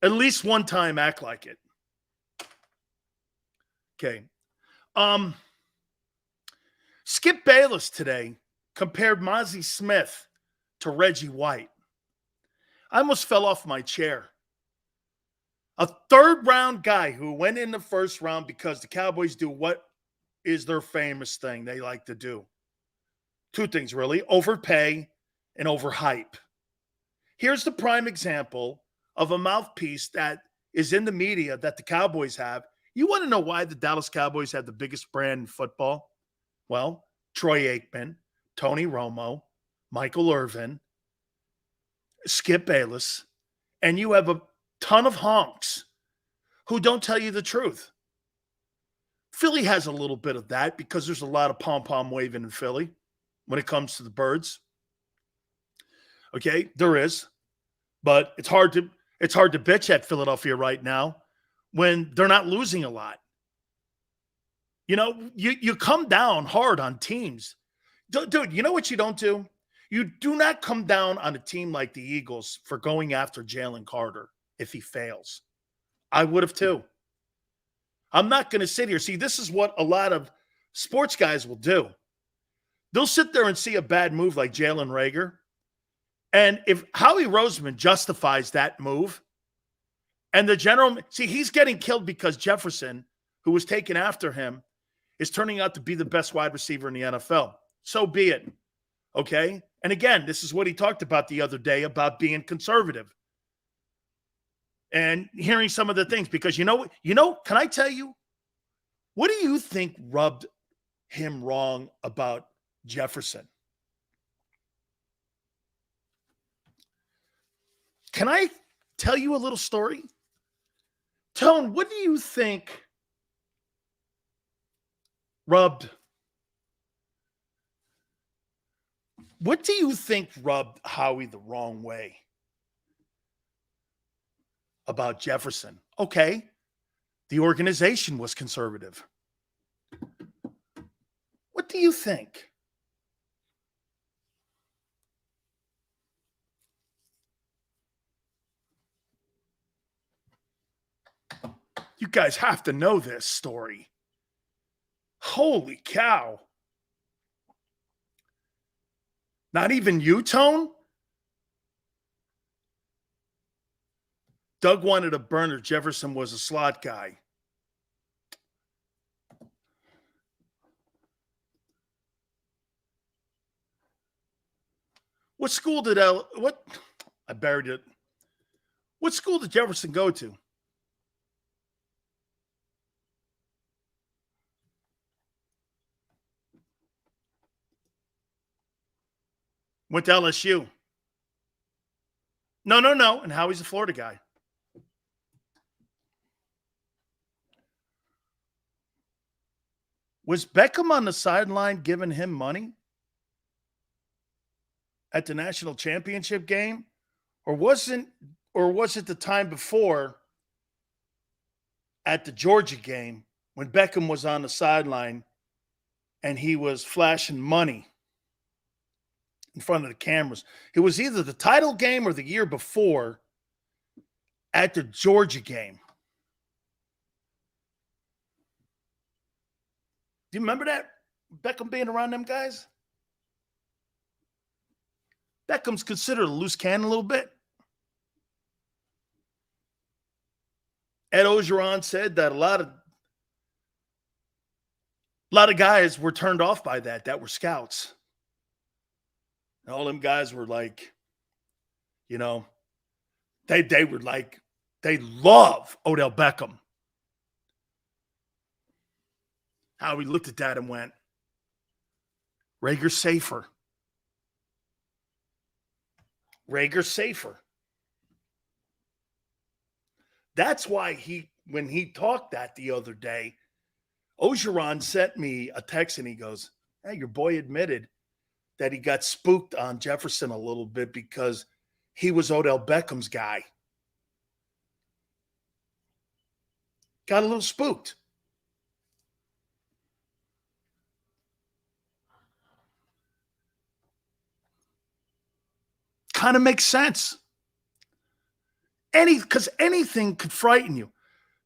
At least one time, act like it. Okay. Skip Bayless today compared Mozzie Smith to Reggie White. I almost fell off my chair. A third-round guy who went in the first round because the Cowboys do what is their famous thing they like to do. Two things, really. Overpay and overhype. Here's the prime example of a mouthpiece that is in the media that the Cowboys have. You want to know why the Dallas Cowboys have the biggest brand in football? Well, Troy Aikman, Tony Romo, Michael Irvin, Skip Bayless, and you have a ton of honks who don't tell you the truth. Philly has a little bit of that because there's a lot of pom-pom waving in Philly when it comes to the birds. Okay, there is. But it's hard to bitch at Philadelphia right now when they're not losing a lot. You know, you come down hard on teams. Dude, you know what you don't do? You do not come down on a team like the Eagles for going after Jalen Carter if he fails. I would have too. I'm not going to sit here. See, this is what a lot of sports guys will do. They'll sit there and see a bad move like Jalen Reagor. And if Howie Roseman justifies that move, and the general, see, he's getting killed because Jefferson, who was taken after him, is turning out to be the best wide receiver in the NFL. So be it. Okay? And again, this is what he talked about the other day about being conservative. And hearing some of the things, because you know, can I tell you, what do you think rubbed him wrong about Jefferson? Can I tell you a little story? Tone, what do you think rubbed Howie the wrong way about Jefferson? Okay, the organization was conservative. What do you think? You guys have to know this story. Holy cow. Not even you, Tone? Doug wanted a burner. Jefferson was a slot guy. What school did I buried it. What school did Jefferson go to? Went to LSU. No. And Howie's a Florida guy. Was Beckham on the sideline giving him money at the national championship game? Or was it the time before at the Georgia game when Beckham was on the sideline and he was flashing money in front of the cameras? It was either the title game or the year before at the Georgia game. Do you remember that? Beckham being around them guys? Beckham's considered a loose cannon a little bit. Ed Ogeron said that a lot of guys were turned off by that were scouts. And all them guys were like, you know, they were like, they love Odell Beckham. Howie looked at that and went, Rager's safer. Rager's safer. That's why when he talked that the other day, Ogeron sent me a text and he goes, hey, your boy admitted that he got spooked on Jefferson a little bit because he was Odell Beckham's guy. Got a little spooked. Kind of makes sense. Because anything could frighten you.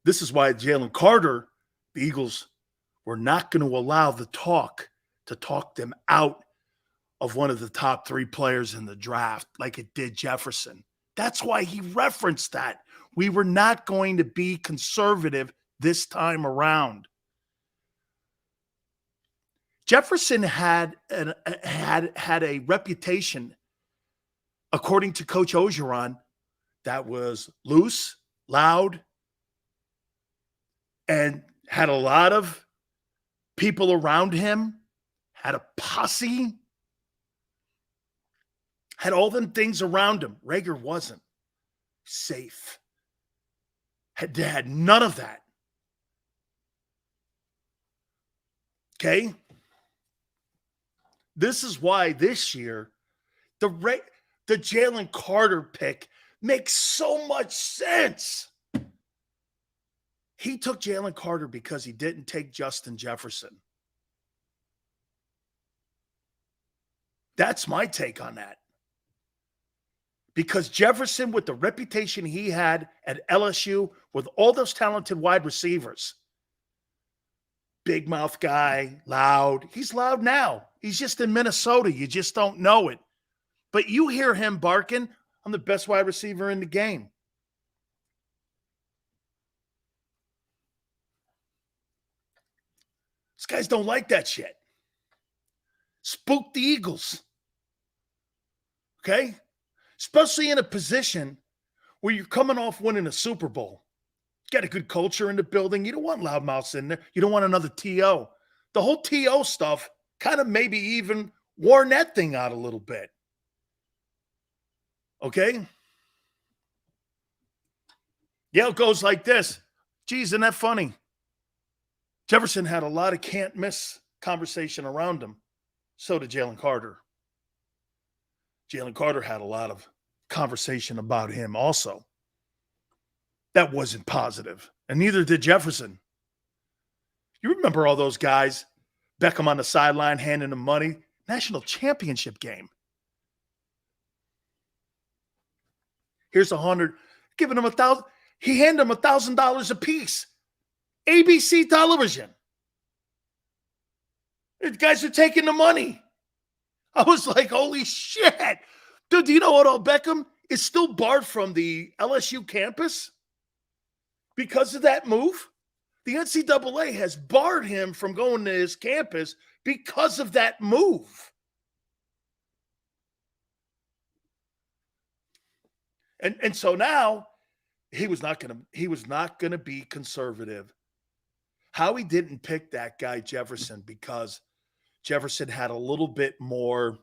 This is why Jalen Carter, the Eagles, were not going to allow the talk to talk them out of one of the top 3 players in the draft like it did Jefferson. That's why he referenced that. We were not going to be conservative this time around. Jefferson had a reputation, according to Coach Ogeron, that was loose, loud, and had a lot of people around him, had a posse, had all them things around him. Rager wasn't safe. Had none of that. Okay? This is why this year, the Jalen Carter pick makes so much sense. He took Jalen Carter because he didn't take Justin Jefferson. That's my take on that. Because Jefferson, with the reputation he had at LSU, with all those talented wide receivers, big mouth guy, loud. He's loud now. He's just in Minnesota. You just don't know it. But you hear him barking, I'm the best wide receiver in the game. These guys don't like that shit. Spook the Eagles. Okay? Especially in a position where you're coming off winning a Super Bowl. You got a good culture in the building. You don't want loudmouths in there. You don't want another TO. The whole TO stuff kind of maybe even wore that thing out a little bit. Okay? Yeah, it goes like this. Geez, isn't that funny? Jefferson had a lot of can't miss conversation around him. So did Jalen Carter. Jalen Carter had a lot of conversation about him also. That wasn't positive. And neither did Jefferson. You remember all those guys, Beckham on the sideline handing him money. National championship game. Here's $100, giving him $1,000. He handed him $1,000 a piece. ABC television. The guys are taking the money. I was like, holy shit. Dude, do you know Odell Beckham is still barred from the LSU campus because of that move? The NCAA has barred him from going to his campus because of that move. And so now he was not going to be conservative. Howie didn't pick that guy Jefferson because Jefferson had a little bit more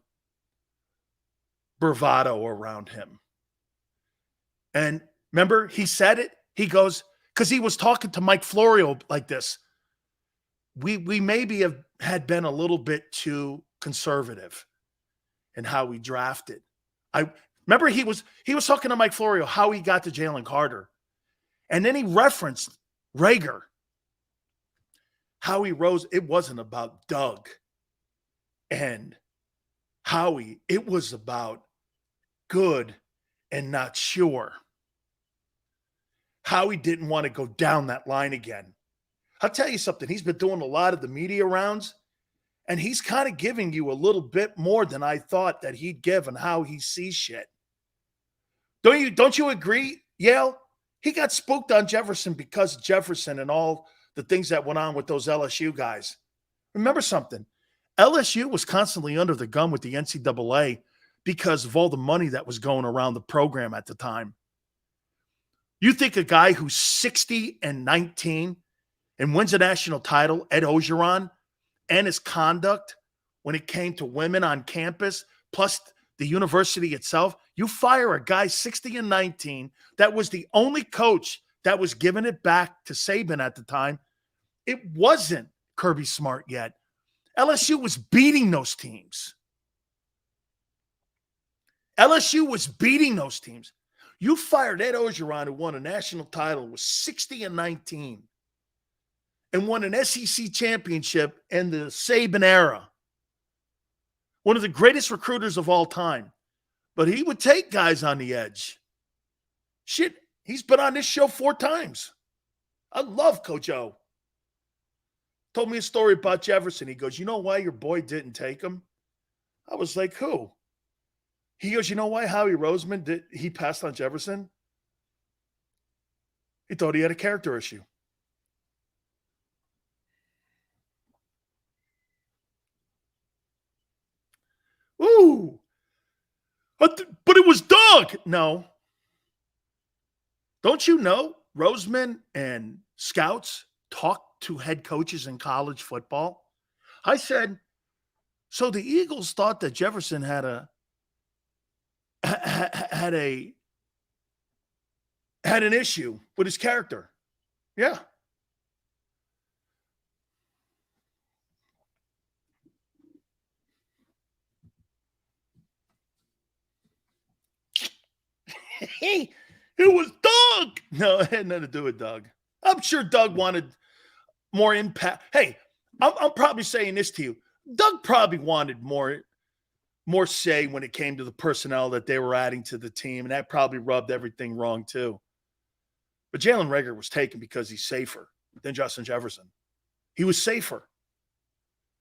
bravado around him. And remember, he said it. He goes, because he was talking to Mike Florio like this. We maybe had been a little bit too conservative in how we drafted. I remember he was talking to Mike Florio how he got to Jalen Carter. And then he referenced Rager. Howie Rose, it wasn't about Doug and Howie. It was about good and not sure. Howie didn't want to go down that line again. I'll tell you something. He's been doing a lot of the media rounds, And he's kind of giving you a little bit more than I thought that he'd give and how he sees shit. Don't you agree, Yale? He got spooked on Jefferson because of Jefferson and all the things that went on with those LSU guys. Remember something. LSU was constantly under the gun with the NCAA because of all the money that was going around the program at the time. You think a guy who's 60-19 and wins a national title, Ed Ogeron, and his conduct when it came to women on campus, plus the university itself, you fire a guy 60-19 that was the only coach that was giving it back to Saban at the time. It wasn't Kirby Smart yet. LSU was beating those teams. LSU was beating those teams. You fired Ed Ogeron, who won a national title, was 60-19, and won an SEC championship in the Saban era. One of the greatest recruiters of all time. But he would take guys on the edge. Shit, he's been on this show 4 times. I love Coach O. Told me a story about Jefferson. He goes, you know why your boy didn't take him? I was like, who? He goes, you know why Howie Roseman he passed on Jefferson? He thought he had a character issue. Ooh. But it was Doug. No. Don't you know Roseman and scouts talk to head coaches in college football? I said, so the Eagles thought that Jefferson had an issue with his character. Yeah. Hey, it was Doug. No, it had nothing to do with Doug. I'm sure Doug wanted more impact. Hey, I'm probably saying this to you. Doug probably wanted more say when it came to the personnel that they were adding to the team, and that probably rubbed everything wrong too. But Jalen Reagor was taken because he's safer than Justin Jefferson. He was safer.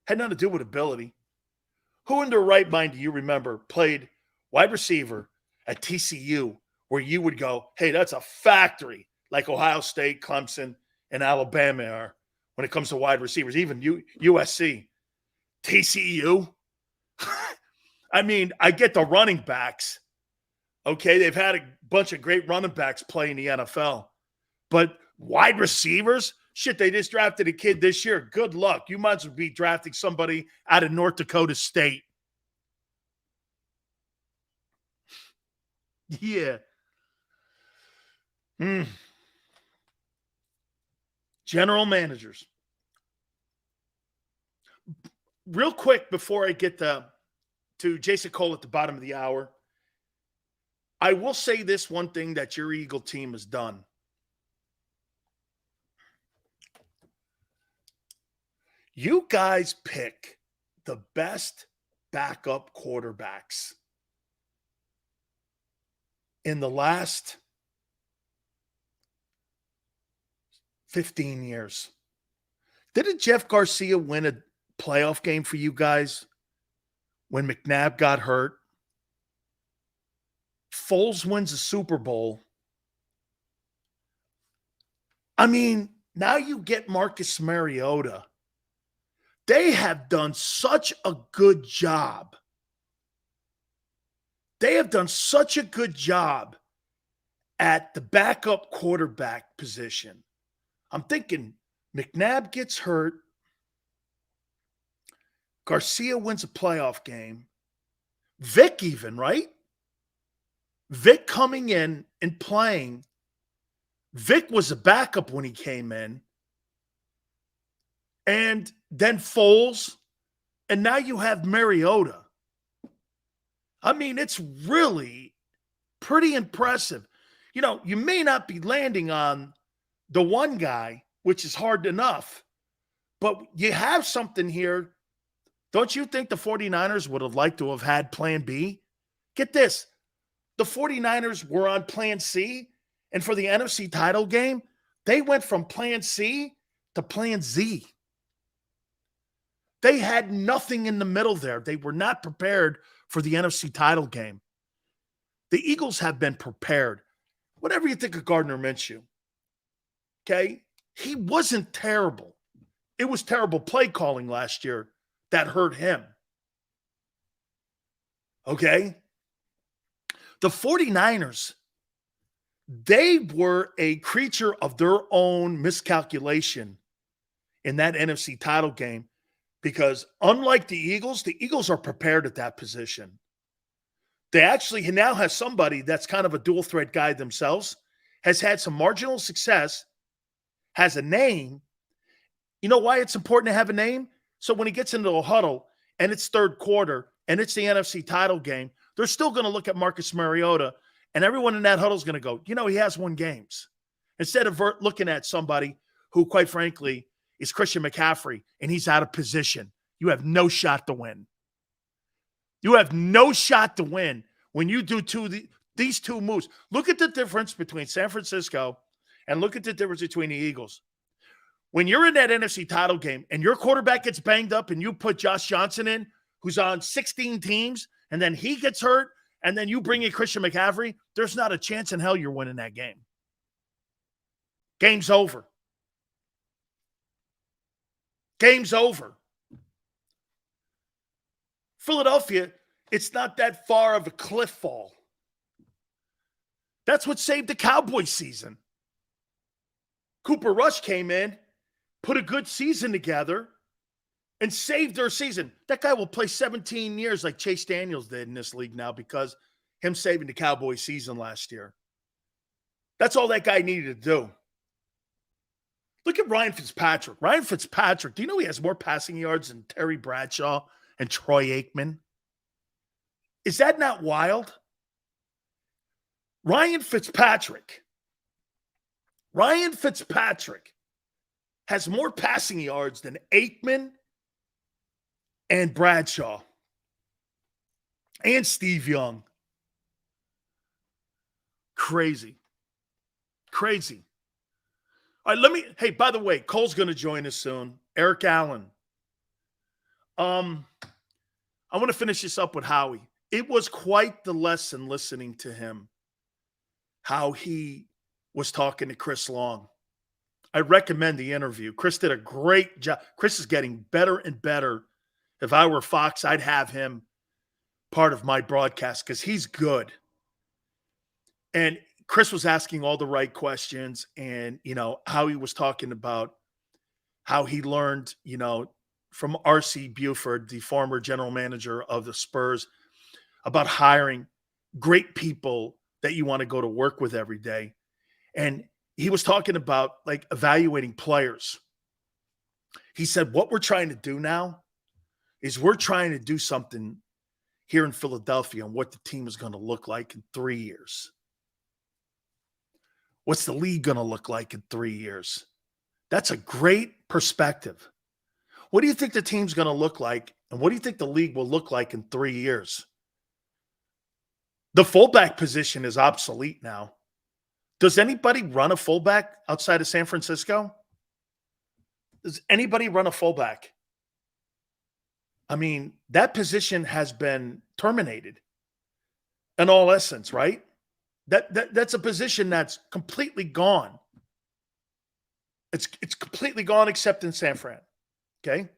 Had nothing to do with ability. Who in their right mind do you remember played wide receiver at TCU where you would go, hey, that's a factory, like Ohio State, Clemson, and Alabama are when it comes to wide receivers, even USC. TCU? I mean, I get the running backs. Okay, they've had a bunch of great running backs play in the NFL. But wide receivers? Shit, they just drafted a kid this year. Good luck. You might as well be drafting somebody out of North Dakota State. Yeah. General managers. Real quick before I get to Jason Cole at the bottom of the hour, I will say this one thing that your Eagle team has done. You guys pick the best backup quarterbacks in the last 15 years. Didn't Jeff Garcia win a playoff game for you guys when McNabb got hurt? Foles wins a Super Bowl. I mean, now you get Marcus Mariota. They have done such a good job. They have done such a good job at the backup quarterback position. I'm thinking McNabb gets hurt. Garcia wins a playoff game. Vic even, right? Vic coming in and playing. Vic was a backup when he came in. And then Foles. And now you have Mariota. I mean, it's really pretty impressive. You know, you may not be landing on the one guy, which is hard enough, but you have something here. Don't you think the 49ers would have liked to have had plan B? Get this. The 49ers were on plan C, and for the NFC title game, they went from plan C to plan Z. They had nothing in the middle there. They were not prepared for the NFC title game. The Eagles have been prepared. Whatever you think of Gardner Minshew, okay, he wasn't terrible. It was terrible play calling last year that hurt him. Okay? The 49ers, they were a creature of their own miscalculation in that NFC title game because unlike the Eagles are prepared at that position. They actually now have somebody that's kind of a dual threat guy themselves, has had some marginal success, has a name. You know why it's important to have a name? So when he gets into a huddle and it's third quarter and it's the NFC title game, they're still going to look at Marcus Mariota and everyone in that huddle is going to go, he has won games. Instead of looking at somebody who, quite frankly, is Christian McCaffrey and he's out of position. You have no shot to win. You have no shot to win when you do these two moves. Look at the difference between San Francisco and look at the difference between the Eagles. When you're in that NFC title game and your quarterback gets banged up and you put Josh Johnson in, who's on 16 teams, and then he gets hurt, and then you bring in Christian McCaffrey, there's not a chance in hell you're winning that game. Game's over. Game's over. Philadelphia, it's not that far of a cliff fall. That's what saved the Cowboys season. Cooper Rush came in, put a good season together, and saved their season. That guy will play 17 years like Chase Daniels did in this league now because him saving the Cowboys season last year. That's all that guy needed to do. Look at Ryan Fitzpatrick. Ryan Fitzpatrick, do you know he has more passing yards than Terry Bradshaw and Troy Aikman? Is that not wild? Ryan Fitzpatrick has more passing yards than Aikman and Bradshaw and Steve Young. Crazy. All right, hey, by the way, Cole's going to join us soon. Eric Allen. I want to finish this up with Howie. It was quite the lesson listening to him, how he was talking to Chris Long. I recommend the interview. Chris did a great job. Chris is getting better and better. If I were Fox, I'd have him part of my broadcast because he's good. And Chris was asking all the right questions and, how he was talking about how he learned, from R.C. Buford, the former general manager of the Spurs, about hiring great people that you want to go to work with every day. And he was talking about evaluating players. He said, what we're trying to do now is we're trying to do something here in Philadelphia on what the team is going to look like in 3 years. What's the league going to look like in 3 years? That's a great perspective. What do you think the team's going to look like? And what do you think the league will look like in 3 years? The fullback position is obsolete now. Does anybody run a fullback outside of San Francisco? Does anybody run a fullback? I mean, that position has been terminated in all essence, right? That's a position that's completely gone. It's completely gone except in San Fran. Okay?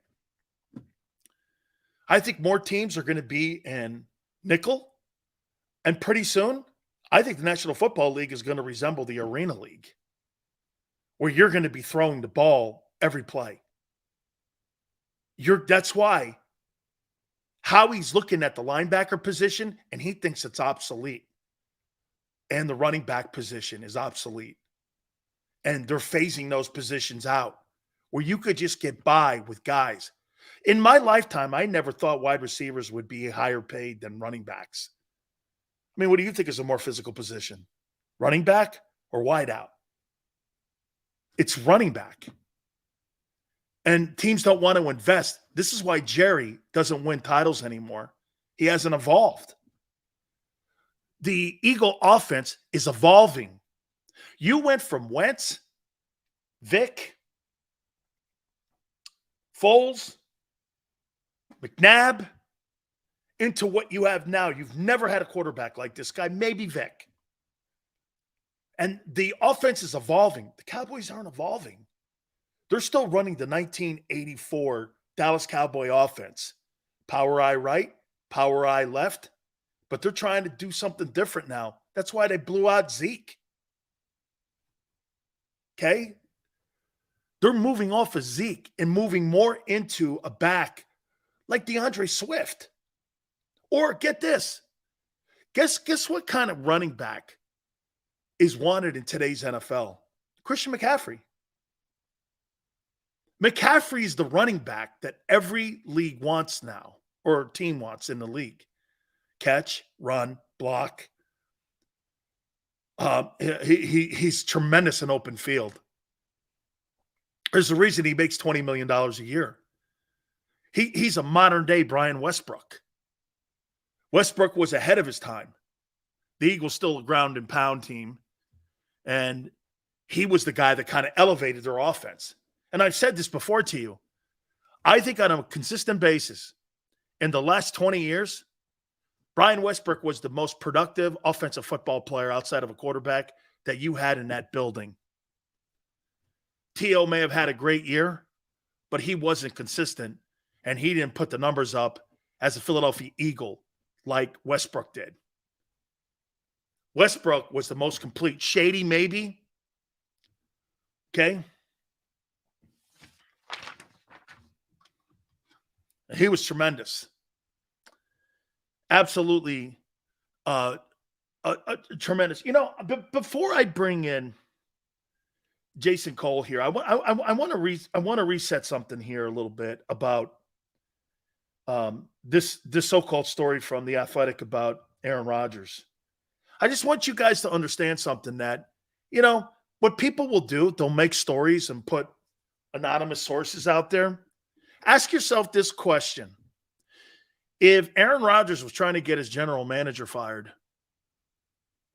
I think more teams are going to be in nickel. And pretty soon, I think the National Football League is going to resemble the Arena League, where you're going to be throwing the ball every play. That's why Howie's looking at the linebacker position, and he thinks it's obsolete. And the running back position is obsolete. And they're phasing those positions out, where you could just get by with guys. In my lifetime, I never thought wide receivers would be higher paid than running backs. I mean, what do you think is a more physical position? Running back or wide out? It's running back. And teams don't want to invest. This is why Jerry doesn't win titles anymore. He hasn't evolved. The Eagle offense is evolving. You went from Wentz, Vic, Foles, McNabb into what you have now. You've never had a quarterback like this guy, maybe Vic. And the offense is evolving. The Cowboys aren't evolving. They're still running the 1984 Dallas Cowboy offense. Power eye right, power eye left. But they're trying to do something different now. That's why they blew out Zeke. Okay? They're moving off of Zeke and moving more into a back like DeAndre Swift. Or get this. Guess what kind of running back is wanted in today's NFL? Christian McCaffrey. McCaffrey is the running back that every league wants now, or team wants in the league. Catch, run, block. He's tremendous in open field. There's a reason he makes $20 million a year. He's a modern-day Brian Westbrook. Westbrook was ahead of his time. The Eagles still a ground and pound team, and he was the guy that kind of elevated their offense. And I've said this before to you. I think on a consistent basis, in the last 20 years, Brian Westbrook was the most productive offensive football player outside of a quarterback that you had in that building. T.O. may have had a great year, but he wasn't consistent, and he didn't put the numbers up as a Philadelphia Eagle like Westbrook did. Westbrook was the most complete. Shady, maybe. Okay? He was tremendous. Absolutely tremendous. You know, before I bring in Jason Cole here, I want to reset something here a little bit about this so-called story from The Athletic about Aaron Rodgers. I just want you guys to understand something that, you know, what people will do, they'll make stories and put anonymous sources out there. Ask yourself this question. If Aaron Rodgers was trying to get his general manager fired,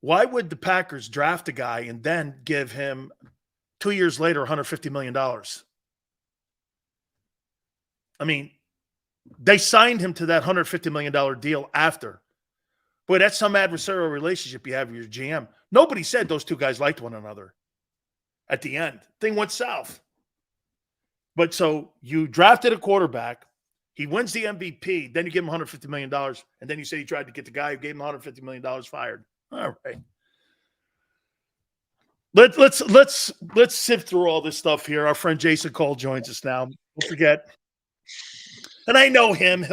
why would the Packers draft a guy and then give him 2 years later $150 million? I mean, they signed him to that $150 million deal after. Boy, that's some adversarial relationship you have with your GM. Nobody said those two guys liked one another at the end. Thing went south. But so you drafted a quarterback. He wins the MVP. Then you give him $150 million. And then you say you tried to get the guy who gave him $150 million fired. All right. Let's sift through all this stuff here. Our friend Jason Cole joins us now. Don't forget. And I know him.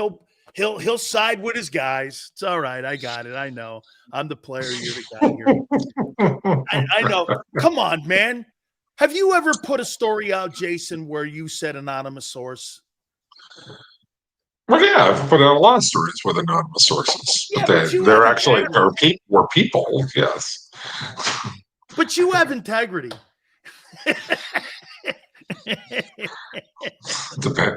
He'll side with his guys. It's all right. I got it. I know. I'm the player. You're the guy here. I know. Come on, man. Have you ever put a story out, Jason, where you said anonymous source? Well, yeah, I've put out a lot of stories with anonymous sources. Yeah, but they're actually were people, yes. But you have integrity.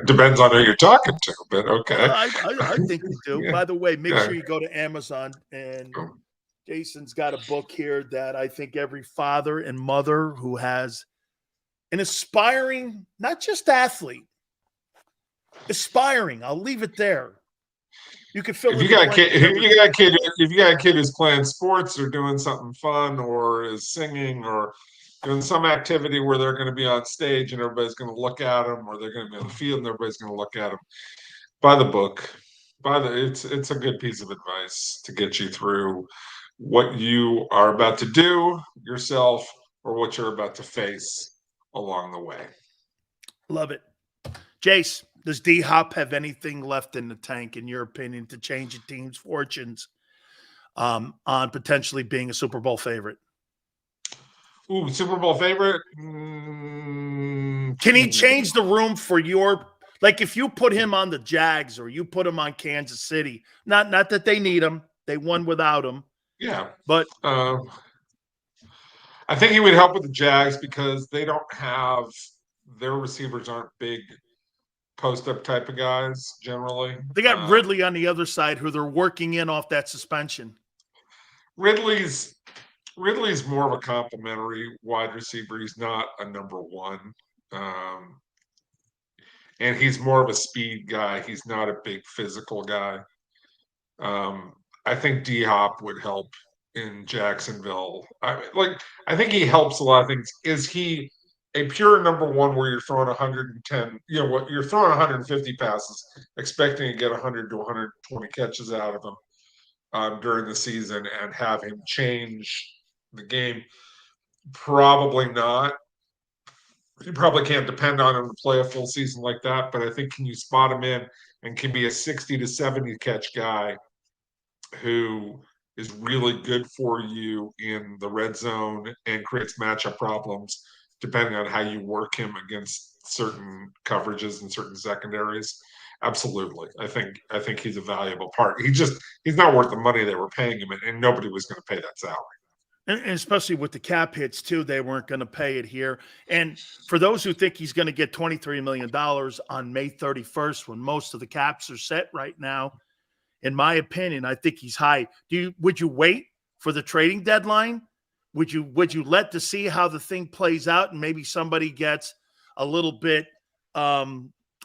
Depends on who you're talking to, but okay. I think you do. Yeah. By the way, make sure you go to Amazon, and Jason's got a book here that I think every father and mother who has an aspiring, not just athlete, aspiring. I'll leave it there. You can fill. If you got a kid who's playing sports or doing something fun or is singing or doing some activity where they're going to be on stage and everybody's going to look at them, or they're going to be on the field and everybody's going to look at them, buy the book. It's a good piece of advice to get you through what you are about to do yourself or what you're about to face along the way. Love it. Jace, does D-Hop have anything left in the tank, in your opinion, to change a team's fortunes on potentially being a Super Bowl favorite? Ooh, Super Bowl favorite? Can he change the room for your – like if you put him on the Jags or you put him on Kansas City, not that they need him. They won without him. Yeah. But I think he would help with the Jags because they don't have – their receivers aren't big post-up type of guys generally. They got Ridley on the other side who they're working in off that suspension. Ridley's more of a complimentary wide receiver. He's not a number one. and he's more of a speed guy. He's not a big physical guy. I think D-Hop would help in Jacksonville. I think he helps a lot of things. Is he a pure number one where you're throwing 110, what you're throwing 150 passes, expecting to get 100 to 120 catches out of him during the season and have him change the game? Probably not. You probably can't depend on him to play a full season like that, but I think can you spot him in and can be a 60 to 70 catch guy who is really good for you in the red zone and creates matchup problems depending on how you work him against certain coverages and certain secondaries. Absolutely. I think he's a valuable part. He's not worth the money they were paying him, and nobody was going to pay that salary. And especially with the cap hits, too, they weren't going to pay it here. And for those who think he's going to get $23 million on May 31st, when most of the caps are set right now, in my opinion, I think he's high. Would you wait for the trading deadline? Would you let to see how the thing plays out and maybe somebody gets a little bit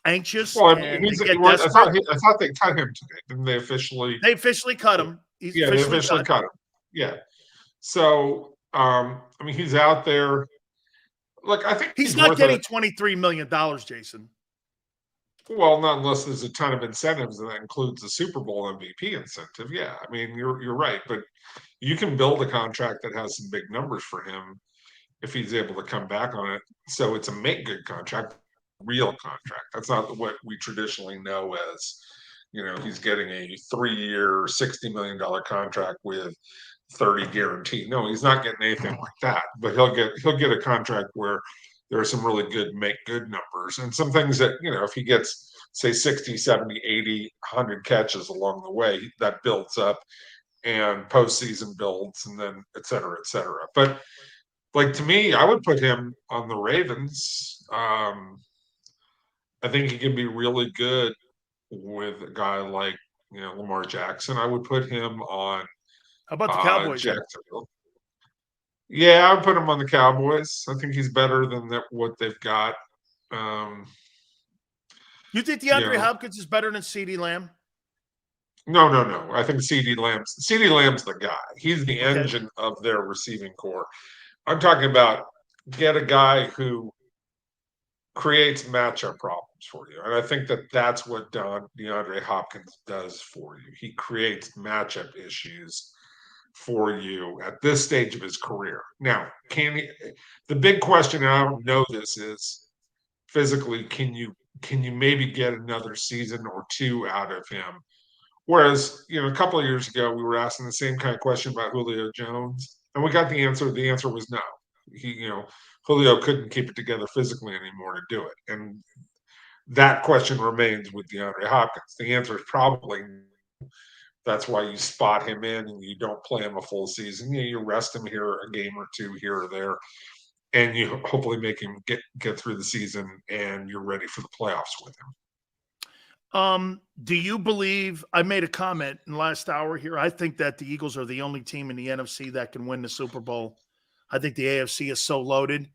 anxious? Well, I thought they cut him today. Didn't they officially? They officially cut him. They officially cut him. Yeah. So, he's out there. Look, I think he's not getting $23 million, Jason. Well, not unless there's a ton of incentives, and that includes the Super Bowl MVP incentive. Yeah, you're right, but you can build a contract that has some big numbers for him if he's able to come back on it. So it's a make good contract, real contract. That's not what we traditionally know as, he's getting a 3-year, $60 million contract with 30 guaranteed. No, he's not getting anything like that, but he'll get a contract where there are some really good make good numbers and some things that, if he gets, say, 60, 70, 80, 100 catches along the way, that builds up and postseason builds and then et cetera, et cetera. But to me, I would put him on the Ravens. I think he can be really good with a guy like, Lamar Jackson. I would put him on how about the Cowboys? Jacksonville. Yeah, I would put him on the Cowboys. I think he's better than what they've got. You think DeAndre Hopkins is better than CeeDee Lamb? No. I think CeeDee Lamb's the guy. He's the engine of their receiving core. I'm talking about get a guy who creates matchup problems for you. And I think that's what DeAndre Hopkins does for you. He creates matchup issues for you at this stage of his career. Now, the big question, and I don't know this, is physically, can you maybe get another season or two out of him? Whereas, a couple of years ago, we were asking the same kind of question about Julio Jones, and we got the answer. The answer was no. Julio couldn't keep it together physically anymore to do it. And that question remains with DeAndre Hopkins. The answer is probably no. That's why you spot him in and you don't play him a full season. You rest him here a game or two here or there, and you hopefully make him get through the season and you're ready for the playoffs with him. Do you believe – I made a comment in the last hour here. I think that the Eagles are the only team in the NFC that can win the Super Bowl. I think the AFC is so loaded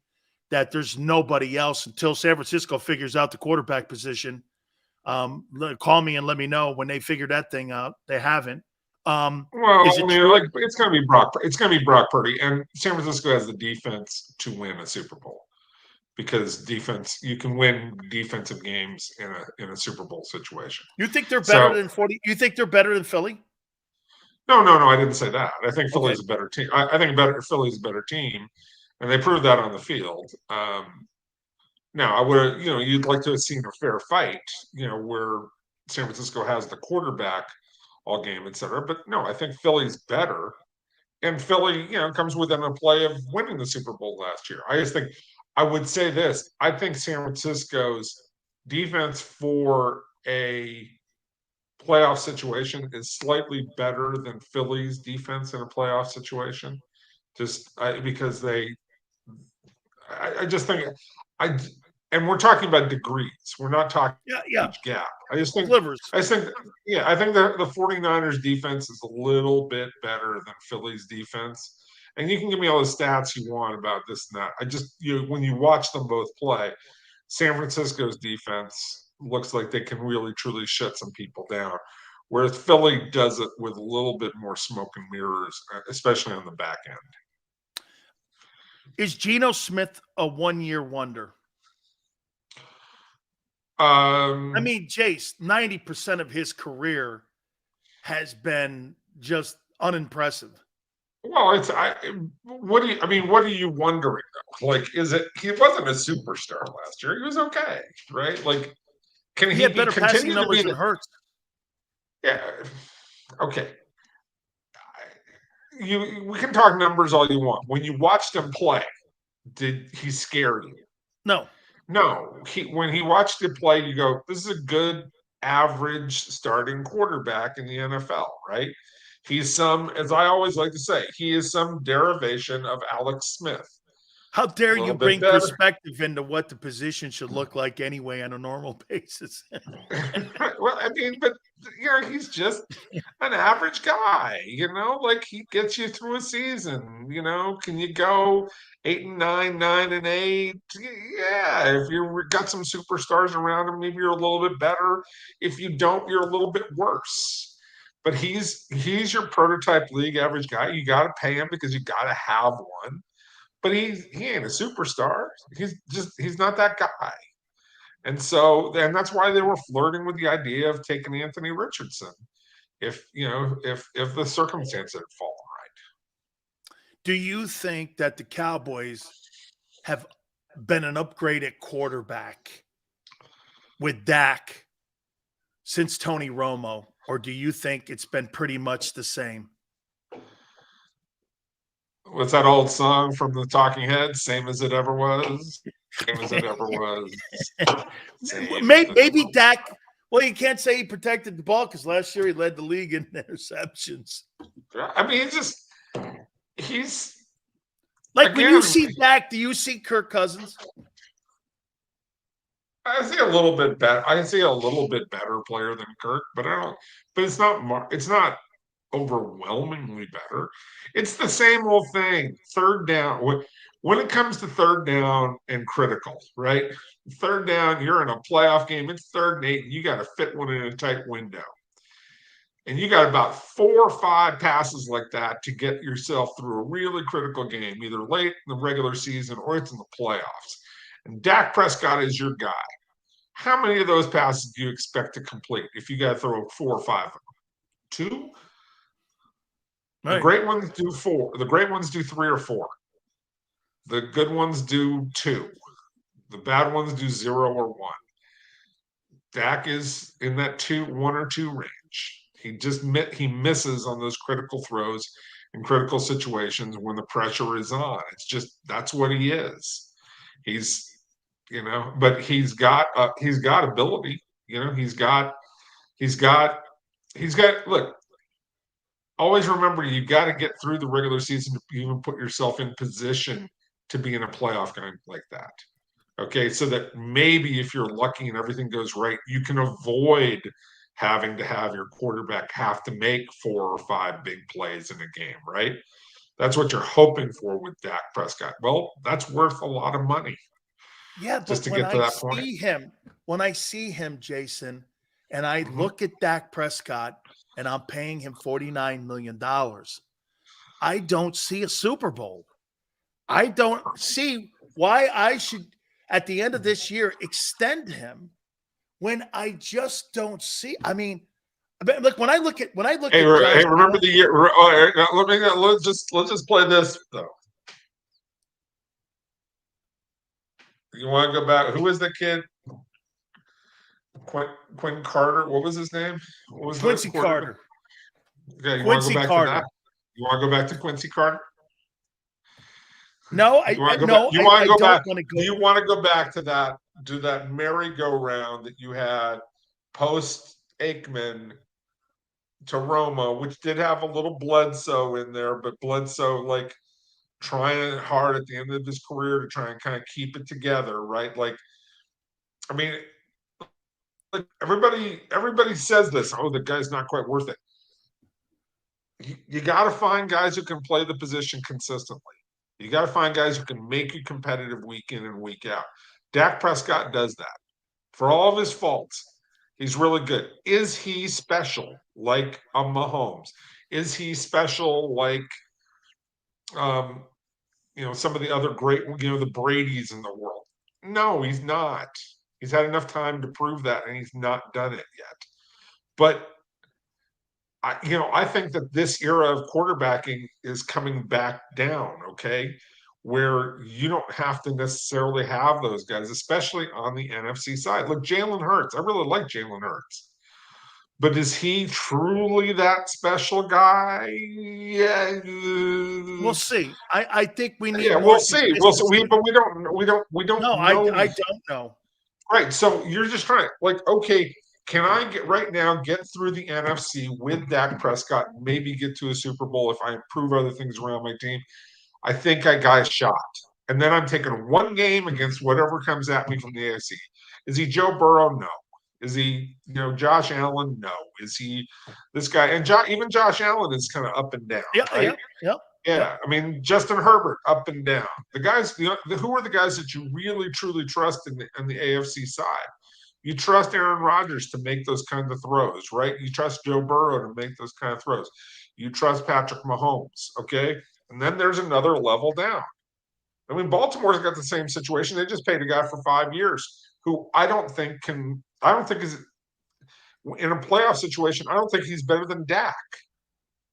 that there's nobody else until San Francisco figures out the quarterback position. Call me and let me know when they figure that thing out. They haven't. It's going to be Brock. It's going to be Brock Purdy, and San Francisco has the defense to win a Super Bowl because you can win defensive games in a Super Bowl situation. You think they're better than 40? You think they're better than Philly? No. I didn't say that. I think Philly's a better team. I think Philly's a better team, and they proved that on the field. Now, I would, you'd like to have seen a fair fight, where San Francisco has the quarterback all game, et cetera. But no, I think Philly's better. And Philly, comes within a play of winning the Super Bowl last year. I would say this. I think San Francisco's defense for a playoff situation is slightly better than Philly's defense in a playoff situation. Because I just think and we're talking about degrees. We're not talking each gap. I think the 49ers defense is a little bit better than Philly's defense. And you can give me all the stats you want about this and that. When you watch them both play, San Francisco's defense looks like they can really truly shut some people down. Whereas Philly does it with a little bit more smoke and mirrors, especially on the back end. Is Geno Smith a one-year wonder? I mean, Jace, 90% of his career has been just unimpressive. Well, what are you wondering though? Like, he wasn't a superstar last year. He was okay, right? Like, can he had better passing continue to numbers be than Hurts? Yeah. Okay. We can talk numbers all you want. When you watched him play, did he scare you? No. No. When he watched him play, you go, this is a good average starting quarterback in the NFL, right? He's as I always like to say, he is some derivation of Alex Smith. How dare you bring perspective into what the position should look like anyway on a normal basis? Well, I mean, but he's just an average guy, like he gets you through a season. Can you go 8-9, 9-8? Yeah, if you got some superstars around him, maybe you're a little bit better. If you don't, you're a little bit worse. But he's your prototype league average guy. You got to pay him because you got to have one. But he ain't a superstar. He's not that guy. And that's why they were flirting with the idea of taking Anthony Richardson if the circumstances had fallen right. Do you think that the Cowboys have been an upgrade at quarterback with Dak since Tony Romo, or do you think it's been pretty much the same? What's that old song from the Talking Heads? Same as it ever was. Same as it ever was. Maybe Dak. Well, you can't say he protected the ball because last year he led the league in interceptions. I mean, he's like again, when you see Dak, do you see Kirk Cousins? I see a little bit better. I see a little bit better player than Kirk, but I don't. But it's not. It's not overwhelmingly better. It's the same old thing. Third down. When it comes to third down and critical, right? Third down, you're in a playoff game. It's 3rd and 8. And you got to fit one in a tight window. And you got about 4 or 5 passes like that to get yourself through a really critical game, either late in the regular season or it's in the playoffs. And Dak Prescott is your guy. How many of those passes do you expect to complete if you got to throw 4 or 5 of them? 2? Right. The great ones do 4. The great ones do 3 or 4. The good ones do 2. The bad ones do 0 or 1. Dak is in that 1 or 2 range. He misses on those critical throws in critical situations when the pressure is on. It's just that's what he is. He's but he's got ability. He's got. Look. Always remember, you got to get through the regular season to even put yourself in position to be in a playoff game like that. Okay, so that maybe if you're lucky and everything goes right, you can avoid having to have your quarterback have to make 4 or 5 big plays in a game, right? That's what you're hoping for with Dak Prescott. Well, that's worth a lot of money. Yeah, but just to get to that point. When I see him, Jason, and I look at Dak Prescott and I'm paying him $49 million, I don't see a Super Bowl. I don't see why I should, at the end of this year, extend him when I just don't see. I mean, look, when I look at remember the year. Let's just play this though. You want to go back? Who was the kid? Quinn Carter. What was his name? What was Quincy Carter. Yeah, you Quincy want to go back Carter. to that? You want to go back to Quincy Carter? No, Do you want to go back to that? Do that merry-go-round that you had post Aikman to Romo, which did have a little Bledsoe in there, but Bledsoe trying hard at the end of his career to try and kind of keep it together, right? I mean, everybody says this. Oh, the guy's not quite worth it. You got to find guys who can play the position consistently. You got to find guys who can make you competitive week in and week out. Dak Prescott does that. For all of his faults, he's really good. Is he special like a Mahomes? Is he special like some of the other great, the Bradys in the world? No, he's not. He's had enough time to prove that, and he's not done it yet. But I think that this era of quarterbacking is coming back down, okay? Where you don't have to necessarily have those guys, especially on the NFC side. Look, Jalen Hurts. I really like Jalen Hurts. But is he truly that special guy? Yeah. We'll see. I think we need. Yeah, we'll see. We'll see. But we don't know. No, I don't know. Right. So you're just trying, okay, can I get through the NFC with Dak Prescott, maybe get to a Super Bowl if I improve other things around my team? I think I got a shot. And then I'm taking one game against whatever comes at me from the AFC. Is he Joe Burrow? No. Is he, Josh Allen? No. Is he this guy? And even Josh Allen is kind of up and down. Yeah, right? Yeah. I mean, Justin Herbert, up and down. The guys, who are the guys that you really, truly trust in the AFC side? You trust Aaron Rodgers to make those kinds of throws, right? You trust Joe Burrow to make those kind of throws. You trust Patrick Mahomes, okay? And then there's another level down. I mean, Baltimore's got the same situation. They just paid a guy for 5 years who I don't think is in a playoff situation. I don't think he's better than Dak.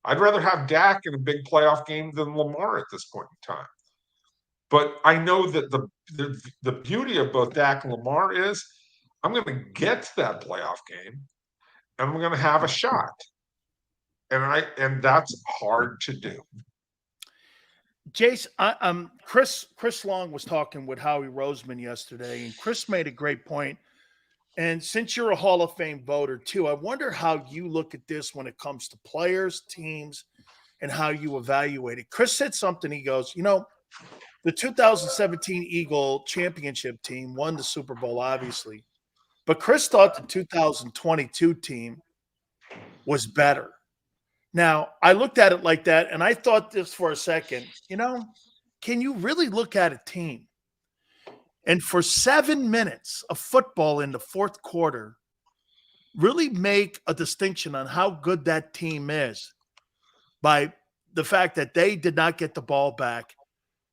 I'd rather have Dak in a big playoff game than Lamar at this point in time. But I know that the beauty of both Dak and Lamar is I'm going to get to that playoff game and I'm going to have a shot. And that's hard to do. Jace, Chris Long was talking with Howie Roseman yesterday, and Chris made a great point. And since you're a Hall of Fame voter too, I wonder how you look at this when it comes to players, teams, and how you evaluate it. Chris said something. He goes, the 2017 Eagle championship team won the Super Bowl, obviously. But Chris thought the 2022 team was better. Now, I looked at it like that, and I thought this for a second. Can you really look at a team and for 7 minutes of football in the fourth quarter really make a distinction on how good that team is by the fact that they did not get the ball back?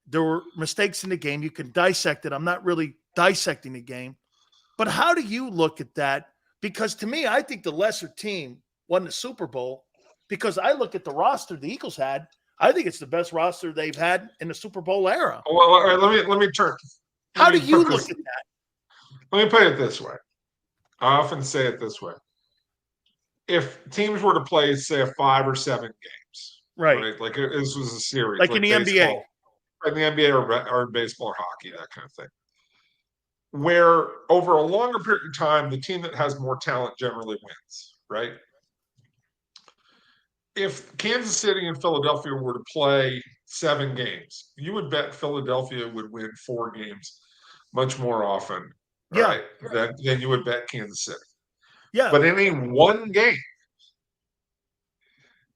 There were mistakes in the game. You can dissect it. I'm not really dissecting the game. But how do you look at that? Because to me, I think the lesser team won the Super Bowl because I look at the roster the Eagles had. I think it's the best roster they've had in the Super Bowl era. Well, all right, let me turn. How do you look at that? Let me put it this way. I often say it this way. If teams were to play, say, 5 or 7 games, right? Like this was a series. Like in the NBA. In the NBA or in baseball or hockey, that kind of thing. Where over a longer period of time, the team that has more talent generally wins, right? If Kansas City and Philadelphia were to play 7 games, you would bet Philadelphia would win 4 games much more often, right? Than you would bet Kansas City. Yeah. But in any one game,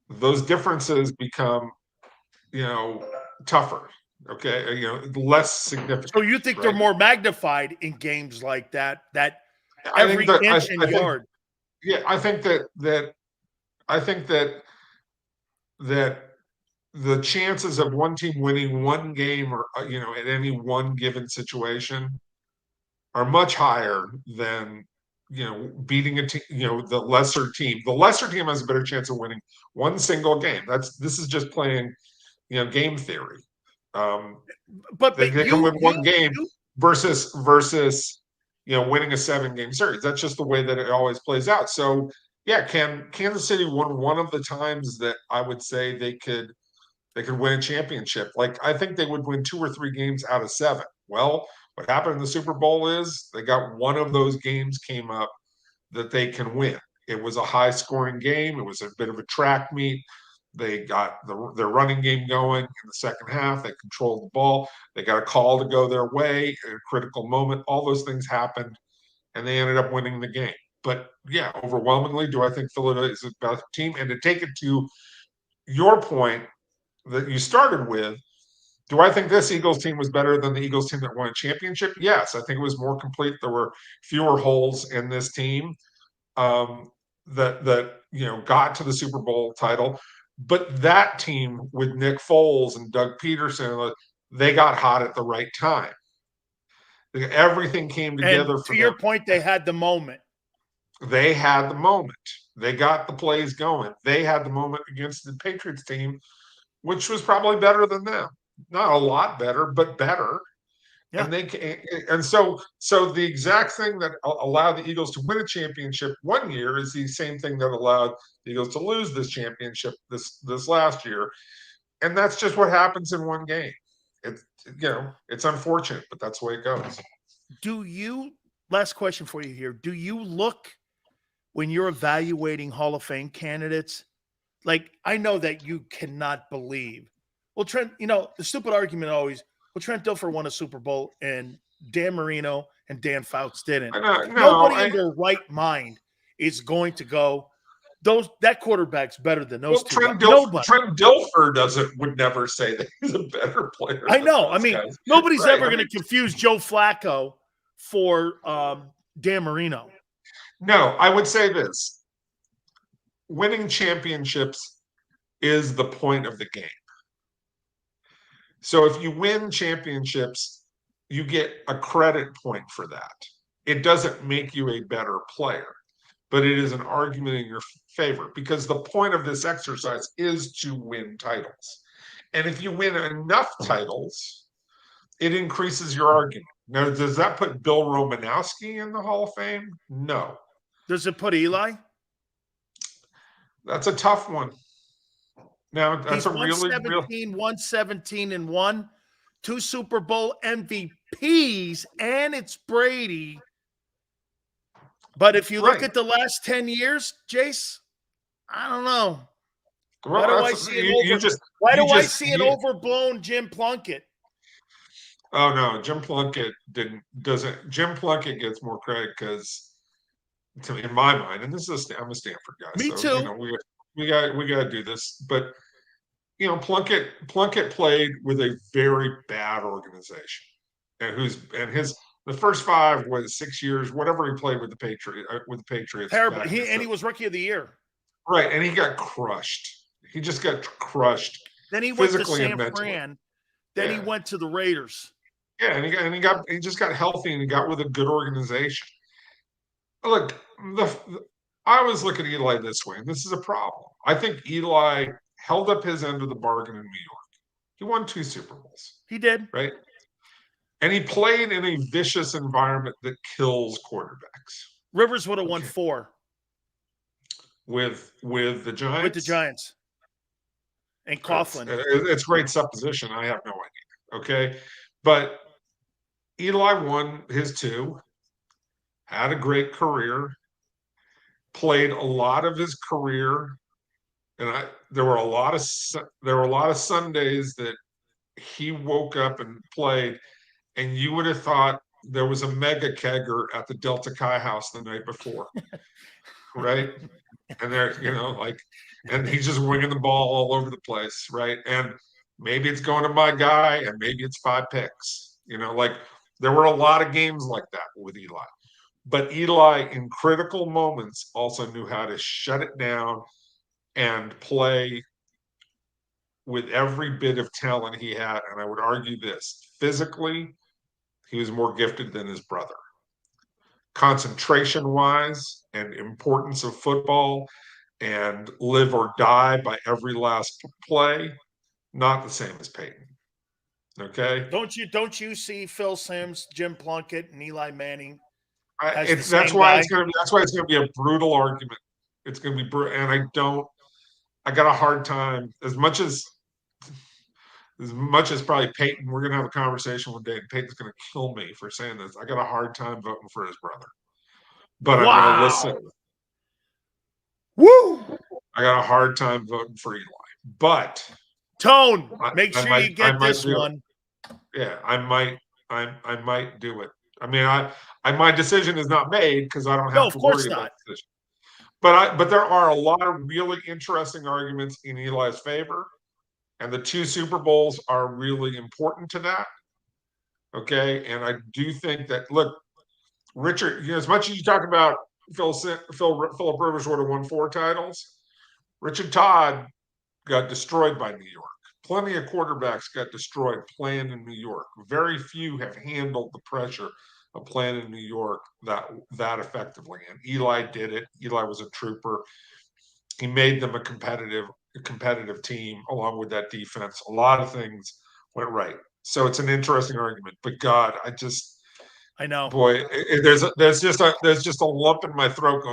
those differences become, tougher. Okay, less significant. So you think they're more magnified in games like that? That every inch and yard. I think that the chances of one team winning one game or at any one given situation are much higher than beating a team. The lesser team. The lesser team has a better chance of winning one single game. This is just playing game theory. But they can win one game versus winning a 7-game series. That's just the way that it always plays out. So yeah, can Kansas City win one of the times that I would say they could win a championship? Like I think they would win 2 or 3 games out of 7. Well, what happened in the Super Bowl is they got one of those games came up that they can win. It was a high-scoring game. It was a bit of a track meet. They got their running game going in the second half. They controlled the ball. They got a call to go their way at a critical moment. All those things happened, and they ended up winning the game. But, yeah, overwhelmingly, do I think Philadelphia is the best team? And to take it to your point that you started with, Do I think this Eagles team was better than the Eagles team that won a championship? Yes, I think it was more complete. There were fewer holes in this team that got to the Super Bowl title. But that team with Nick Foles and Doug Peterson, they got hot at the right time. Everything came together And for to your them. point, they had the moment. They had the moment. They got the plays going. They had the moment against the Patriots team, which was probably better than them. Not a lot better, but better. Yeah. And so the exact thing that allowed the Eagles to win a championship one year is the same thing that allowed the Eagles to lose this championship this last year. And that's just what happens in one game. It's unfortunate, but that's the way it goes. Last question for you here. Do you look, when you're evaluating Hall of Fame candidates, like, I know that you cannot believe, well, Trent, the stupid argument always, well, Trent Dilfer won a Super Bowl and Dan Marino and Dan Fouts didn't. Nobody in their right mind is going to go, that quarterback's better than those two. Trent Dilfer would never say that he's a better player. I know. I mean, guys. Nobody's Right. ever going to confuse Joe Flacco for Dan Marino. No, I would say this. Winning championships is the point of the game. So if you win championships, you get a credit point for that. It doesn't make you a better player, but it is an argument in your favor, because the point of this exercise is to win titles. And if you win enough titles, it increases your argument. Now, does that put Bill Romanowski in the Hall of Fame? No. Does it put Eli? That's a tough one. Now, that's He's a really 117-1, 2 Super Bowl MVPs, and it's Brady. But if you look at the last 10 years, Jace, I don't know. Why do I see an overblown Jim Plunkett? Oh no, Jim Plunkett doesn't. Jim Plunkett gett more credit because, in my mind, and I'm a Stanford guy. Me too. We got to do this, but Plunkett played with a very bad organization, and the first 5 was 6 years, whatever he played with the Patriots. Terrible. He was Rookie of the Year. Right, and he got crushed. He just got crushed. Then he went to physically and San mentally. Fran. Then he went to the Raiders. Yeah, and he just got healthy, and he got with a good organization. Look, I always look at Eli this way, and this is a problem. I think Eli held up his end of the bargain in New York. He won 2 Super Bowls. He did. Right? And he played in a vicious environment that kills quarterbacks. Rivers would have won 4. With the Giants? With the Giants. And Coughlin. It's great supposition. I have no idea. Okay? But Eli won his 2, had a great career, played a lot of his career, and there were a lot of Sundays that he woke up and played, and you would have thought there was a mega kegger at the Delta Chi house the night before, right? And and he's just winging the ball all over the place, right? And maybe it's going to my guy, and maybe it's 5 picks. There were a lot of games like that with Eli. But Eli, in critical moments, also knew how to shut it down and play with every bit of talent he had. And I would argue this: physically, he was more gifted than his brother. Concentration-wise and importance of football and live or die by every last play, not the same as Peyton. Okay? Don't you see Phil Simms, Jim Plunkett, and Eli Manning? That's why it's going to be a brutal argument. It's going to be brutal, and I got a hard time as much as probably Peyton. We're going to have a conversation one day, and Peyton's going to kill me for saying this. I got a hard time voting for his brother, but I'm going to listen. Woo! I got a hard time voting for Eli, but Tone, make sure you get this one. Yeah, I might do it. I mean, my decision is not made because I don't have to worry about the decision. But there are a lot of really interesting arguments in Eli's favor And the 2 Super Bowls are really important to that. Okay. And I do think that, look, Richard, as much as you talk about Philip Rivers would have won 4 titles, Richard Todd got destroyed by New York. Plenty of quarterbacks got destroyed playing in New York. Very few have handled the pressure of playing in New York that effectively. And Eli did it. Eli was a trooper. He made them a competitive team along with that defense. A lot of things went right. So it's an interesting argument. But God, I know, boy, there's just a lump in my throat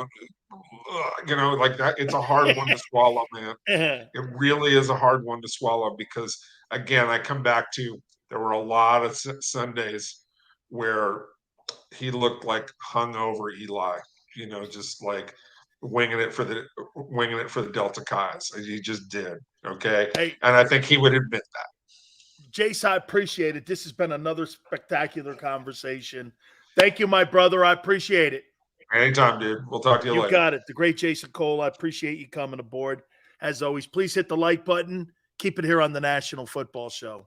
going, like that. It's a hard one to swallow, man. It really is a hard one to swallow because, again, I come back to there were a lot of Sundays where he looked like hungover Eli, just like winging it for the Delta Chi's. He just did. Okay. Hey, and I think he would admit that. Jace, I appreciate it. This has been another spectacular conversation. Thank you, my brother. I appreciate it. Anytime, dude. We'll talk to you later. You got it. The great Jason Cole. I appreciate you coming aboard. As always, please hit the like button. Keep it here on the National Football Show.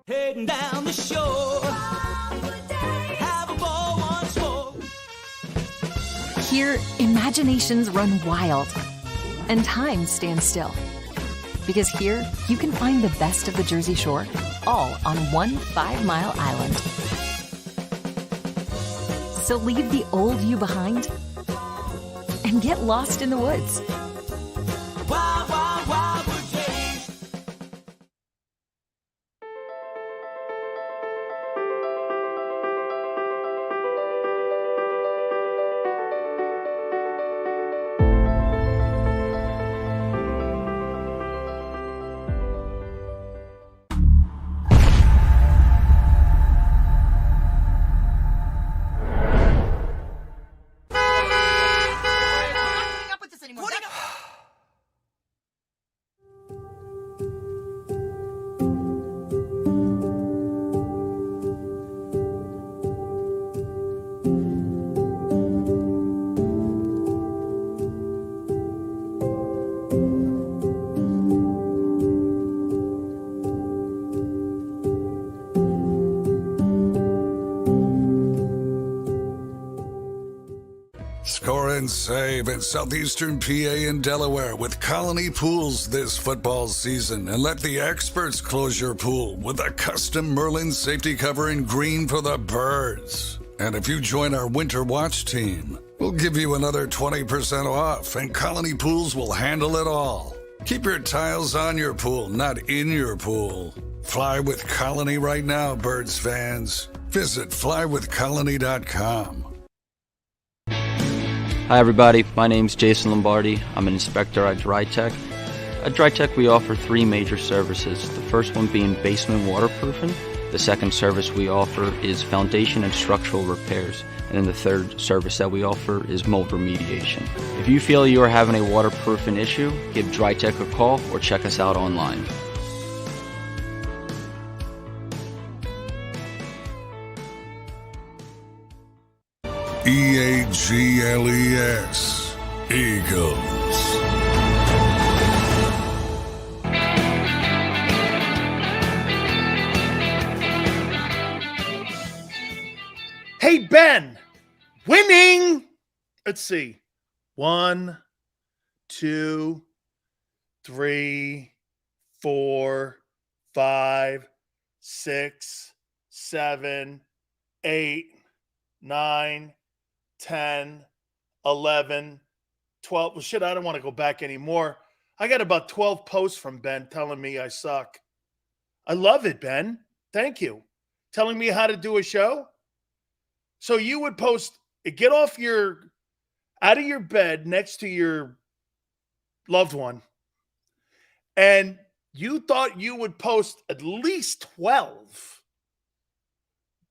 Heading down the shore, have a ball once more. Here, imaginations run wild and time stands still. Because here, you can find the best of the Jersey Shore, all on one 5-mile island. So leave the old you behind and get lost in the woods. Wild, wild, wildwood days. Score and save in Southeastern PA and Delaware with Colony Pools this football season, and let the experts close your pool with a custom Merlin safety cover in green for the birds. And if you join our Winter Watch team, we'll give you another 20% off, and Colony Pools will handle it all. Keep your tiles on your pool, not in your pool. Fly with Colony right now, Birds fans. Visit flywithcolony.com. Hi everybody, my name's Jason Lombardi. I'm an inspector at DryTech. At DryTech we offer 3 major services, the first one being basement waterproofing. The second service we offer is foundation and structural repairs. And then the third service that we offer is mold remediation. If you feel you are having a waterproofing issue, give DryTech a call or check us out online. EAGLES, Eagles. Hey, Ben, winning. Let's see. 1, 2, 3, 4, 5, 6, 7, 8, 9, 10, 11, 12. Well, shit, I don't want to go back anymore. I got about 12 posts from Ben telling me I suck. I love it, Ben. Thank you. Telling me how to do a show. So you would post, get off your out of your bed next to your loved one, and you thought you would post at least 12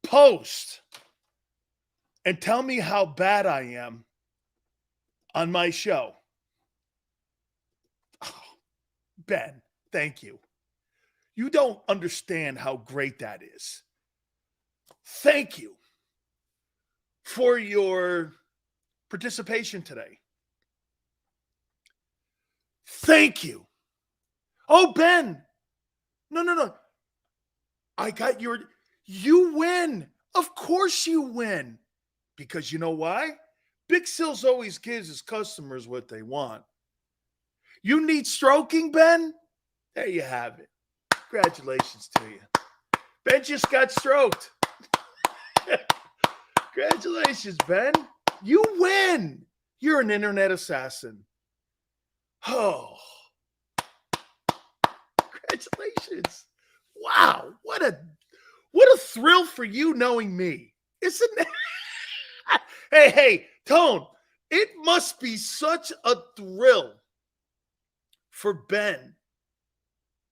posts and tell me how bad I am on my show. Oh, Ben, thank you. You don't understand how great that is. Thank you for your participation today. Thank you. Oh, Ben. No. I got you win. Of course you win. Because you know why? Big Sills always gives his customers what they want. You need stroking, Ben? There you have it. Congratulations to you. Ben just got stroked. Congratulations, Ben. You win. You're an internet assassin. Oh. Congratulations. Wow. What a thrill for you knowing me. Isn't it? Hey, Tone, it must be such a thrill for Ben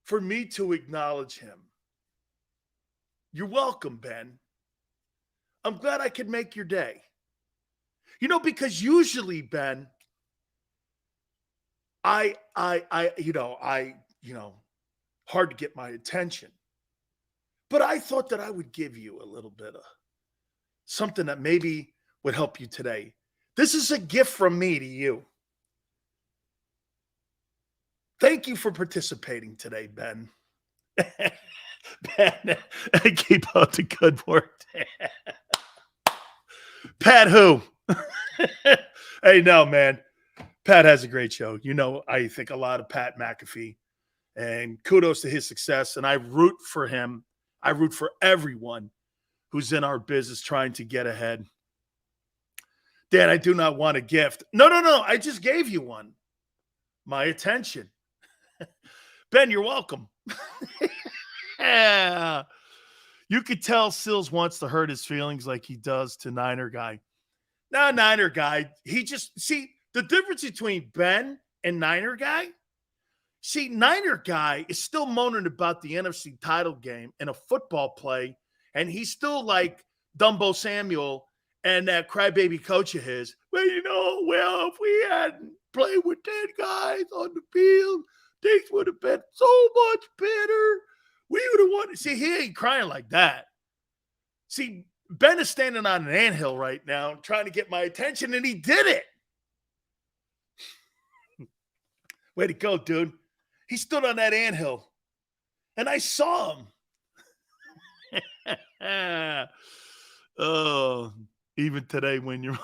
for me to acknowledge him. You're welcome, Ben. I'm glad I could make your day. Because usually, Ben, I hard to get my attention. But I thought that I would give you a little bit of something that maybe would help you today. This is a gift from me to you. Thank you for participating today, Ben. Ben, keep up the good work. Pat who? Hey, no, man. Pat has a great show. I think a lot of Pat McAfee. And kudos to his success. And I root for him. I root for everyone who's in our business trying to get ahead. Dan, I do not want a gift. No. I just gave you one. My attention. Ben, you're welcome. Yeah. You could tell Sills wants to hurt his feelings like he does to Niner Guy. No, Niner Guy. See, the difference between Ben and Niner Guy. See, Niner Guy is still moaning about the NFC title game in a football play, and he's still like Dumbo Samuel and that crybaby coach of his. Well, if we hadn't played with 10 guys on the field, things would have been so much better. We would have won. See, he ain't crying like that. See, Ben is standing on an anthill right now trying to get my attention, and he did it. Way to go, dude. He stood on that anthill, and I saw him. Oh, even today when you're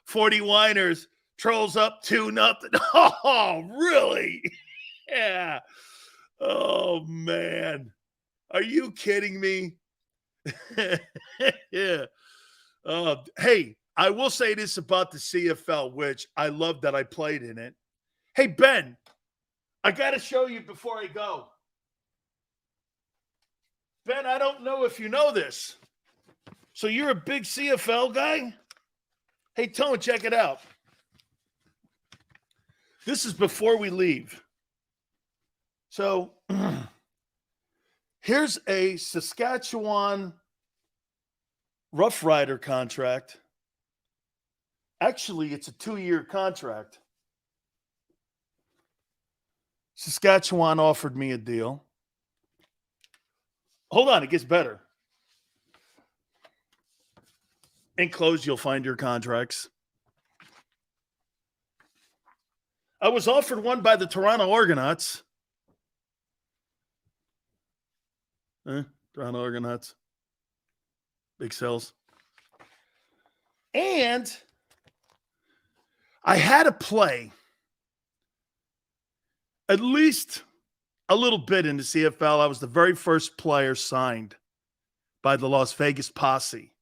40 whiners, trolls up 2-0. Oh, really? Yeah. Oh, man. Are you kidding me? Yeah. Hey, I will say this about the CFL, which I love that I played in it. Hey, Ben, I got to show you before I go. Ben, I don't know if you know this. So you're a big CFL guy? Hey, Tone, check it out. This is before we leave. So here's a Saskatchewan Rough Rider contract. Actually, it's a 2-year contract. Saskatchewan offered me a deal. Hold on, it gets better. Enclosed, you'll find your contracts. I was offered one by the Toronto Argonauts. Toronto Argonauts. Big sales. And I had to play at least a little bit in the CFL. I was the very first player signed by the Las Vegas Posse.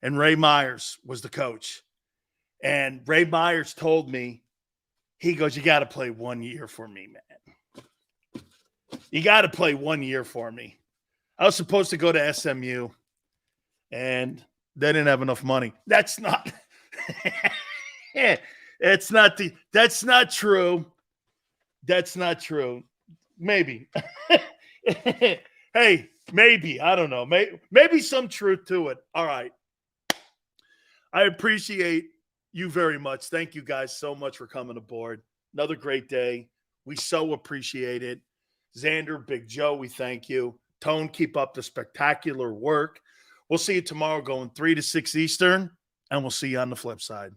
And Ray Myers was the coach. And Ray Myers told me, he goes, you got to play 1 year for me, man. You got to play 1 year for me. I was supposed to go to SMU, and they didn't have enough money. That's not That's not true. That's not true. Maybe. Hey, maybe. I don't know. Maybe some truth to it. All right. I appreciate you very much. Thank you guys so much for coming aboard. Another great day. We so appreciate it. Xander, Big Joe, we thank you. Tone, keep up the spectacular work. We'll see you tomorrow going 3 to 6 Eastern, and we'll see you on the flip side.